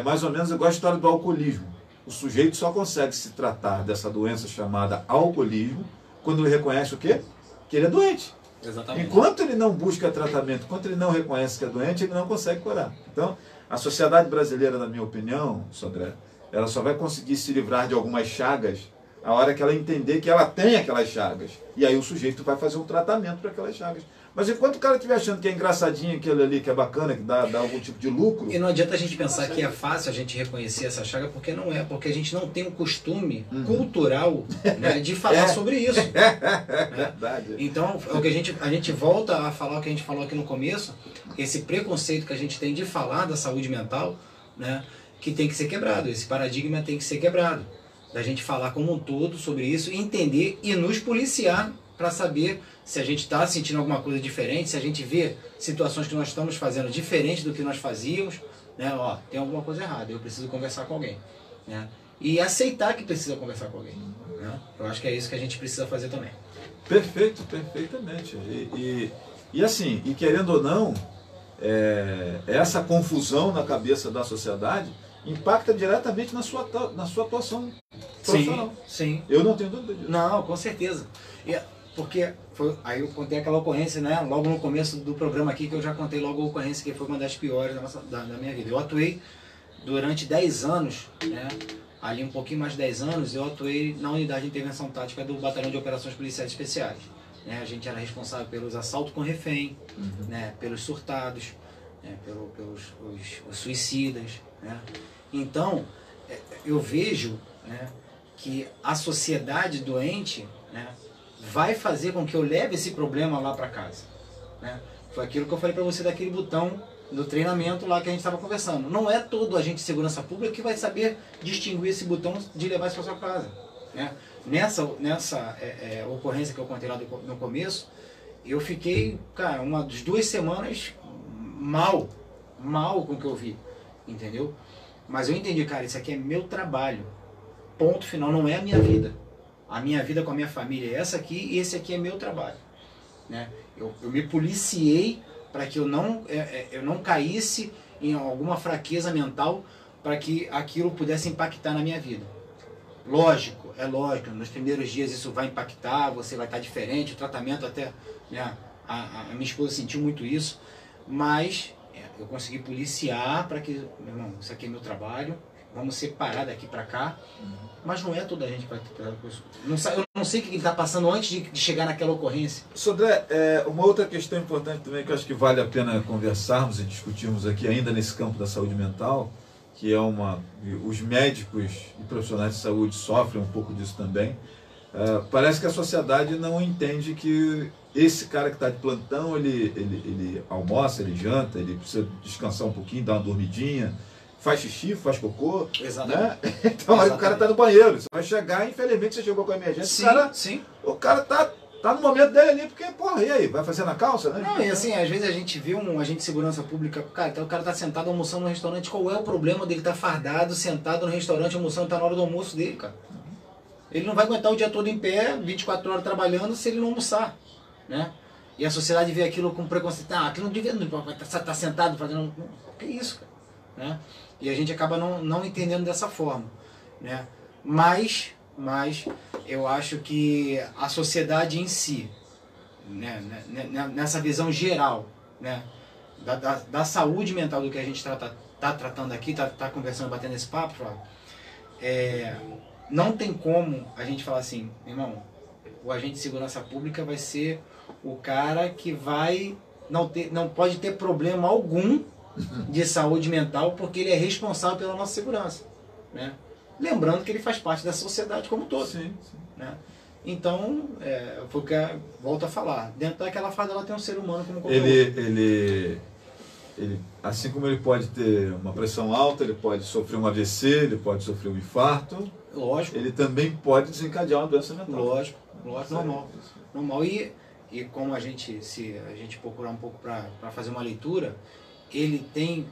mais ou menos igual a história do alcoolismo. O sujeito só consegue se tratar dessa doença chamada alcoolismo quando ele reconhece o quê? Que ele é doente. Exatamente. Enquanto ele não busca tratamento, enquanto ele não reconhece que é doente, ele não consegue curar. Então, a sociedade brasileira, na minha opinião, Sodré, ela só vai conseguir se livrar de algumas chagas a hora que ela entender que ela tem aquelas chagas. E aí o sujeito vai fazer um tratamento para aquelas chagas. Mas enquanto o cara estiver achando que é engraçadinho aquele ali, que é bacana, que dá algum tipo de lucro... E não adianta a gente pensar que é fácil a gente reconhecer essa chaga, porque não é. Porque a gente não tem um costume cultural, né, de falar sobre isso. É verdade. Então, o que a gente volta a falar o que a gente falou aqui no começo, esse preconceito que a gente tem de falar da saúde mental, né, que tem que ser quebrado. Esse paradigma tem que ser quebrado. Da gente falar como um todo sobre isso, entender e nos policiar para saber se a gente está sentindo alguma coisa diferente, se a gente vê situações que nós estamos fazendo diferente do que nós fazíamos, né? Ó, tem alguma coisa errada, eu preciso conversar com alguém, né? E aceitar que precisa conversar com alguém, né? Eu acho que é isso que a gente precisa fazer também. Perfeito, perfeitamente. E assim, e querendo ou não, essa confusão na cabeça da sociedade impacta diretamente na sua atuação profissional. Sim. Eu não tenho dúvida disso. Não, com certeza. Porque aí eu contei aquela ocorrência, né? Logo no começo do programa aqui, que eu já contei logo a ocorrência que foi uma das piores da minha vida. Eu atuei durante 10 anos, né? Ali um pouquinho mais de 10 anos, eu atuei na unidade de intervenção tática do Batalhão de Operações Policiais Especiais. Né? A gente era responsável pelos assaltos com refém, né? Pelos surtados, né? pelos os suicidas. Né? Então, eu vejo, né, que a sociedade doente, né, vai fazer com que eu leve esse problema lá para casa. Né? Foi aquilo que eu falei para você daquele botão do treinamento lá que a gente estava conversando. Não é todo agente de segurança pública que vai saber distinguir esse botão de levar isso para sua casa. Né? Nessa ocorrência que eu contei lá no começo, eu fiquei, cara, umas 2 semanas mal com o que eu vi. Entendeu? Mas eu entendi, cara, isso aqui é meu trabalho. Ponto final, não é a minha vida. A minha vida com a minha família é essa aqui e esse aqui é meu trabalho. Né? Eu me policiei para que eu não caísse em alguma fraqueza mental para que aquilo pudesse impactar na minha vida. Lógico, nos primeiros dias isso vai impactar, você vai estar diferente, o tratamento até, né, a minha esposa sentiu muito isso, mas eu consegui policiar para que, meu irmão, isso aqui é meu trabalho, vamos separar daqui para cá, mas não é toda a gente para eu não sei o que ele está passando antes de chegar naquela ocorrência. Sodré, uma outra questão importante também que eu acho que vale a pena conversarmos e discutirmos aqui ainda nesse campo da saúde mental, que é os médicos e profissionais de saúde sofrem um pouco disso também. Parece que a sociedade não entende que esse cara que está de plantão, ele almoça, ele janta, ele precisa descansar um pouquinho, dar uma dormidinha, faz xixi, faz cocô. Exatamente. Né? Então aí o cara está no banheiro, você vai chegar, infelizmente você chegou com a emergência, o cara tá no momento dele ali, porque, porra, e aí, vai fazer na calça, né? Não, e assim, às vezes a gente vê um agente de segurança pública, cara, então o cara tá sentado almoçando no restaurante, qual é o problema dele tá fardado, sentado no restaurante, almoçando, tá na hora do almoço dele, cara? Ele não vai aguentar o dia todo em pé, 24 horas trabalhando, se ele não almoçar, né? E a sociedade vê aquilo com preconceito, aquilo não devia tá sentado fazendo... Que isso, cara? Né? E a gente acaba não entendendo dessa forma, né? Mas eu acho que a sociedade em si, né, nessa visão geral, né, da saúde mental do que a gente tá tratando aqui, tá conversando, batendo esse papo, Flávio, não tem como a gente falar assim, irmão, o agente de segurança pública vai ser o cara que não pode ter problema algum de saúde mental porque ele é responsável pela nossa segurança, né? Lembrando que ele faz parte da sociedade como um todo. Sim. Né? Então, foi o que volto a falar. Dentro daquela fase ela tem um ser humano como qualquer outro. Ele, assim como ele pode ter uma pressão alta, ele pode sofrer um AVC, ele pode sofrer um infarto. Lógico. Ele também pode desencadear uma doença mental. Lógico, normal. E e como se a gente procurar um pouco para fazer uma leitura, ele tem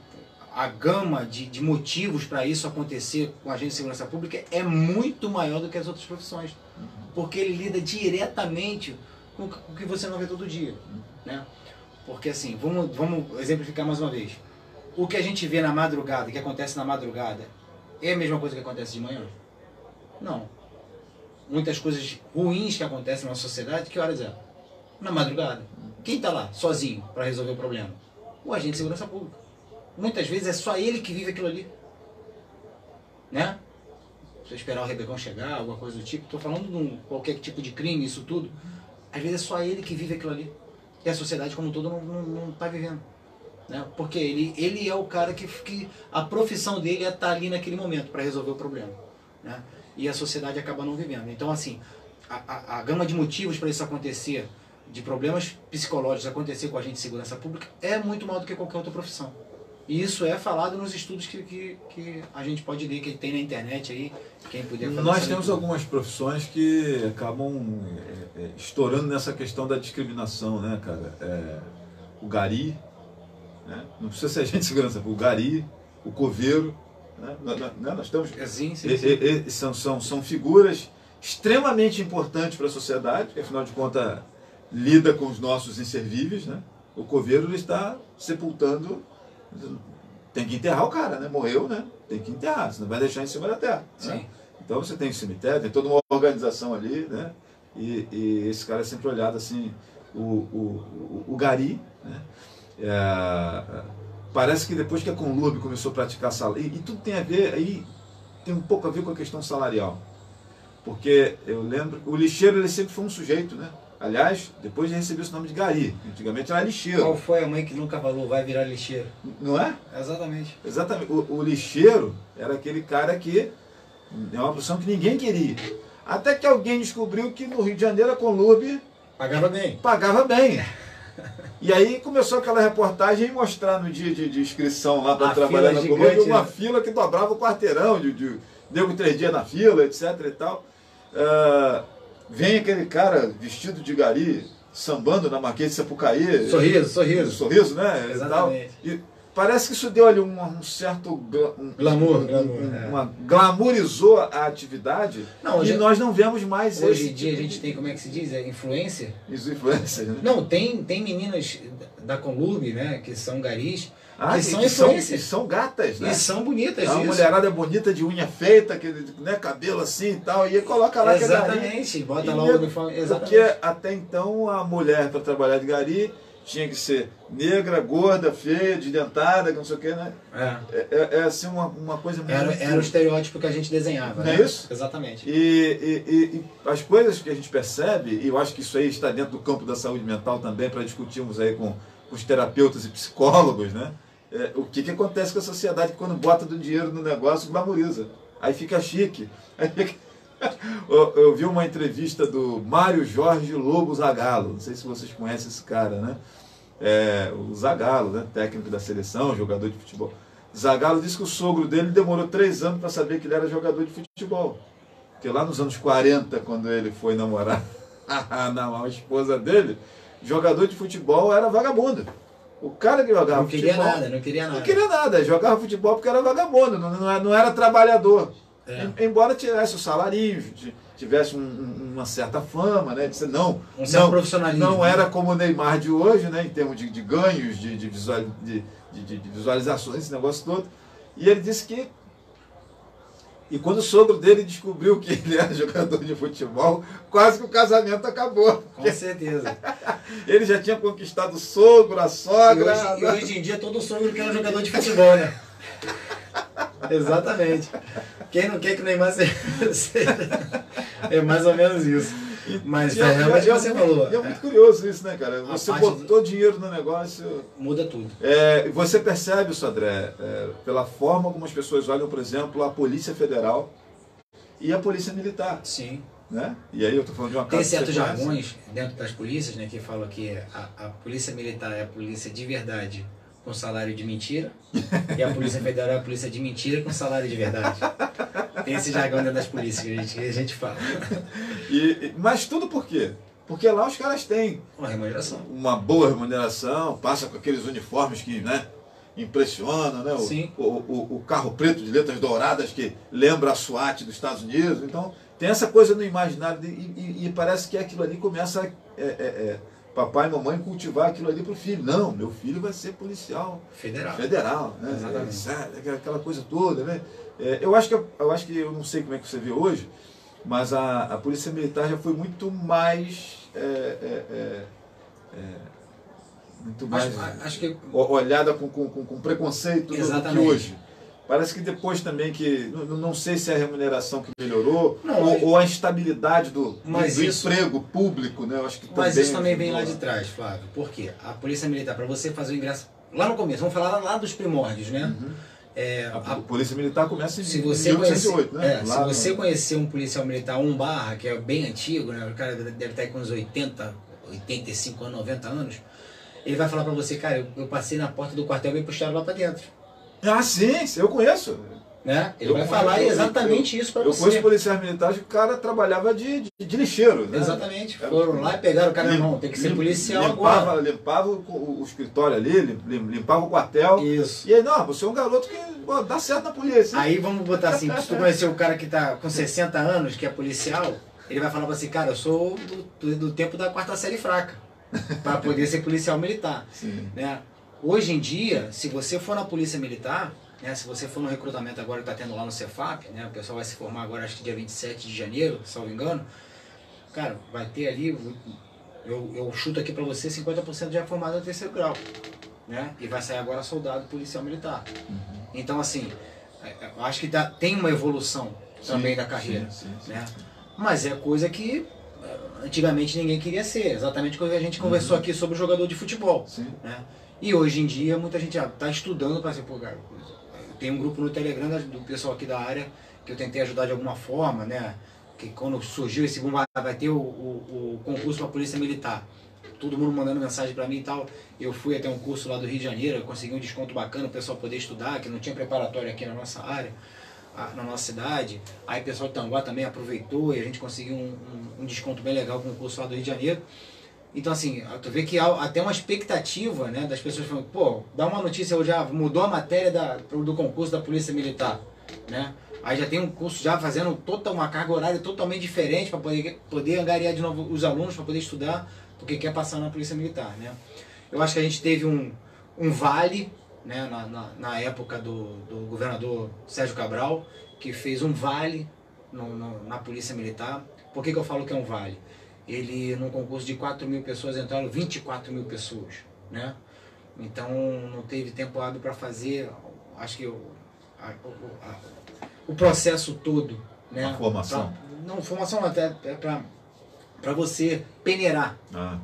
a gama de motivos para isso acontecer com a agente de segurança pública é muito maior do que as outras profissões. Porque ele lida diretamente com o que você não vê todo dia. Né? Porque assim, vamos exemplificar mais uma vez. O que a gente vê na madrugada, o que acontece na madrugada, é a mesma coisa que acontece de manhã? Não. Muitas coisas ruins que acontecem na sociedade, que horas é? Na madrugada. Quem está lá, sozinho, para resolver o problema? O agente de segurança pública. Muitas vezes é só ele que vive aquilo ali. Né? Se eu esperar o rebelião chegar, alguma coisa do tipo, estou falando de qualquer tipo de crime, isso tudo. Às vezes é só ele que vive aquilo ali. E a sociedade como um todo não está vivendo. Né? Porque ele é o cara que a profissão dele é estar ali naquele momento para resolver o problema. Né? E a sociedade acaba não vivendo. Então, assim, a gama de motivos para isso acontecer, de problemas psicológicos acontecer com a agente de segurança pública, é muito maior do que qualquer outra profissão. E isso é falado nos estudos que a gente pode ler, que tem na internet aí, quem puder fazer. Nós temos algumas profissões que acabam estourando nessa questão da discriminação, né, cara? O gari, né? Não precisa ser agente de segurança, o gari, o coveiro, né? Nós temos... Sim. São figuras extremamente importantes para a sociedade, que afinal de contas lida com os nossos inservíveis, né? O coveiro ele está sepultando, tem que enterrar o cara, né? Morreu, né? Tem que enterrar, senão vai deixar em cima da terra. Né? Então você tem o cemitério, tem toda uma organização ali, né? E esse cara é sempre olhado assim, o gari, né? Parece que depois que a Conlurb começou a praticar salário, e tudo tem a ver, aí tem um pouco a ver com a questão salarial. Porque eu lembro, o lixeiro ele sempre foi um sujeito, né? Aliás, depois de receber esse nome de gari, antigamente era lixeiro. Qual foi a mãe que nunca falou, vai virar lixeiro? Não é? Exatamente. Exatamente. O lixeiro era aquele cara que é uma profissão que ninguém queria. Até que alguém descobriu que no Rio de Janeiro a Conlurb pagava bem. Pagava bem. E aí começou aquela reportagem a mostrar no dia de inscrição lá para trabalhar na Conlurb uma fila que dobrava o quarteirão, deu 3 dias na fila, etc. e tal. Vem aquele cara vestido de gari, sambando na Marquês de Sapucaí. Sorriso, né? Exatamente. E parece que isso deu ali um certo glamour. Glamourizou a atividade. Não, e nós não vemos mais hoje em dia a gente tem, como é que se diz? Influência? Isso, influência. Né? Não, tem meninas da Conlurb, né? Que são garis. Que são influências. E são gatas, né? E são bonitas. A mulherada bonita de unha feita, né, cabelo assim e tal, e coloca lá que é gari. Exatamente, bota lá o uniforme. Porque até então a mulher para trabalhar de gari tinha que ser negra, gorda, feia, desdentada, que não sei o que, né? É assim uma coisa muito... Era o estereótipo que a gente desenhava. Não né? é isso? Exatamente. E as coisas que a gente percebe, e eu acho que isso aí está dentro do campo da saúde mental também, para discutirmos aí com os terapeutas e psicólogos, né? O que acontece com a sociedade quando bota do dinheiro no negócio, glamouriza. Aí fica chique. Eu vi uma entrevista do Mário Jorge Lobo Zagallo, não sei se vocês conhecem esse cara, né? O Zagallo, né? Técnico da seleção, jogador de futebol. Zagallo disse que o sogro dele demorou 3 anos para saber que ele era jogador de futebol. Porque lá nos anos 40, quando ele foi namorar a esposa dele, jogador de futebol era vagabundo. O cara que jogava futebol... Não queria nada. Não queria nada, jogava futebol porque era vagabundo, não era trabalhador. Embora tivesse o salarinho, tivesse uma certa fama, né? Um certo profissionalismo. Não era como o Neymar de hoje, né? Em termos de ganhos, de visualizações, esse negócio todo. E ele disse que... E quando o sogro dele descobriu que ele era jogador de futebol, quase que o casamento acabou. Com certeza. Ele já tinha conquistado o sogro, a sogra... E hoje em dia todo sogro quer um jogador de futebol, né? Exatamente. Quem não quer que o Neymar seja... É mais ou menos isso. Mas realmente você falou. É muito curioso isso, né, cara? Você botou dinheiro no negócio... Muda tudo. Você percebe, Sodré, pela forma como as pessoas olham, por exemplo, a Polícia Federal e a Polícia Militar. Sim. Né? E aí eu estou falando de uma Tem certos jargões dentro das polícias, né, que falam que a Polícia Militar é a polícia de verdade com salário de mentira e a Polícia Federal é a polícia de mentira com salário de verdade. Tem esse jargão dentro das polícias que a gente fala. Mas tudo por quê? Porque lá os caras têm uma remuneração. Uma boa remuneração, passa com aqueles uniformes que, né, impressionam, né? O carro preto de letras douradas que lembra a SWAT dos Estados Unidos. Então, tem essa coisa no imaginário e parece que aquilo ali começa papai e mamãe cultivar aquilo ali para o filho. Não, meu filho vai ser policial federal, né? Exatamente. Aquela coisa toda, né? Eu acho que eu não sei como é que você vê hoje, mas a polícia militar já foi muito mais muito mais acho que olhada com preconceito do que hoje. Parece que depois também que, não sei se é a remuneração que melhorou, ou a instabilidade do emprego público, né? Eu acho que mas isso também vem lá de trás, Flávio. Por quê? A polícia militar, para você fazer o ingresso, lá no começo, vamos falar lá dos primórdios, né? A polícia militar começa em 1808, né? Se você conhecer um policial militar 1 que é bem antigo, né? O cara deve estar com uns 80, 85 anos, 90 anos, ele vai falar para você, cara, eu passei na porta do quartel e me puxaram lá para dentro. Ah, sim, eu conheço. Né? Ele vai falar exatamente isso para você. Eu conheço policiais militares que o cara trabalhava de lixeiro. Né? Exatamente. Foram lá e pegaram o cara, não, tem que ser policial agora. Limpava o escritório ali, limpava o quartel. Isso. E aí, não, você é um garoto que dá certo na polícia. Aí vamos botar assim, se tu conhecer o cara que está com 60 anos, que é policial, ele vai falar para você, cara, eu sou do tempo da 4ª série fraca, para poder ser policial militar. Sim. Né? Hoje em dia, se você for na polícia militar, né, se você for no recrutamento agora que está tendo lá no Cefap, né, o pessoal vai se formar agora, acho que dia 27 de janeiro, salvo engano, cara, vai ter ali, eu chuto aqui para você, 50% já é formado no 3º grau, né, e vai sair agora soldado policial militar. Então, assim, eu acho que tem uma evolução também da carreira, né, mas é coisa que antigamente ninguém queria ser, exatamente quando a gente conversou aqui sobre o jogador de futebol, né, e hoje em dia muita gente já está estudando para ser, pô, cara, tem um grupo no Telegram do pessoal aqui da área que eu tentei ajudar de alguma forma, né? Que quando surgiu esse boom, vai ter o concurso para a Polícia Militar. Todo mundo mandando mensagem para mim e tal. Eu fui até um curso lá do Rio de Janeiro, eu consegui um desconto bacana, o pessoal poder estudar, que não tinha preparatório aqui na nossa área, na nossa cidade. Aí o pessoal de Tanguá também aproveitou e a gente conseguiu um desconto bem legal com o curso lá do Rio de Janeiro. Então, assim, tu vê que há até uma expectativa, né, das pessoas falando, pô, dá uma notícia hoje, já mudou a matéria do concurso da Polícia Militar, né? Aí já tem um curso já fazendo uma carga horária totalmente diferente para poder angariar de novo os alunos para poder estudar, porque quer passar na Polícia Militar, né? Eu acho que a gente teve um vale, né, na época do governador Sérgio Cabral, que fez um vale na Polícia Militar. Por que eu falo que é um vale? Ele, num concurso de 4.000 pessoas, entraram 24.000 pessoas, né? Então, não teve tempo hábil para fazer, acho que o processo todo, né? A formação? Formação até para você peneirar,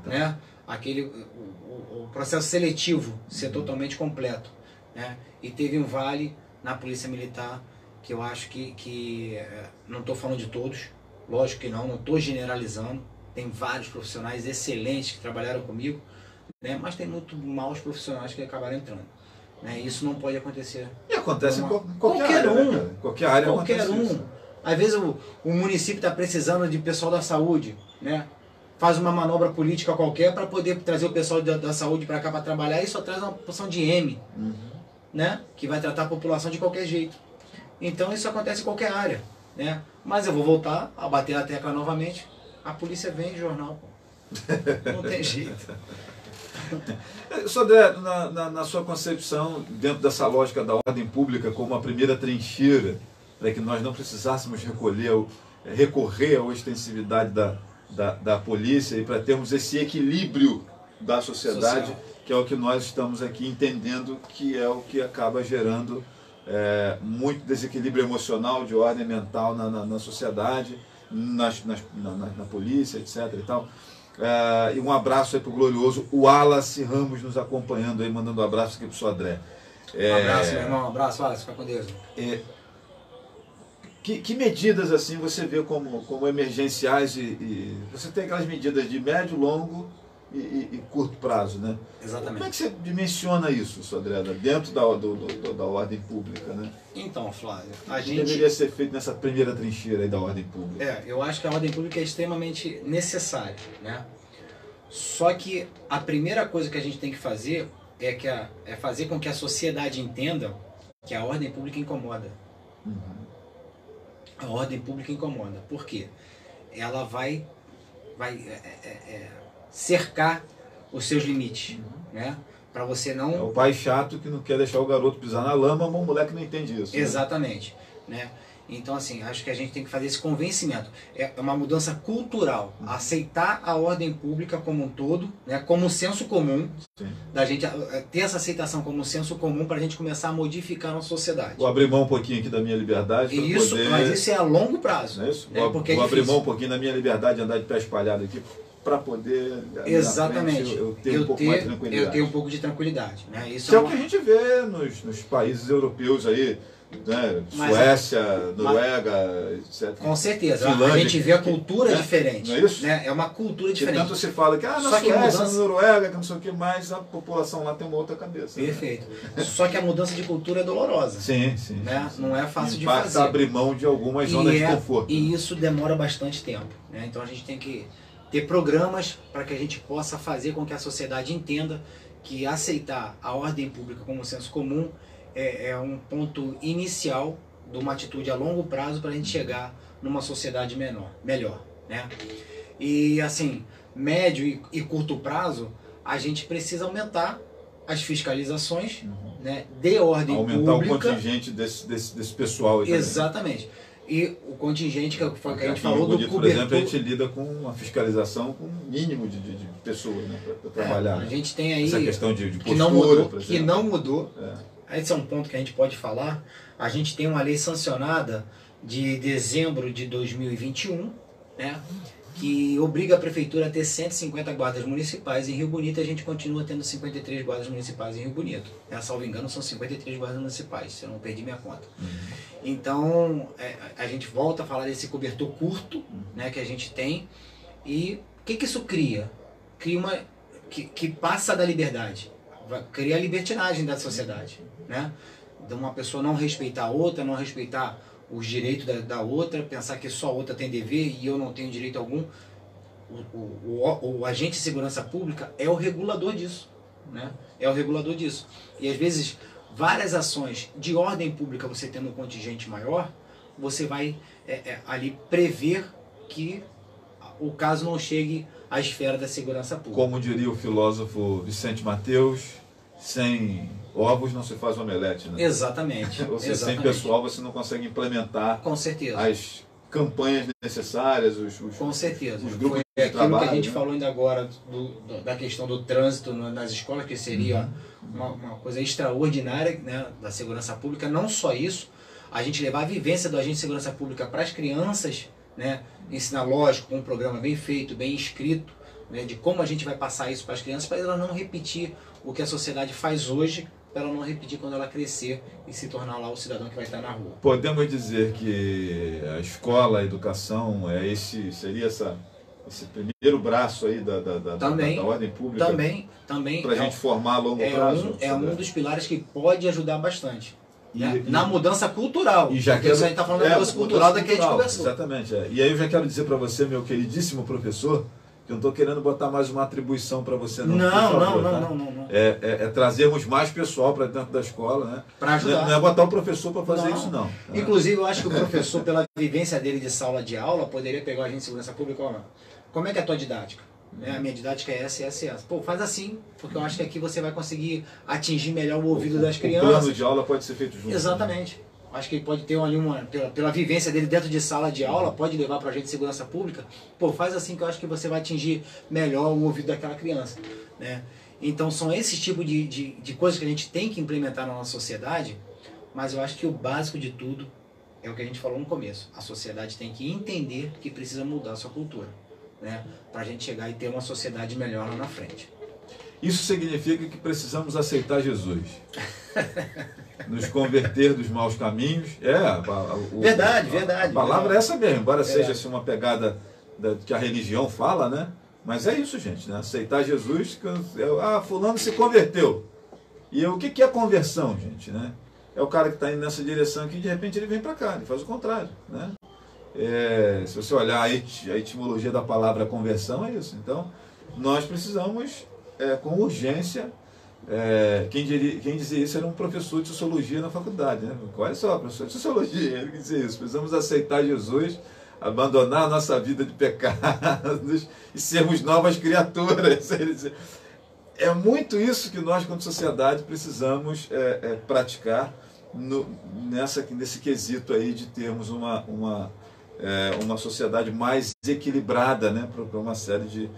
né? O processo seletivo ser totalmente completo, né? E teve um vale na Polícia Militar, que eu acho que não estou falando de todos, lógico que não estou generalizando. Tem vários profissionais excelentes que trabalharam comigo, né? Mas tem muito maus profissionais que acabaram entrando, né? Isso não pode acontecer. E acontece em qualquer área, né, qualquer área acontece isso. Às vezes o município está precisando de pessoal da saúde, né? Faz uma manobra política qualquer para poder trazer o pessoal da saúde para cá para trabalhar e só traz uma porção de M, né? Que vai tratar a população de qualquer jeito. Então isso acontece em qualquer área, né? Mas eu vou voltar a bater a tecla novamente. A polícia vende jornal, pô. Não tem jeito. Sodré, na sua concepção, dentro dessa lógica da ordem pública como a primeira trincheira, para que nós não precisássemos recorrer à ostensividade da polícia e para termos esse equilíbrio da sociedade, social, que é o que nós estamos aqui entendendo que é o que acaba gerando muito desequilíbrio emocional, de ordem mental na sociedade, na polícia, etc. e tal. E um abraço aí para o glorioso Wallace Ramos nos acompanhando aí, mandando um abraço aqui para o Sodré. Um abraço, meu irmão, um abraço, Wallace, fica com Deus. Que medidas assim você vê como emergenciais e você tem aquelas medidas de médio, longo e curto prazo, né? Exatamente. Como é que você dimensiona isso, Sodré, dentro da ordem pública, né? Então, Flávio, O que deveria ser feito nessa primeira trincheira aí da ordem pública? eu acho que a ordem pública é extremamente necessária, né? Só que a primeira coisa que a gente tem que fazer é fazer com que a sociedade entenda que a ordem pública incomoda. A ordem pública incomoda. Por quê? Ela vai cercar os seus limites, né? Para você não... É o pai chato que não quer deixar o garoto pisar na lama, mas o moleque não entende isso. Exatamente, né? Então, assim, acho que a gente tem que fazer esse convencimento. É uma mudança cultural. Aceitar a ordem pública como um todo, né? Como um senso comum. Sim. Da gente ter essa aceitação como um senso comum para a gente começar a modificar a nossa sociedade. Vou abrir mão um pouquinho aqui da minha liberdade para poder... Mas isso é a longo prazo. Não é isso? Né? Vou abrir mão um pouquinho da minha liberdade de andar de pé espalhado aqui para poder... Exatamente. Eu ter um pouco mais de tranquilidade. Eu tenho um pouco de tranquilidade. Né? Isso é o que a gente vê nos países europeus aí, né? Suécia, Noruega, etc. Com certeza. Finlândia, a gente vê a cultura diferente. Não é isso? Né? É uma cultura diferente. Tanto se fala que na Suécia, na Noruega, que não sei o que mais, a população lá tem uma outra cabeça. Perfeito. Né? Só que a mudança de cultura é dolorosa. Sim. Né? Sim. Não é fácil de fazer. fazer. Abrir mão de algumas zonas de conforto. E isso demora bastante tempo. Né? Então a gente tem que ter programas para que a gente possa fazer com que a sociedade entenda que aceitar a ordem pública como senso comum é um ponto inicial de uma atitude a longo prazo para a gente chegar numa sociedade melhor, né? E assim, médio e curto prazo, a gente precisa aumentar as fiscalizações, né, de ordem pública. Aumentar o contingente desse pessoal aí. Exatamente. E o contingente que a gente falou do cobertor... Por exemplo, a gente lida com uma fiscalização com um mínimo de pessoas, né, para trabalhar. A gente tem aí essa questão de postura, que não mudou. Esse é um ponto que a gente pode falar. A gente tem uma lei sancionada de dezembro de 2021, né, que obriga a prefeitura a ter 150 guardas municipais em Rio Bonito, e a gente continua tendo 53 guardas municipais em Rio Bonito. Salvo engano, são 53 guardas municipais, se eu não perdi minha conta. Então, a gente volta a falar desse cobertor curto, né, que a gente tem. E o que isso cria? Cria uma... que passa da liberdade. Cria a libertinagem da sociedade, né? De uma pessoa não respeitar a outra, não respeitar os direitos da outra, pensar que só a outra tem dever e eu não tenho direito algum. O agente de segurança pública é o regulador disso, né? É o regulador disso. E às vezes, várias ações de ordem pública, você tendo um contingente maior, você vai ali prever que o caso não chegue à esfera da segurança pública. Como diria o filósofo Vicente Mateus, sem ovos não se faz omelete, né? Exatamente. Ou seja, sem pessoal você não consegue implementar, com certeza, as campanhas necessárias, com certeza. os grupos de trabalho. Aquilo que a gente falou ainda agora da questão do trânsito nas escolas, que seria uma coisa extraordinária, né, da segurança pública. Não só isso, a gente levar a vivência do agente de segurança pública para as crianças, né, ensinar, lógico, com um programa bem feito, bem escrito, né, de como a gente vai passar isso para as crianças, para ela não repetir o que a sociedade faz hoje, para ela não repetir quando ela crescer e se tornar lá o cidadão que vai estar na rua. Podemos dizer que a escola, a educação, seria esse primeiro braço aí da ordem pública? Também. Para a gente formar a longo prazo? É um dos pilares que pode ajudar bastante. Na mudança cultural. E já porque a gente está falando da mudança cultural da que a gente conversou. Exatamente. E aí eu já quero dizer para você, meu queridíssimo professor, que eu não estou querendo botar mais uma atribuição para você não. Não. É trazermos mais pessoal para dentro da escola, né? Para ajudar. Não é botar o professor para fazer isso, não. Inclusive, eu acho que o professor, pela vivência dele de sala de aula, poderia pegar o agente de segurança pública, como é que é a tua didática? A minha didática é essa. Pô, faz assim, porque eu acho que aqui você vai conseguir atingir melhor o ouvido das crianças. O plano de aula pode ser feito junto. Exatamente. Né? Acho que ele pode ter ali pela vivência dele dentro de sala de aula, pode levar para a agente de segurança pública. Pô, faz assim que eu acho que você vai atingir melhor o ouvido daquela criança, né? Então são esses tipos de coisas que a gente tem que implementar na nossa sociedade, mas eu acho que o básico de tudo é o que a gente falou no começo. A sociedade tem que entender que precisa mudar a sua cultura, né? Para a gente chegar e ter uma sociedade melhor lá na frente. Isso significa que precisamos aceitar Jesus. Nos converter dos maus caminhos. Verdade. A palavra é essa mesmo, embora seja assim, uma pegada que a religião fala, né? Mas é isso, gente, né? Aceitar Jesus, fulano se converteu. E o que é conversão, gente, né? É o cara que está indo nessa direção aqui, de repente ele vem para cá, ele faz o contrário, né? Se você olhar a etimologia da palavra conversão, é isso. Então, nós precisamos, com urgência, quem dizia isso era um professor de sociologia na faculdade, né? Olha só, professor de sociologia, ele que dizia isso. Precisamos aceitar Jesus, abandonar a nossa vida de pecados e sermos novas criaturas. É muito isso que nós, como sociedade, precisamos praticar nesse quesito aí de termos uma sociedade mais equilibrada, né, para uma série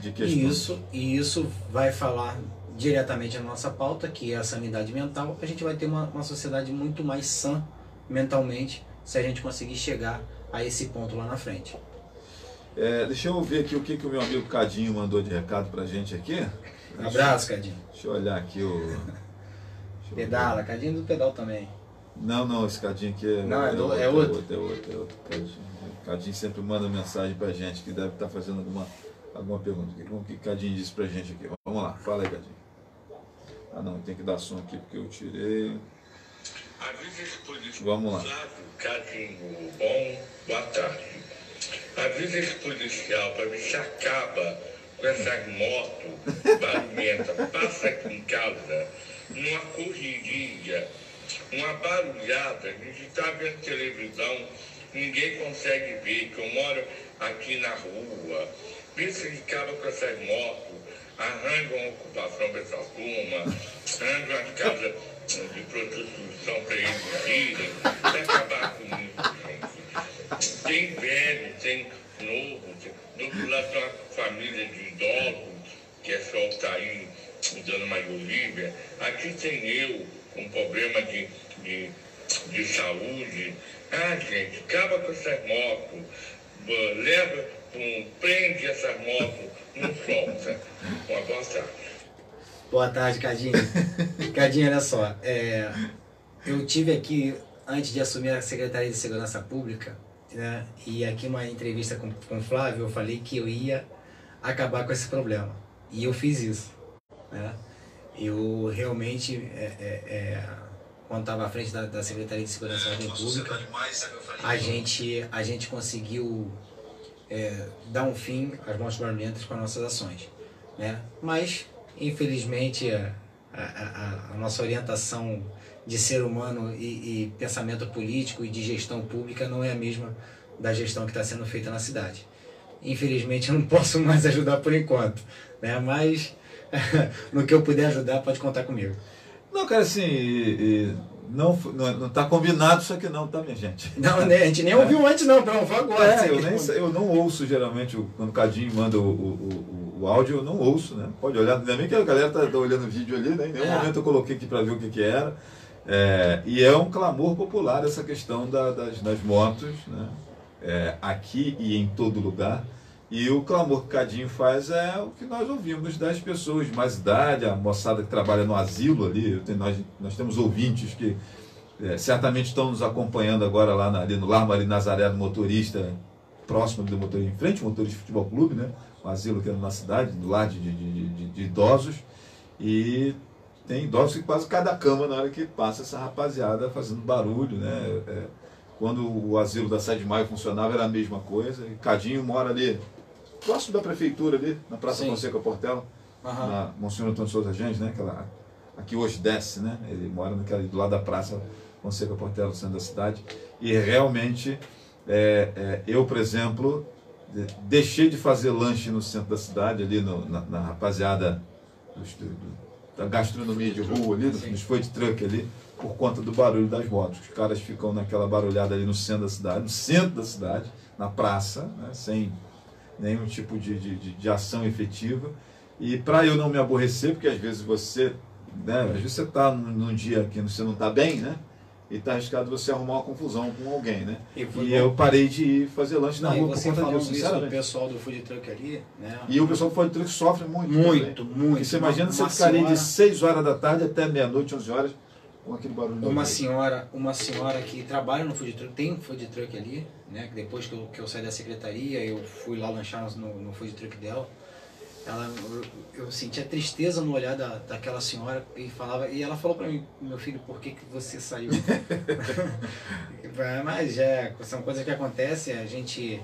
de questões. E isso vai falar diretamente na nossa pauta, que é a sanidade mental. A gente vai ter uma sociedade muito mais sã mentalmente se a gente conseguir chegar a esse ponto lá na frente. Deixa eu ver aqui o que o meu amigo Cadinho mandou de recado pra gente aqui. Abraço, Cadinho. Deixa eu olhar aqui o... Pedala, Cadinho do pedal também. Não, esse Cadinho aqui é outro. Cadinho sempre manda mensagem pra gente, que deve estar fazendo alguma pergunta. O que Cadinho disse pra gente aqui? Vamos lá, fala aí, Cadinho. Não, tem que dar som aqui porque eu tirei. Vamos lá. Cadinho, bom, boa tarde. Avisa esse policial para ver se acaba com essas motos barulhentas. Passa aqui em casa, numa correria, uma barulhada. A gente está vendo televisão, ninguém consegue ver, que eu moro aqui na rua. Vê se ele acaba com essas motos, arranja uma ocupação para essa turma, arranja uma casa de prostituição para eles irem, para acabar com isso, gente. Tem velho, tem novo, do outro lado tem uma família de idosos, que é só o Taí, o Dona Maria Olívia. Aqui tem eu, com problema de saúde. Gente, acaba com essas motos, leva, prende essas motos, não solta. Uma boa tarde. Boa tarde, Cadinho. Cadinho, olha só, eu tive aqui, antes de assumir a Secretaria de Segurança Pública, né, e aqui uma entrevista com o Flávio, eu falei que eu ia acabar com esse problema. E eu fiz isso. Né? Eu realmente, quando estava à frente da Secretaria de Segurança da República, a gente conseguiu dar um fim às mortes barulhentas com as nossas ações. Né? Mas, infelizmente, a nossa orientação de ser humano e pensamento político e de gestão pública não é a mesma da gestão que está sendo feita na cidade. Infelizmente, eu não posso mais ajudar por enquanto, né? Mas no que eu puder ajudar, pode contar comigo. Não, cara, assim, não está combinado isso aqui não, tá, minha gente? Não, a gente nem ouviu antes não, foi agora. Eu não ouço geralmente, quando o Cadinho manda o áudio, eu não ouço, né? Pode olhar, ainda bem que a galera tá olhando o vídeo ali, né? Em nenhum momento eu coloquei aqui para ver o que era. E é um clamor popular essa questão das motos, né? Aqui e em todo lugar. E o clamor que o Cadinho faz é o que nós ouvimos das pessoas de mais idade, a moçada que trabalha no asilo ali. Nós temos ouvintes que certamente estão nos acompanhando agora lá ali no Lar Maria Nazaré, do motorista, próximo do motorista, em frente ao motorista de futebol clube, né? Um asilo que é na cidade, do lado de idosos. E tem idosos que quase cada cama na hora que passa essa rapaziada fazendo barulho, né? Quando o asilo da 7 de Maio funcionava era a mesma coisa. E Cadinho mora ali, próximo da prefeitura ali, na Praça Fonseca Portela, na Monsenhor Antônio Souza Gens, né? Aqui hoje desce, né? Ele mora do lado da Praça Fonseca Portela, no centro da cidade. E realmente, eu, por exemplo, deixei de fazer lanche no centro da cidade, ali na rapaziada da gastronomia de rua, ali, nos food truck ali, por conta do barulho das motos. Os caras ficam naquela barulhada ali no centro da cidade, na praça, né, sem nenhum tipo de ação efetiva. E para eu não me aborrecer, porque às vezes você está num dia que você não está bem, né? E está arriscado você arrumar uma confusão com alguém, né? E eu parei de ir fazer lanche na rua por conta disso, sinceramente. O pessoal do food truck ali, né? E o pessoal do food truck sofre muito. Muito. Porque você imagina você ficaria de 6 horas da tarde até meia-noite, 11 horas, com aquele barulho. Uma senhora que trabalha no food truck, tem um food truck ali, né? Depois que eu saí da secretaria, eu fui lá lanchar no food truck dela. eu sentia tristeza no olhar daquela senhora e ela falou para mim, meu filho, por que você saiu? Mas são coisas que acontecem, a gente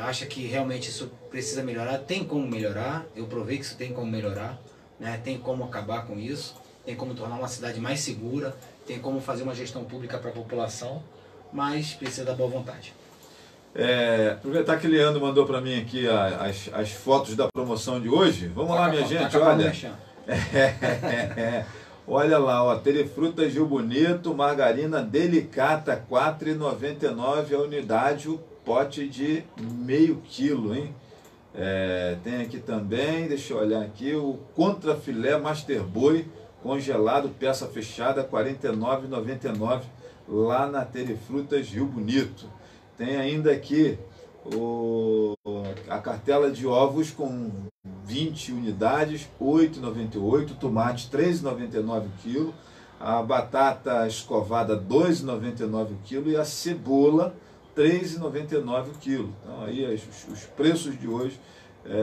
acha que realmente isso precisa melhorar, tem como melhorar, eu provei que isso tem como melhorar, né? Tem como acabar com isso, tem como tornar uma cidade mais segura, tem como fazer uma gestão pública para a população, mas precisa da boa vontade. Aproveitar que o Leandro mandou para mim aqui as fotos da promoção de hoje. Vamos lá, minha gente, olha. Olha lá, ó, Telefrutas Rio Bonito, margarina delicata, R$ 4,99 a unidade, o pote de meio quilo, hein? Tem aqui também, deixa eu olhar aqui, o contrafilé Master Boi congelado, peça fechada, R$ 49,99 lá na Telefrutas Rio Bonito. Tem ainda aqui a cartela de ovos com 20 unidades, R$ 8,98, tomate R$ 3,99 o quilo, a batata escovada R$ 2,99 o quilo e a cebola R$ 3,99 o quilo. Então aí os preços de hoje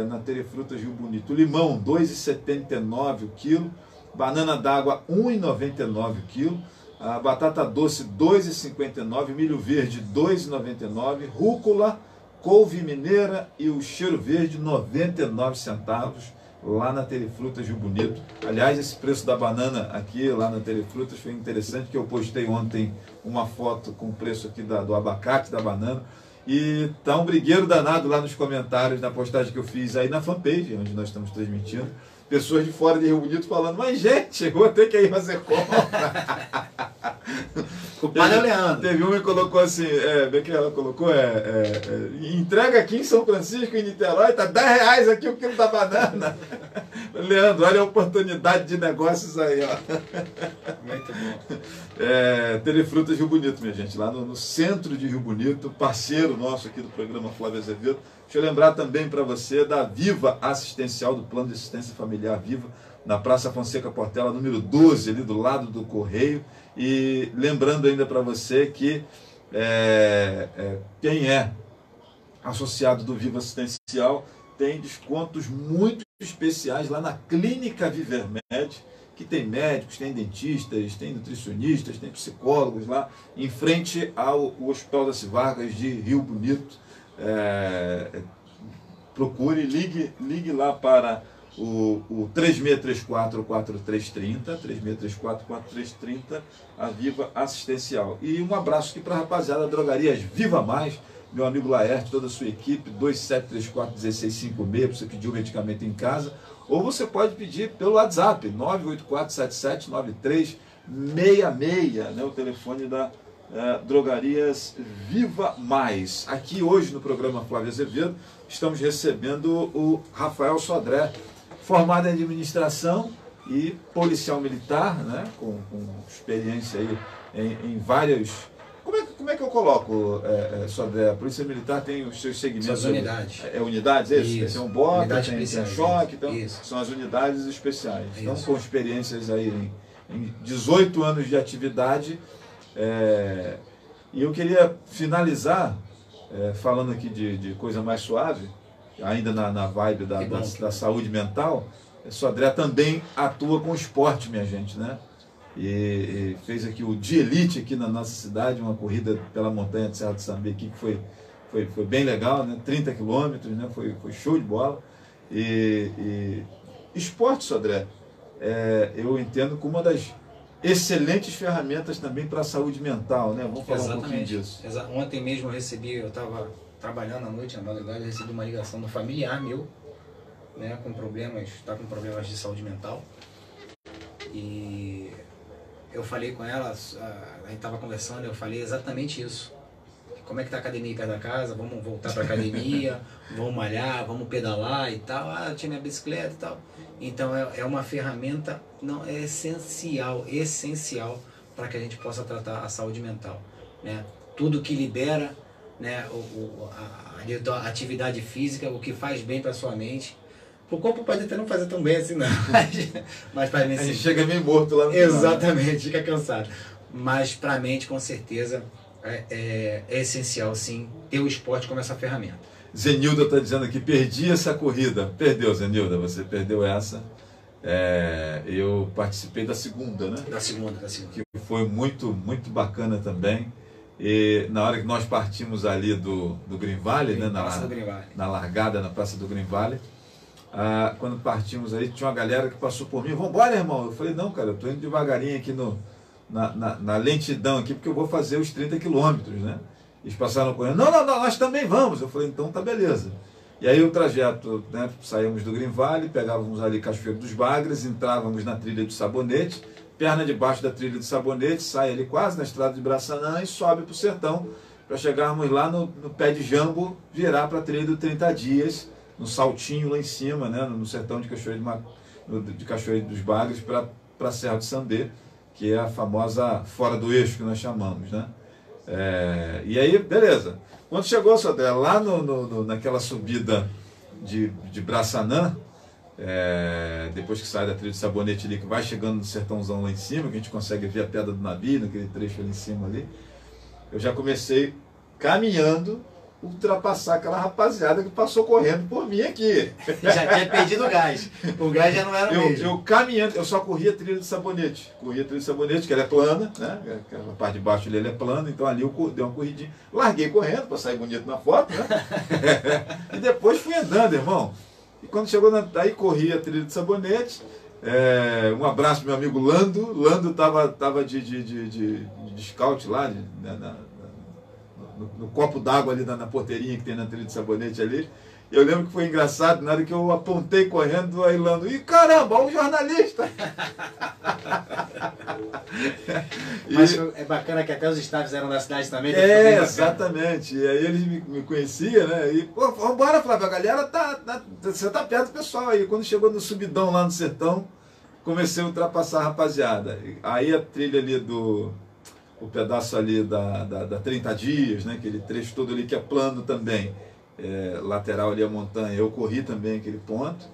na Telefrutas Rio Bonito. Limão R$ 2,79 o quilo, banana d'água R$ 1,99 o quilo, a batata doce R$ 2,59, milho verde R$ 2,99, rúcula, couve mineira e o cheiro verde 99 centavos lá na Telefrutas Rio Bonito. Aliás, esse preço da banana aqui lá na Telefrutas foi interessante, que eu postei ontem uma foto com o preço aqui do abacate, da banana, e tá um brigueiro danado lá nos comentários da postagem que eu fiz aí na fanpage, onde nós estamos transmitindo. Pessoas de fora de Rio Bonito falando, mas gente, eu vou ter que ir fazer compra. Culpado é o Leandro. Teve uma que colocou assim, bem que ela colocou, entrega aqui em São Francisco, em Niterói, tá R$10 aqui o quilo da banana. Leandro, olha a oportunidade de negócios aí, ó. Muito bom. Telefrutas Rio Bonito, minha gente, lá no centro de Rio Bonito, parceiro nosso aqui do programa Flávio Azevedo. Deixa eu lembrar também para você da Viva Assistencial, do Plano de Assistência Familiar Viva, na Praça Fonseca Portela, número 12, ali do lado do Correio. E lembrando ainda para você que quem é associado do Viva Assistencial tem descontos muito especiais lá na Clínica Vivermed, que tem médicos, tem dentistas, tem nutricionistas, tem psicólogos lá, em frente ao Hospital das Vargas de Rio Bonito. Procure, ligue lá para o 3634-4330, 3634-4330, a Viva Assistencial. E um abraço aqui para a rapaziada da Drogarias Viva Mais, meu amigo Laerte, toda a sua equipe, 2734-1656, para você pedir o medicamento em casa, ou você pode pedir pelo WhatsApp, 984779366, né, o telefone da Drogarias Viva Mais. Aqui hoje no programa Flávio Azevedo, estamos recebendo o Rafael Sodré, formado em administração e policial militar, né, com experiência aí em várias... Como é que eu coloco, Sodré? A Polícia Militar tem os seus segmentos... São unidades. Unidades, é isso? Tem um bota, tem choque, então isso. São as unidades especiais. Então, Isso. com experiências aí em 18 anos de atividade. E eu queria finalizar falando aqui de coisa mais suave, ainda na vibe da saúde mental. Sodré também atua com esporte, minha gente, né? E fez aqui o Dia Elite aqui na nossa cidade, uma corrida pela montanha de Serra do Sambi aqui, que foi bem legal, né? 30 quilômetros, né? Foi show de bola. E esporte, Sodré, eu entendo como uma das excelentes ferramentas também para a saúde mental, né? Vamos falar um pouquinho disso. Ontem mesmo eu estava trabalhando à noite, na madrugada, recebi uma ligação do familiar meu, né, está com problemas de saúde mental. E eu falei com ela, a gente estava conversando, eu falei exatamente isso. Como é que tá a academia perto da casa? Vamos voltar para a academia, vamos malhar, vamos pedalar e tal. Eu tinha minha bicicleta e tal. Então é uma ferramenta essencial para que a gente possa tratar a saúde mental, né? Tudo que libera, né, a atividade física, o que faz bem para sua mente. O corpo pode até não fazer tão bem assim, não. Mas para mim, a gente chega meio morto lá no final. Exatamente, fica cansado. Mas para a mente, com certeza, é essencial, sim, ter o esporte como essa ferramenta. Zenilda está dizendo aqui, perdi essa corrida. Perdeu, Zenilda, você perdeu essa. Eu participei da segunda, né? Da segunda. Que foi muito, muito bacana também. E na hora que nós partimos ali do Green Valley, né? Na largada, na Praça do Green Valley, quando partimos aí, tinha uma galera que passou por mim, vambora, irmão. Eu falei, não, cara, eu tô indo devagarinho aqui na lentidão aqui, porque eu vou fazer os 30 quilômetros, né? Eles passaram correndo, não, nós também vamos. Eu falei, então tá beleza. E aí o trajeto, né, saímos do Green Valley, pegávamos ali Cachoeiro dos Bagres, entrávamos na trilha do Sabonete, perna debaixo da trilha do Sabonete, sai ali quase na estrada de Braçanã e sobe para o sertão, para chegarmos lá no pé de Jambo, virar para a trilha do 30 Dias, no Saltinho lá em cima, né, no sertão de Cachoeiro dos Bagres, para a Serra de Sambê, que é a famosa fora do eixo que nós chamamos, né? E aí, beleza. Quando chegou, Sodré, lá naquela subida de Braçanã, depois que sai da trilha de Sabonete ali, que vai chegando no sertãozão lá em cima, que a gente consegue ver a Pedra do Nabi, naquele trecho ali em cima ali, eu já comecei caminhando, ultrapassar aquela rapaziada que passou correndo por mim aqui. Já tinha perdido o gás. O gás já não era o mesmo. Eu caminhando, eu só corria a trilha de Sabonete. Corria a trilha de Sabonete, que ela é plana, né? Aquela parte de baixo ali ela é plana, então ali eu dei uma corridinha. Larguei correndo para sair bonito na foto, né? E depois fui andando, irmão. E quando chegou daí, corri a trilha de Sabonete. Um abraço pro meu amigo Lando. Lando tava de scout lá, no copo d'água ali na porteirinha que tem na trilha de Sabonete ali. Eu lembro que foi engraçado, na hora que eu apontei correndo, aí Lando, e caramba, olha o jornalista! Mas é bacana que até os staffs eram da cidade também. Exatamente. E aí eles me conheciam, né? E, pô, vambora, Flávio, a galera você tá perto do pessoal aí. Quando chegou no subidão lá no sertão, comecei a ultrapassar a rapaziada. Aí a trilha ali o pedaço ali da 30 Dias, né? Aquele trecho todo ali que é plano também. Lateral ali a montanha, eu corri também aquele ponto.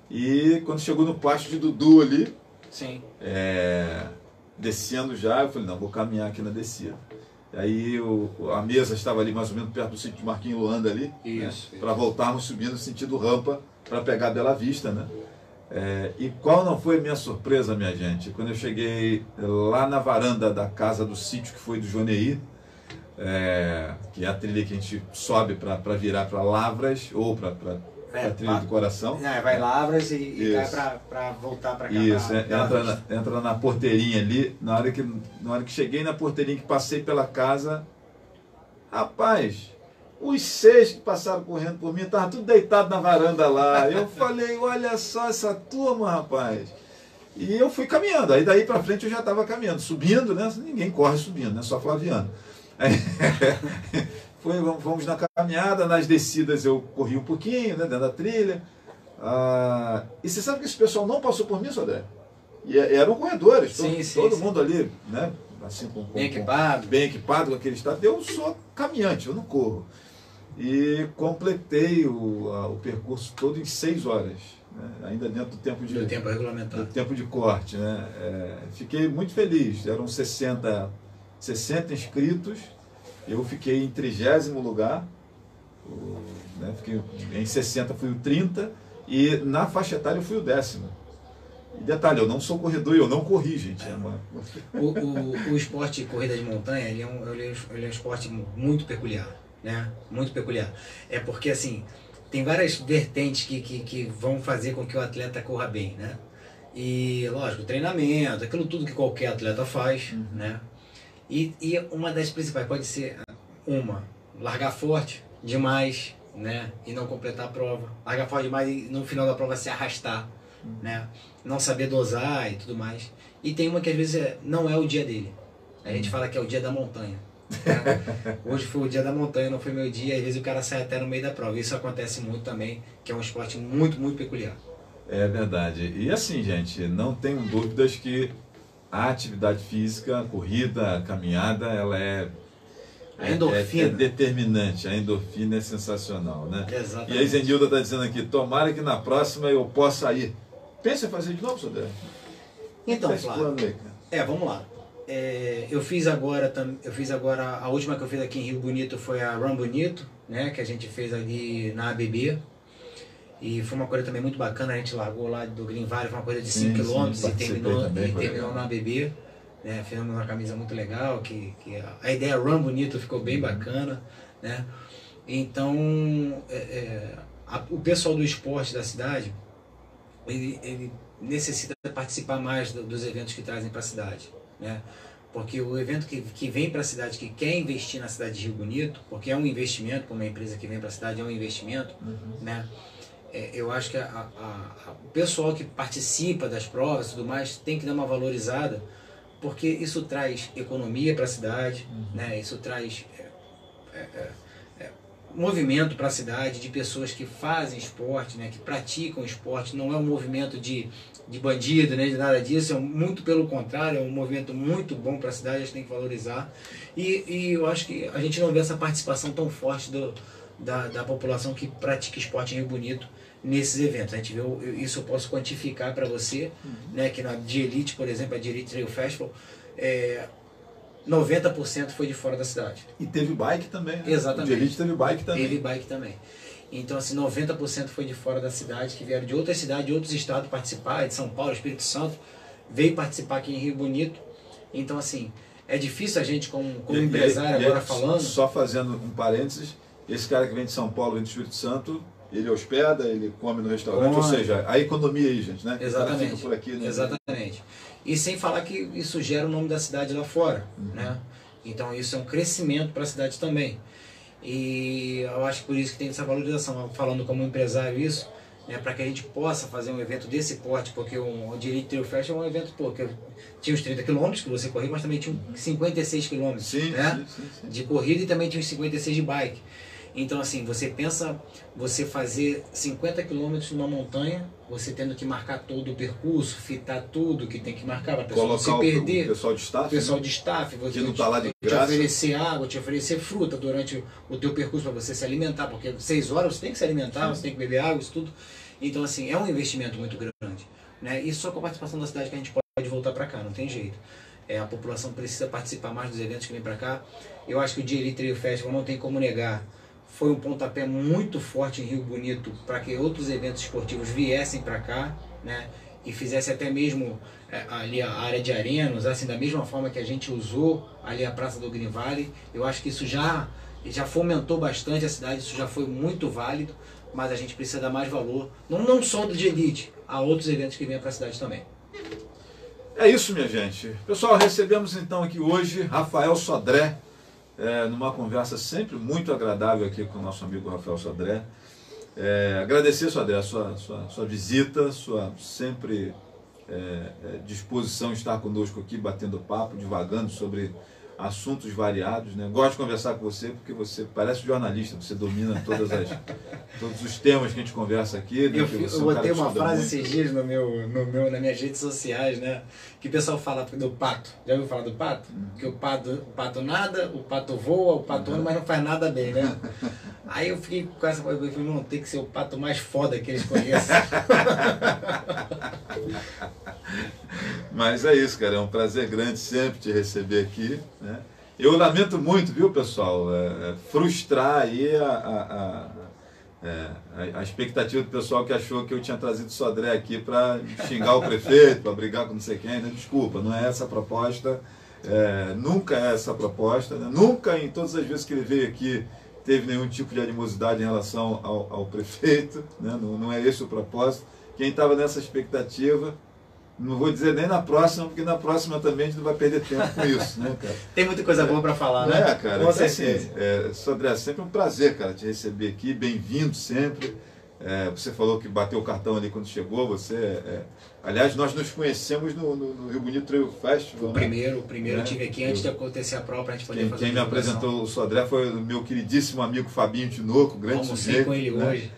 E quando chegou no Pasto de Dudu ali, sim. Descendo já, eu falei, não, vou caminhar aqui na descida. Aí a mesa estava ali mais ou menos perto do sítio de Marquinhos Luanda ali, isso, né, para voltarmos subindo no sentido rampa para pegar Bela Vista, né? E qual não foi a minha surpresa, minha gente, quando eu cheguei lá na varanda da casa do sítio que foi do Joneí, que é a trilha que a gente sobe para virar para Lavras ou para a trilha do Coração. Vai Lavras e cai para voltar para cá. Isso, entra na porteirinha ali. Na hora que cheguei na porteirinha, que passei pela casa, rapaz, os 6 que passaram correndo por mim, estavam tudo deitado na varanda lá. Eu falei, olha só essa turma, rapaz. E eu fui caminhando. Aí daí para frente eu já estava caminhando, subindo, né? Ninguém corre subindo, né? Só Flaviano. Vamos na caminhada, nas descidas eu corri um pouquinho, né, dentro da trilha. E você sabe que esse pessoal não passou por mim, Sodré? E eram corredores, todo mundo ali, né, assim, bem equipado, com aquele estado. Eu sou caminhante, eu não corro. E completei o percurso todo em 6 horas, né, ainda dentro do tempo regulamentado. Do tempo de corte, né? Fiquei muito feliz, eram 60 inscritos. Eu fiquei em 30º lugar, né, em 60 fui o 30 e na faixa etária eu fui o 10º. E detalhe, eu não sou corredor e eu não corri, gente. O esporte de corrida de montanha ele é um esporte muito peculiar, né? Muito peculiar. É porque assim, tem várias vertentes que vão fazer com que o atleta corra bem, né? E lógico, treinamento, aquilo tudo que qualquer atleta faz, né? E uma das principais pode ser largar forte demais, né? E não completar a prova. Largar forte demais e no final da prova se arrastar, né? Não saber dosar e tudo mais. E tem uma que às vezes não é o dia dele. A gente fala que é o dia da montanha. Né? Hoje foi o dia da montanha, não foi meu dia. Às vezes o cara sai até no meio da prova. Isso acontece muito também, que é um esporte muito, muito peculiar. É verdade. E assim, gente, não tenho dúvidas que a atividade física, a corrida, a caminhada, ela é determinante. A endorfina é sensacional, né? Exatamente. E a Zenilda está dizendo aqui, tomara que na próxima eu possa ir. Pensa em fazer de novo, Sodré? Então, Flávio, vamos lá. Eu fiz agora, a última que eu fiz aqui em Rio Bonito foi a Run Bonito, né, que a gente fez ali na ABB. E foi uma coisa também muito bacana, a gente largou lá do Green Valley, foi uma coisa de 5 km e terminou na ABB. Né, fizemos uma camisa muito legal, que a ideia Run Bonito ficou bem bacana. Né? Então, o pessoal do esporte da cidade, ele necessita participar mais dos eventos que trazem para a cidade. Né? Porque o evento que vem para a cidade, que quer investir na cidade de Rio Bonito, porque é um investimento, para uma empresa que vem para a cidade é um investimento, né? Eu acho que o pessoal que participa das provas e tudo mais tem que dar uma valorizada, porque isso traz economia para a cidade, né? Isso traz movimento para a cidade, de pessoas que fazem esporte, né? Que praticam esporte. Não é um movimento de bandido, né? De nada disso, é muito pelo contrário, é um movimento muito bom para a cidade, a gente tem que valorizar. E eu acho que a gente não vê essa participação tão forte da população que pratica esporte em Rio Bonito nesses eventos. A gente vê, isso eu posso quantificar para você, né, que na de Elite, por exemplo, a de Elite Trail Festival, 90% foi de fora da cidade. E teve bike também, né? Exatamente. O de Elite teve bike também. Teve bike também. Então, assim, 90% foi de fora da cidade, que vieram de outras cidades, de outros estados participar, de São Paulo, Espírito Santo, veio participar aqui em Rio Bonito. Então, assim, é difícil a gente, como empresário, agora falando... Só fazendo um parênteses, esse cara que vem de São Paulo, vem do Espírito Santo, ele hospeda, ele come no restaurante, ou seja, a economia aí, gente, né? Exatamente. Fica por aqui, né? Exatamente. E sem falar que isso gera o nome da cidade lá fora, né? Então isso é um crescimento para a cidade também. E eu acho que por isso que tem essa valorização, falando como empresário isso, né, para que a gente possa fazer um evento desse porte, porque o Elite Trail Festival é um evento, que tinha os 30 km que você corria, mas também tinha 56 km, né? Sim. De corrida, e também tinha os 56 de bike. Então, assim, você pensa você fazer 50 km numa montanha, você tendo que marcar todo o percurso, fitar tudo que tem que marcar para a pessoa não se perder. O pessoal de staff. O pessoal de staff, você não tá lá de te graça. oferecer água, te oferecer fruta durante o teu percurso para você se alimentar, porque 6 horas você tem que se alimentar, você tem que beber água, isso tudo. Então, assim, é um investimento muito grande. Né? E só com a participação da cidade que a gente pode voltar para cá, não tem jeito. A população precisa participar mais dos eventos que vem para cá. Eu acho que o de Elite Trail Festival não tem como negar. Foi um pontapé muito forte em Rio Bonito para que outros eventos esportivos viessem para cá, né? E fizesse até mesmo ali a área de arena, usassem da mesma forma que a gente usou ali a Praça do Green Valley. Eu acho que isso já fomentou bastante a cidade, isso já foi muito válido, mas a gente precisa dar mais valor, não só do de Elite, a outros eventos que vêm para a cidade também. É isso, minha gente. Pessoal, recebemos então aqui hoje Rafael Sodré, numa conversa sempre muito agradável aqui com o nosso amigo Rafael Sodré. Agradecer, Sodré, a sua visita, sua sempre disposição de estar conosco aqui, batendo papo, divagando sobre assuntos variados, né? Gosto de conversar com você porque você parece jornalista, você domina todos os temas que a gente conversa aqui. Né? Eu botei uma frase esses dias nas minhas redes sociais, né? Que o pessoal fala do pato. Já ouviu falar do pato? Que o pato nada, o pato voa, o pato anda, mas não faz nada bem, né? Aí eu fiquei com essa coisa, eu falei, não, tem que ser o pato mais foda que eles conhecem. Mas é isso, cara, é um prazer grande sempre te receber aqui, né? Eu lamento muito, viu, pessoal, frustrar aí a expectativa do pessoal que achou que eu tinha trazido o Sodré aqui para xingar o prefeito, para brigar com não sei quem, né? Desculpa, não é essa a proposta, nunca é essa a proposta, né? Nunca, em todas as vezes que ele veio aqui, teve nenhum tipo de animosidade em relação ao prefeito, né? Não é esse o propósito. Quem estava nessa expectativa, não vou dizer nem na próxima, porque na próxima também a gente não vai perder tempo com isso, né, cara? Tem muita coisa boa para falar, né? Cara, com certeza. Assim, Sodré, sempre um prazer, cara, te receber aqui, bem-vindo sempre. Você falou que bateu o cartão ali quando chegou, aliás, nós nos conhecemos no Rio Bonito Trail Festival. O primeiro eu tive aqui antes de acontecer a prova, para a gente poder fazer quem me apresentou o Sodré foi o meu queridíssimo amigo Fabinho Tinoco, grande sujeito. Com ele, né? Hoje.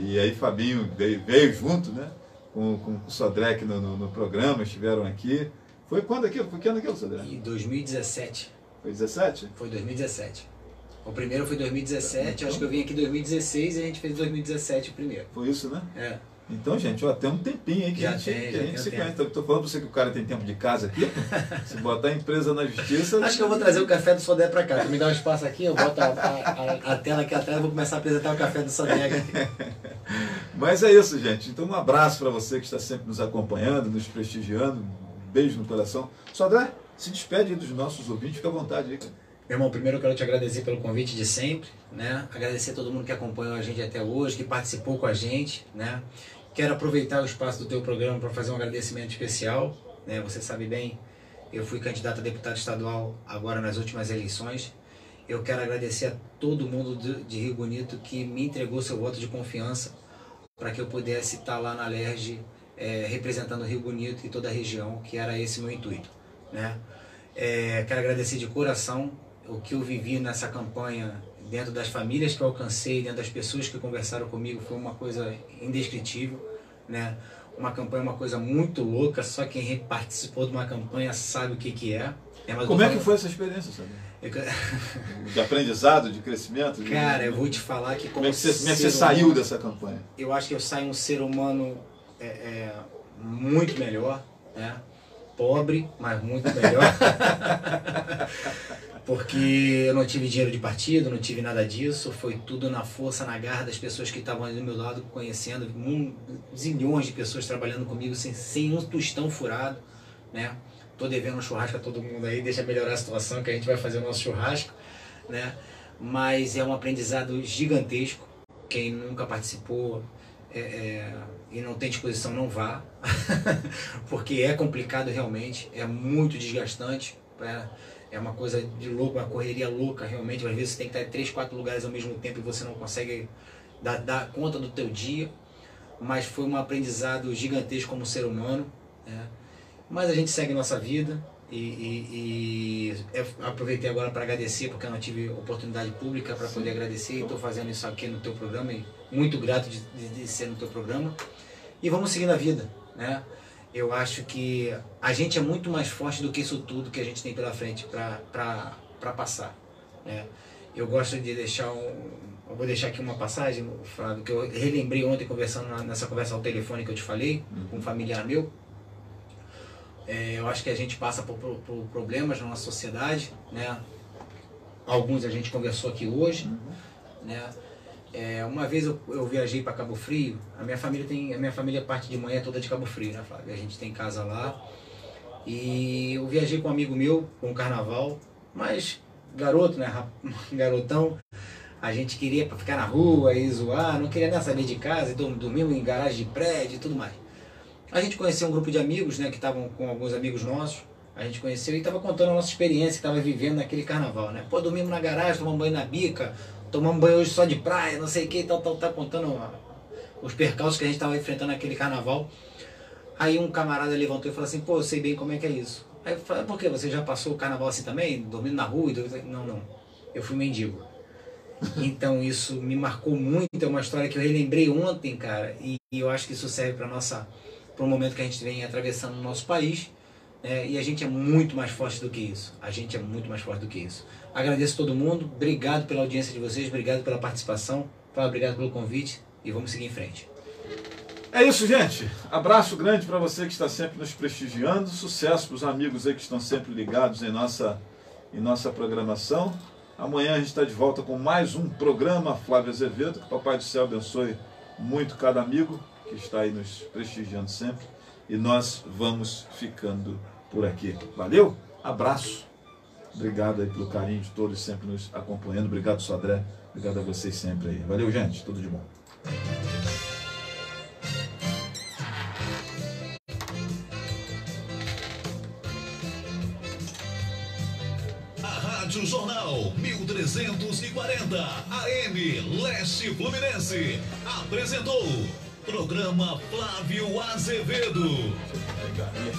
E aí Fabinho veio junto, né? Com o Sodré aqui no programa, estiveram aqui. Foi quando aquilo? Foi que ano aquilo, Sodré? Em 2017. Foi 17? Foi 2017. O primeiro foi 2017, acho que eu vim aqui em 2016 e a gente fez 2017 o primeiro. Foi isso, né? Então, gente, ó, tem um tempinho aí que a gente se conhece. Estou falando para você que o cara tem tempo de casa aqui. Se botar a empresa na justiça... Acho que eu vou trazer o café do Sodré para cá. Tu me dá um espaço aqui, eu boto a tela aqui atrás e vou começar a apresentar o café do Sodré aqui. Mas é isso, gente. Então, um abraço para você que está sempre nos acompanhando, nos prestigiando. Um beijo no coração. Sodré, se despede dos nossos ouvintes, fica à vontade aí, cara. Meu irmão, primeiro eu quero te agradecer pelo convite de sempre, né? Agradecer a todo mundo que acompanhou a gente até hoje, que participou com a gente, né? Quero aproveitar o espaço do teu programa para fazer um agradecimento especial, né? Você sabe bem, eu fui candidato a deputado estadual agora nas últimas eleições. Eu quero agradecer a todo mundo de Rio Bonito que me entregou seu voto de confiança para que eu pudesse estar lá na Alerj representando Rio Bonito e toda a região, que era esse meu intuito, né? Quero agradecer de coração o que eu vivi nessa campanha, dentro das famílias que eu alcancei, dentro das pessoas que conversaram comigo, foi uma coisa indescritível, né? Uma campanha, uma coisa muito louca, só quem participou de uma campanha sabe o que é. Como é que foi essa experiência, sabe? De aprendizado, de crescimento? Cara, eu vou te falar que como é que você saiu dessa campanha? Eu acho que eu saí um ser humano muito melhor, né? Pobre, mas muito melhor. Porque eu não tive dinheiro de partido, não tive nada disso, foi tudo na força, na garra das pessoas que estavam ali do meu lado, conhecendo, zilhões de pessoas trabalhando comigo sem um tostão furado, né? Tô devendo um churrasco a todo mundo aí, deixa melhorar a situação que a gente vai fazer o nosso churrasco, né? Mas é um aprendizado gigantesco, quem nunca participou e não tem disposição não vá, porque é complicado realmente, é muito desgastante, é uma coisa de louco, uma correria louca realmente. Às vezes você tem que estar em 3, 4 lugares ao mesmo tempo e você não consegue dar conta do teu dia. Mas foi um aprendizado gigantesco como ser humano, né? Mas a gente segue nossa vida e aproveitei agora para agradecer, porque eu não tive oportunidade pública para poder agradecer, e estou fazendo isso aqui no teu programa, e muito grato de ser no teu programa. E vamos seguir na vida, né? Eu acho que a gente é muito mais forte do que isso tudo que a gente tem pela frente para passar, né? Eu gosto de deixar eu vou deixar aqui uma passagem, Flávio, que eu relembrei ontem conversando nessa conversa ao telefone que eu te falei, com um familiar meu. Eu acho que a gente passa por problemas na nossa sociedade, né? Alguns a gente conversou aqui hoje, né? Uma vez eu viajei para Cabo Frio. A minha família parte de manhã toda de Cabo Frio, né, Flávio? A gente tem casa lá. E eu viajei com um amigo meu, com o carnaval, mas garoto, né, garotão. A gente queria ficar na rua e zoar, não queria nem saber de casa, e dormimos em garagem de prédio e tudo mais. A gente conheceu um grupo de amigos, né, que estavam com alguns amigos nossos. A gente conheceu e estava contando a nossa experiência que estava vivendo naquele carnaval, né? Pô, dormimos na garagem, tomamos banho na bica, tomamos banho hoje só de praia, não sei o que, tal, contando os percalços que a gente estava enfrentando naquele carnaval. Aí um camarada levantou e falou assim: pô, eu sei bem como é que é isso. Aí eu falei: por quê? Você já passou o carnaval assim também? Dormindo na rua? Não, eu fui mendigo. Então isso me marcou muito, é uma história que eu relembrei ontem, cara, e eu acho que isso serve para o momento que a gente vem atravessando no nosso país, né? E a gente é muito mais forte do que isso. A gente é muito mais forte do que isso. Agradeço a todo mundo, obrigado pela audiência de vocês, obrigado pela participação, obrigado pelo convite e vamos seguir em frente. É isso, gente. Abraço grande para você que está sempre nos prestigiando, sucesso para os amigos aí que estão sempre ligados em nossa programação. Amanhã a gente está de volta com mais um programa Flávio Azevedo. Que o Papai do Céu abençoe muito cada amigo que está aí nos prestigiando sempre. E nós vamos ficando por aqui. Valeu? Abraço. Obrigado aí pelo carinho de todos sempre nos acompanhando. Obrigado, Sodré. Obrigado a vocês sempre aí. Valeu, gente. Tudo de bom. Rádio Jornal 1340 AM Leste Fluminense apresentou programa Flávio Azevedo. Deixa eu pegar aí.